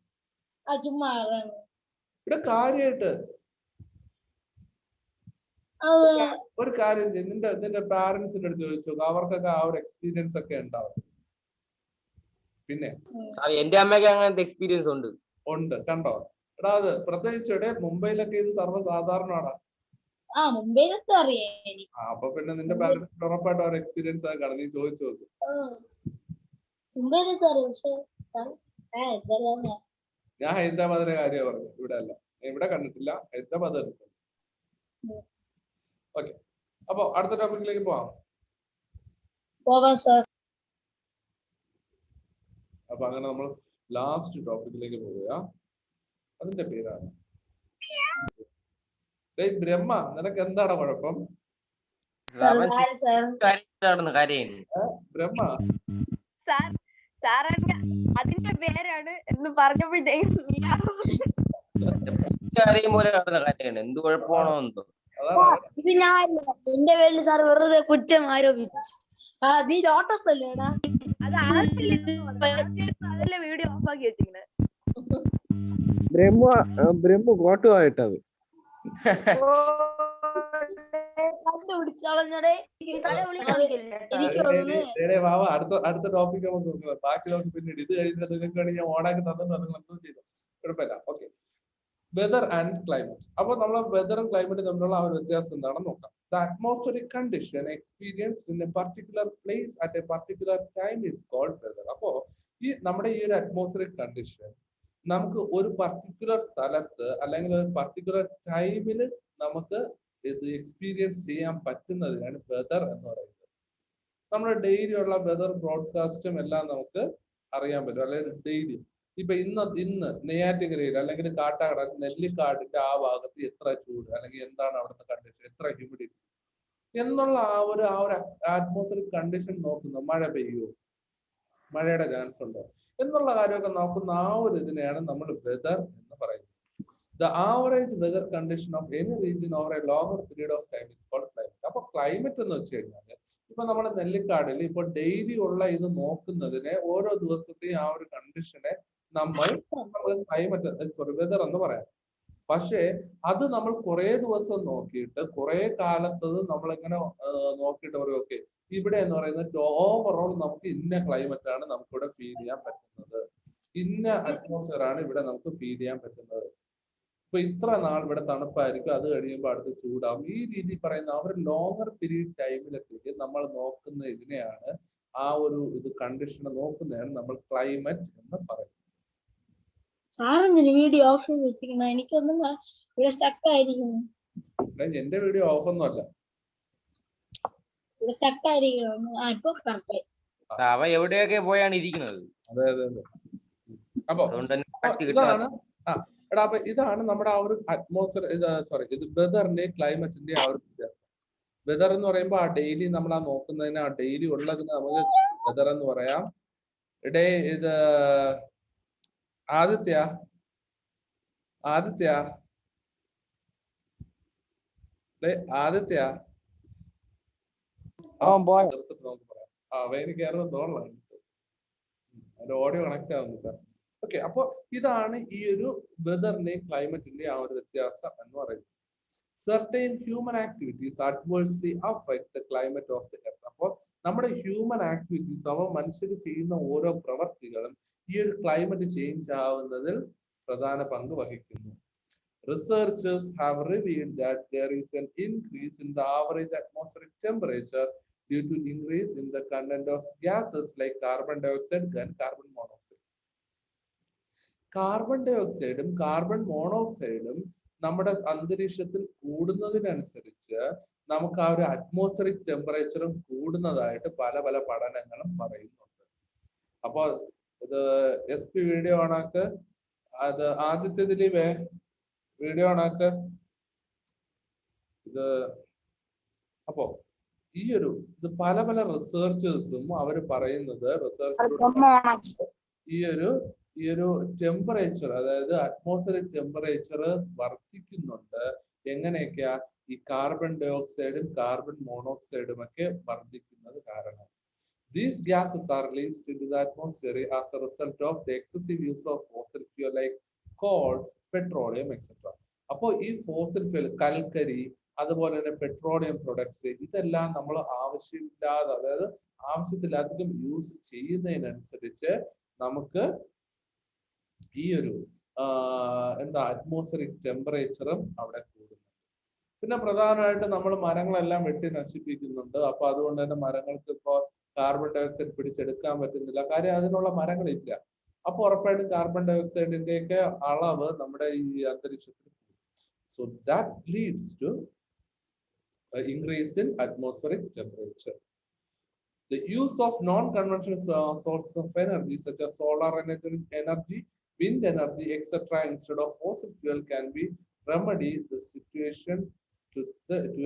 ഇവിടെ കാര്യമായിട്ട് ഒരു കാര്യം ചെയ്യും. നിന്റെ പാരന്റ്സിന്റെ അടുത്ത് ചോദിച്ചു നോക്കുക. അവർക്കൊക്കെ ആ ഒരു എക്സ്പീരിയൻസ് ഒക്കെ ഉണ്ടാവും. പിന്നെ എന്റെ അമ്മയ്ക്ക് അങ്ങനത്തെ എക്സ്പീരിയൻസ് ഉണ്ട് കണ്ടോ? എടാ അത് പ്രത്യേകിച്ച് ഇവിടെ മുംബൈയിലൊക്കെ ഇത് സർവ്വസാധാരണമാണ്. മുംബൈയിലൊക്കെ അറിയാം. അപ്പൊ പിന്നെ നിന്റെ പാരന്റ്സിന് ഉറപ്പായിട്ട് ആ ഒരു എക്സ്പീരിയൻസ് ആയി കാണും. നീ ചോദിച്ചു നോക്ക്. ഞാൻ ഹൈദരാബാദിലെ കാര്യം പറഞ്ഞു, ഇവിടെ അല്ല. ഇവിടെ കണ്ടിട്ടില്ല, ഹൈദരാബാദ് കണ്ടിട്ടുണ്ട്. ഓക്കെ, അപ്പൊ അടുത്ത ടോപ്പിക്കിലേക്ക് പോവാം. അപ്പൊ അങ്ങനെ നമ്മൾ ലാസ്റ്റ് ടോപ്പിക്കിലേക്ക് പോവുക. അതിന്റെ പേരാണ് ബ്രഹ്മ. നിനക്ക് എന്താണ് കുഴപ്പം? ബ്രഹ്മ അതിന്റെ പേരാണ് എന്ന് പറഞ്ഞപ്പോഴത്തേക്കും എന്ത് കുഴപ്പമാണോ എന്തോ. ഇത് ഞാനല്ല, എന്റെ പേരിൽ സാർ വെറുതെ കുറ്റം ആരോപിച്ചു. നീ ലോട്ടസ് അല്ലേടാ? അതല്ലേ വീഡിയോ ഓഫ് ആക്കി വെച്ചിങ്ങനെ. ബ്രഹ്മ കോട്ടുമായിട്ടത് അടുത്ത ടോപ്പിക് നമുക്ക് നോക്കാം. ബാക്കി ദിവസം പിന്നീട് ഇത് കഴിഞ്ഞിട്ട് നിങ്ങൾക്ക് വേണ്ടി ഞാൻ ഓണാക്കി തന്നു ചെയ്തു. കുഴപ്പമില്ല. Okay, weather and climate. അപ്പൊ നമ്മളെ വെതറും ക്ലൈമറ്റും തമ്മിലുള്ള ആ ഒരു വ്യത്യാസം എന്താണെന്ന് നോക്കാം. The atmospheric condition experienced in a particular place at a particular time is called weather. അപ്പോ നമ്മുടെ ഈ ഒരു അറ്റ്മോസ്ഫിയറിക് കണ്ടീഷൻ നമുക്ക് ഒരു പർട്ടിക്കുലർ സ്ഥലത്ത് അല്ലെങ്കിൽ ഒരു പർട്ടിക്കുലർ ടൈമിൽ നമുക്ക് ഇത് എക്സ്പീരിയൻസ് ചെയ്യാൻ പറ്റുന്നതിനാണ് വെതർ എന്ന് പറയുന്നത്. നമ്മുടെ ഡെയിലി ഉള്ള വെതർ ബ്രോഡ്കാസ്റ്റും എല്ലാം നമുക്ക് അറിയാൻ പറ്റും. അല്ലെങ്കിൽ ഡെയിലി ഇപ്പൊ ഇന്ന് നെയ്യാറ്റിൻകരയിൽ അല്ലെങ്കിൽ കാട്ടാക്കട നെല്ലിക്കാടിന്റെ ആ ഭാഗത്ത് എത്ര ചൂട് അല്ലെങ്കിൽ എന്താണ് അവിടുത്തെ കണ്ടീഷൻ, എത്ര ഹ്യൂമിഡിറ്റി എന്നുള്ള ആ ഒരു അറ്റ്മോസ്ഫിയറിക് കണ്ടീഷൻ നോക്കുന്നു. മഴ പെയ്യുമോ, മഴയുടെ ചാൻസ് ഉണ്ടോ എന്നുള്ള കാര്യമൊക്കെ നോക്കുന്ന ആ ഒരു ഇതിനെയാണ് നമ്മൾ വെതർ എന്ന് പറയുന്നത്. The average weather condition of any region over a longer period of time is called climate. അപ്പൊ ക്ലൈമറ്റ് എന്ന് വെച്ച് കഴിഞ്ഞാൽ ഇപ്പൊ നമ്മുടെ നെല്ലിക്കാടിൽ ഇപ്പൊ ഡെയിലി ഉള്ള ഇത് നോക്കുന്നതിനെ ഓരോ ദിവസത്തെയും ആ ഒരു കണ്ടീഷനെ നമ്മൾ ക്ലൈമറ്റ് വെതർ എന്ന് പറയാം. പക്ഷേ അത് നമ്മൾ കുറെ ദിവസം നോക്കിയിട്ട് കുറെ കാലത്തത് നമ്മളിങ്ങനെ നോക്കിയിട്ട് പറയും ഓക്കെ ഇവിടെ എന്ന് പറയുന്നത് ഓവറോൾ നമുക്ക് ഇന്ന ക്ലൈമറ്റ് ആണ് നമുക്കിവിടെ ഫീൽ ചെയ്യാൻ പറ്റുന്നത്, ഇന്ന അറ്റ്മോസ്ഫിയർ ആണ് ഇവിടെ നമുക്ക് ഫീൽ ചെയ്യാൻ പറ്റുന്നത്. ഇപ്പൊ ഇത്ര നാൾ ഇവിടെ തണുപ്പായിരിക്കും, അത് കഴിയുമ്പോൾ അടുത്ത് ചൂടാവും. ഈ രീതി പറയുന്ന ആ ഒരു ലോങ്ങർ പീരീഡ് ടൈമിലെത്തിക്ക് നമ്മൾ നോക്കുന്ന ഇതിനെയാണ് ആ ഒരു ഇത് കണ്ടീഷനെ നോക്കുന്നതാണ് നമ്മൾ ക്ലൈമറ്റ് എന്ന് പറയുന്നത്. വീഡിയോ ഓഫ് ചെയ്ത് വെച്ചിരിക്കുന്നത് എനിക്കൊന്നും ഇവിടെ സ്റ്റക്ക് ആയിരിക്കുന്നു. എന്റെ വീഡിയോ ഓഫ് ഒന്നും അല്ല, ഇവിടെ സ്റ്റക്ക് ആയിരിക്കുന്നു. ഇപ്പൊ കറക്റ്റ്. അവ എവിടെയൊക്കെ പോയാണ് ഇരിക്കുന്നത്. അതെ അതെ അതെ. അപ്പൊ ഇതാണ് അപ്പൊ ഇതാണ് നമ്മുടെ ആ ഒരു അറ്റ്മോസ്ഫിയർ ഇത് വെതറിന്റെയും ക്ലൈമറ്റിന്റെ ആ ഒരു വ്യത്യാസം. വെതർ എന്ന് പറയുമ്പോൾ ആ ഡെയിലി നമ്മൾ ആ നോക്കുന്നതിന് ആ ഡെയിലി ഉള്ളതിന് നമുക്ക് വെതർ എന്ന് പറയാം. ഇത് ആദിത്യ നമുക്ക് പറയാം. അവന് കയറുന്ന തോന്നലാണ് അതിന്റെ ഓഡിയോ കണക്ട് ആവുന്നില്ല. ഓക്കെ, അപ്പൊ ഇതാണ് ഈ ഒരു വെതറിന്റെയും ക്ലൈമറ്റിന്റെയും ആ ഒരു വ്യത്യാസം എന്ന് പറയുന്നത്. Certain human activities adversely affect the climate of the earth. അപ്പോൾ നമ്മുടെ ഹ്യൂമൻ ആക്ടിവിറ്റീസ് അവ മനുഷ്യർ ചെയ്യുന്ന ഓരോ പ്രവർത്തികളും ഈ ഒരു ക്ലൈമറ്റ് ചേഞ്ച് ആവുന്നതിൽ പ്രധാന പങ്ക് വഹിക്കുന്നു. Researchers have revealed that there is an increase in the average atmospheric temperature due to increase in the content of gases like carbon dioxide and carbon monoxide. Carbon ഡൈ ഓക്സൈഡും കാർബൺ മോണോക്സൈഡും നമ്മുടെ അന്തരീക്ഷത്തിൽ കൂടുന്നതിനനുസരിച്ച് നമുക്ക് ആ ഒരു അറ്റ്മോസ്ഫിയറിക് ടെമ്പറേച്ചറും കൂടുന്നതായിട്ട് പല പല പഠനങ്ങളും പറയുന്നുണ്ട്. അപ്പൊ ഇത് SP വീഡിയോ ഓണാക്ക്. അത് ആദ്യത്തേതിൽ വീഡിയോ ഓണാക്ക്. ഇത് അപ്പോ ഇത് പല പല റിസർച്ചേഴ്സും അവർ പറയുന്നത് ഈ ഒരു ടെമ്പറേച്ചർ, അതായത് അറ്റ്മോസ്ഫിയറിക് ടെമ്പറേച്ചർ വർദ്ധിക്കുന്നുണ്ട്. എങ്ങനെയൊക്കെയാ? ഈ കാർബൺ ഡൈ ഓക്സൈഡും കാർബൺ മോണോക്സൈഡും ഒക്കെ വർദ്ധിക്കുന്നത് കാരണം. These gases are released into the atmosphere as a result of the excessive use of fossil fuel like coal, petroleum, etc. അപ്പോൾ ഈ ഫോസിൽ ഫ്യൂൽ, കൽക്കരി, അതുപോലെ തന്നെ പെട്രോളിയം പ്രൊഡക്ട്സ്, ഇതെല്ലാം നമ്മൾ ആവശ്യമില്ലാതെ, അതായത് ആവശ്യത്തിലധികം യൂസ് ചെയ്യുന്നതിനനുസരിച്ച് നമുക്ക് ഈ ഒരു അറ്റ്മോസ്ഫിയറിക് ടെമ്പറേച്ചറും അവിടെ കൂടുന്നു. പിന്നെ പ്രധാനമായിട്ട് നമ്മൾ മരങ്ങളെല്ലാം വെട്ടി നശിപ്പിക്കുന്നുണ്ട്. അപ്പൊ അതുകൊണ്ട് തന്നെ മരങ്ങൾക്ക് ഇപ്പോൾ കാർബൺ ഡൈ ഓക്സൈഡ് പിടിച്ചെടുക്കാൻ പറ്റുന്നില്ല. കാര്യം അതിനുള്ള മരങ്ങളില്ല. അപ്പൊ ഉറപ്പായിട്ടും കാർബൺ ഡൈ ഓക്സൈഡിന്റെ ഒക്കെ അളവ് നമ്മുടെ ഈ അന്തരീക്ഷത്തിൽ. So that leads to increase in atmospheric temperature. The use of non-conventional sources of energy such as solar energy, wind energy, etc. instead of fossil fuel can be remedy the situation to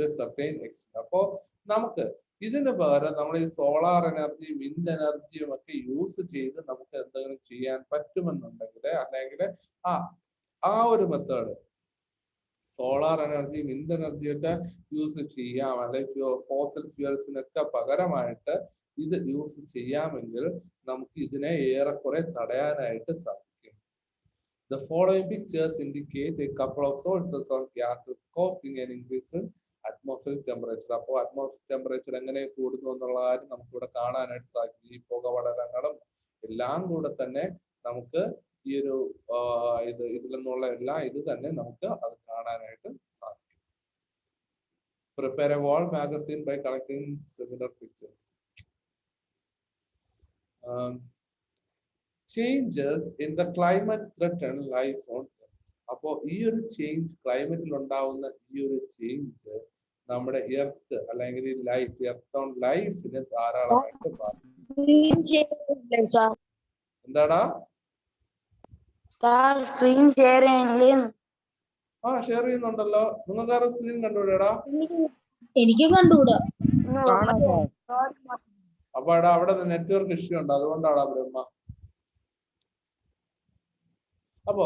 a certain extent. അപ്പോൾ നമുക്ക് ഇതിന് പകരം നമ്മൾ ഈ solar energy, wind എനർജിയും ഒക്കെ use ചെയ്ത് നമുക്ക് എന്തെങ്കിലും ചെയ്യാൻ പറ്റുമെന്നുണ്ടെങ്കിൽ, അല്ലെങ്കിൽ ആ ഒരു method solar energy, wind energy ഒക്കെ യൂസ് ചെയ്യാം, അല്ലെങ്കിൽ ഫോസിൽ ഫ്യൂൽസിനൊക്കെ പകരമായിട്ട് ഇത് യൂസ് ചെയ്യാമെങ്കിൽ നമുക്ക് ഇതിനെ ഏറെക്കുറെ തടയാനായിട്ട് സാധിക്കും. The following pictures indicate a couple of sources of gases causing an increase in atmospheric temperature. അപ്പോൾ അറ്റ്മോസ്ഫിയർ ടെമ്പറേച്ചർ എങ്ങനെ കൂടുന്നു എന്നുള്ള കാര്യം നമുക്കിവിടെ കാണാനായിട്ട് സാധിക്കും. ഈ പുകപടലങ്ങളും എല്ലാം കൂടെ തന്നെ നമുക്ക് ഈ ഒരു ഇതിൽ നിന്നുള്ള ഇത് തന്നെ നമുക്ക് അത് കാണാനായിട്ട് സാധിക്കും. Prepare a wall magazine by collecting similar pictures. Changes in the climate threaten life on Earth. അപ്പോൾ ഈ ഒരു ചേഞ്ച്, ക്ലൈമറ്റിൽ ഉണ്ടാവുന്ന ഈ ഒരു ചേഞ്ച് നമ്മുടെ എർത്ത് അല്ലെങ്കിൽ എർത്ത് ഓൺ ലൈഫിന് ധാരാളമായിട്ട് ബാധിക്കും. എന്താടാ? സ്ക്രീൻ ഷെയർ ചെയ്യുന്നുണ്ടല്ലോ. നിങ്ങൾക്ക് ആരും സ്ക്രീൻ കണ്ടുകൂടാ? എനിക്ക് കണ്ടുകൂടാ. അപ്പൊ അവിടെ നെറ്റ്വർക്ക് ഇഷ്യൂ ഉണ്ട്, അതുകൊണ്ടാണ് ബ്രഹ്മ. അപ്പോ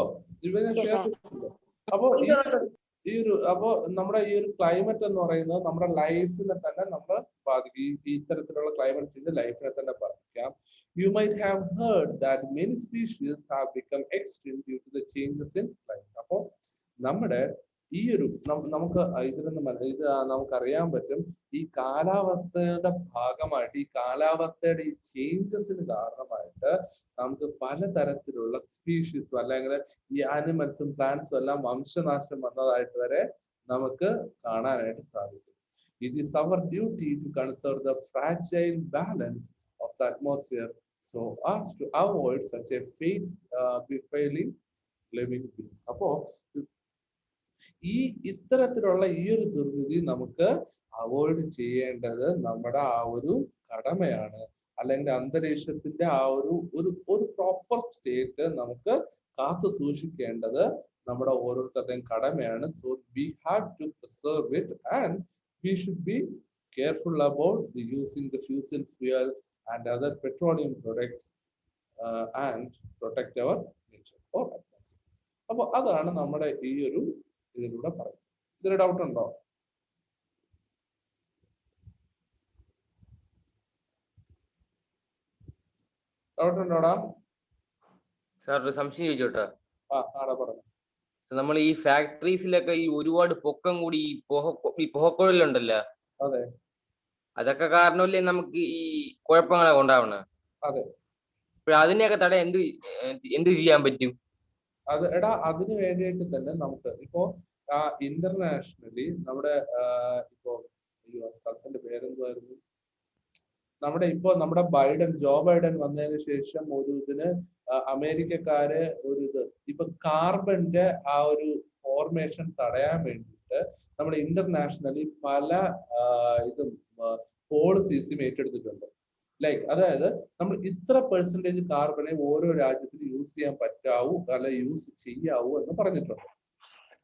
അപ്പോ നമ്മുടെ ഈ ഒരു ക്ലൈമറ്റ് എന്ന് പറയുന്നത് നമ്മുടെ ലൈഫിനെ തന്നെ നമ്മൾ ബാധിക്കും. ഈ ഇത്തരത്തിലുള്ള ക്ലൈമറ്റ് ചേഞ്ച് ലൈഫിനെ തന്നെ ബാധിക്കാം. You might have heard that many species have become extinct due to the changes in climate. അപ്പോൾ നമ്മുടെ ഈ ഒരു നമുക്ക് നമുക്കറിയാൻ പറ്റും, ഈ കാലാവസ്ഥയുടെ ഭാഗമായിട്ട്, ഈ കാലാവസ്ഥയുടെ ഈ ചേഞ്ചസിന് കാരണമായിട്ട് നമുക്ക് പലതരത്തിലുള്ള സ്പീഷീസും അല്ലെങ്കിൽ ഈ ആനിമൽസും പ്ലാന്റ്സും എല്ലാം വംശനാശം വന്നതായിട്ട് വരെ നമുക്ക് കാണാനായിട്ട് സാധിക്കും. It is our duty to conserve the fragile balance of the atmosphere so as to avoid such a fate befalling living beings. അപ്പോ ഇത്തരത്തിലുള്ള ഈ ഒരു ദുർവിധി നമുക്ക് അവോയ്ഡ് ചെയ്യേണ്ടത് നമ്മുടെ ആ ഒരു കടമയാണ്. അല്ലെങ്കിൽ അന്തരീക്ഷത്തിന്റെ ആ ഒരു പ്രോപ്പർ സ്റ്റേറ്റ് നമുക്ക് കാത്തു സൂക്ഷിക്കേണ്ടത് നമ്മുടെ ഓരോരുത്തരുടെയും കടമയാണ്. So we have to preserve it and we should be careful about the using the fossil fuel and other petroleum products and protect our nature or atmosphere. അപ്പോൾ അതാണ് നമ്മുടെ ഈ ഒരു ഇതിലൂടെ പറയുന്നത്. ഇതിന് ഡൗട്ട് ഉണ്ടോ? ഡൗട്ട് ഉണ്ടോടാ? സാർ ഒരു സംശയം ചോദിച്ചോട്ടെ. ആടാ പറഞ്ഞു. നമ്മൾ ഈ ഫാക്ടറീസിലൊക്കെ ഈ ഒരുപാട് പൊക്കം കൂടി ഈ പുകക്കുഴലുണ്ടല്ലോ, അതെ, അതൊക്കെ കാരണമല്ലേ നമുക്ക് ഈ കുഴപ്പങ്ങളൊക്കെ ഉണ്ടാവണേ? അതെ. അതിനെയൊക്കെ തടയാൻ എന്ത് ചെയ്യാൻ പറ്റും? അതിന് വേണ്ടിയിട്ട് തന്നെ നമുക്ക് ഇപ്പോ ഇന്റർനാഷണലി നമ്മുടെ ഇപ്പോ ഈ സ്ഥലത്തിന്റെ പേരെന്തായിരുന്നു, നമ്മുടെ ജോ ബൈഡൻ വന്നതിന് ശേഷം ഒരു ഇതിന് അമേരിക്കക്കാര് ഇപ്പൊ കാർബന്റെ ആ ഒരു ഫോർമേഷൻ തടയാൻ വേണ്ടിയിട്ട് വേണ്ടിയിട്ട് നമ്മുടെ ഇന്റർനാഷണലി പല ഇതും പോളിസീസും ഏറ്റെടുത്തിട്ടുണ്ട്. ലൈക്ക് അതായത് നമ്മൾ ഇത്ര പെർസെന്റേജ് കാർബണെ ഓരോ രാജ്യത്തിന് യൂസ് ചെയ്യാൻ പറ്റാവൂ അല്ല യൂസ് ചെയ്യാവൂ എന്ന് പറഞ്ഞിട്ടുണ്ട്.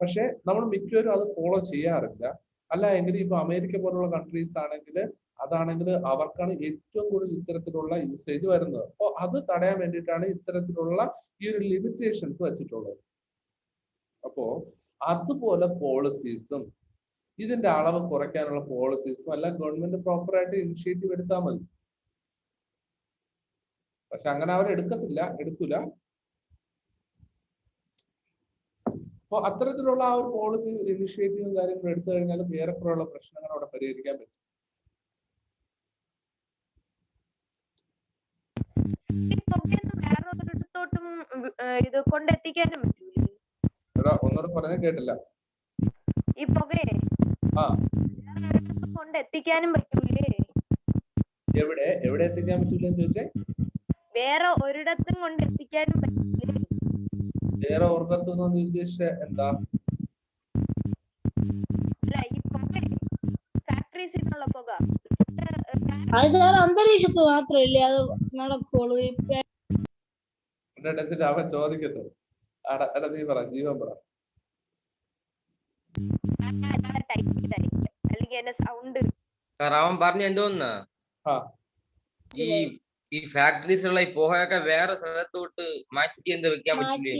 പക്ഷെ നമ്മൾ മിക്കവരും അത് ഫോളോ ചെയ്യാറില്ല. അല്ല എങ്കിൽ ഇപ്പൊ അമേരിക്ക പോലുള്ള കൺട്രീസ് ആണെങ്കിൽ അതാണെങ്കിൽ അവർക്കാണ് ഏറ്റവും കൂടുതൽ ഇത്തരത്തിലുള്ള യൂസേജ് വരുന്നത്. അപ്പോൾ അത് തടയാൻ വേണ്ടിയിട്ടാണ് ഇത്തരത്തിലുള്ള ഈ ഒരു ലിമിറ്റേഷൻസ് വെച്ചിട്ടുള്ളത്. അപ്പോ അതുപോലെ പോളിസീസും ഇതിന്റെ അളവ് കുറയ്ക്കാനുള്ള പോളിസീസും എല്ലാം ഗവൺമെന്റ് പ്രോപ്പറായിട്ട് ഇനിഷ്യേറ്റീവ് എടുത്താൽ മതി. പക്ഷെ അങ്ങനെ അവർ എടുക്കൂല. അപ്പൊ അത്തരത്തിലുള്ള ആ ഒരു പോളിസി ഇനിഷ്യേറ്റീവും കാര്യങ്ങളും എടുത്തു കഴിഞ്ഞാൽ ഏറെക്കുറെയുള്ള പ്രശ്നങ്ങൾ അവിടെ പരിഹരിക്കാൻ പറ്റും. വേറൊരിടത്തോട്ടും ഇത് കൊണ്ടെത്തിക്കാനും പറ്റൂലേ? ഒന്നുകൂടെ പറഞ്ഞാൽ കേട്ടില്ല. ഈ പുകയെ കൊണ്ടെത്തിക്കാനും പറ്റൂലേ? എവിടെ എത്തിക്കാൻ പറ്റൂലെന്ന് ചോദിച്ചേ? വേറെ ഒരിടത്തും കൊണ്ടെത്തിക്കാനും പറ്റൂലേ? വേറെ ഒരിടത്തുനിന്ന് ഉദ്ദേശിച്ച എന്താ? ഈ പുക ഫാക്ടറീസിലുള്ള പുക അത് സാർ അന്തരീക്ഷത്ത് മാത്രമല്ലേ അത് നടക്കുള്ളൂ. എന്നിട്ട് അവൻ ചോദിക്കട്ടെ. അല്ല നീ പറ, ജീവൻ പറ. അവൻ പറഞ്ഞ എന്തോന്നാ ഈ ഫാക്ടറീസിലുള്ള ഈ പുകയൊക്കെ വേറെ സ്ഥലത്തോട്ട് മാറ്റി എന്താ വെക്കാൻ പറ്റില്ലേ?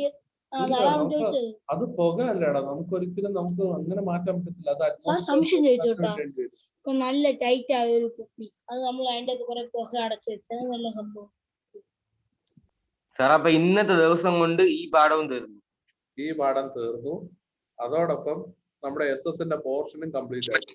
അത് പുക അല്ലടാ, നമുക്ക് ഒരിക്കലും നമുക്ക് അങ്ങനെ മാറ്റാൻ പറ്റത്തില്ല. അത് സംശയം ചോദിച്ചോട്ടാ, ഇപ്പൊ നല്ല ടൈറ്റ് ആയ ഒരു കുപ്പി അത് നമ്മൾ അതിന്റെ കുറെ പുക അടച്ചു വെച്ചത് നല്ല സംഭവം സാർ. അപ്പൊ ഇന്നത്തെ ദിവസം കൊണ്ട് ഈ പാഠം തീർന്നു. അതോടൊപ്പം നമ്മുടെ SS ന്റെ പോർഷനും കംപ്ലീറ്റ് ആയി.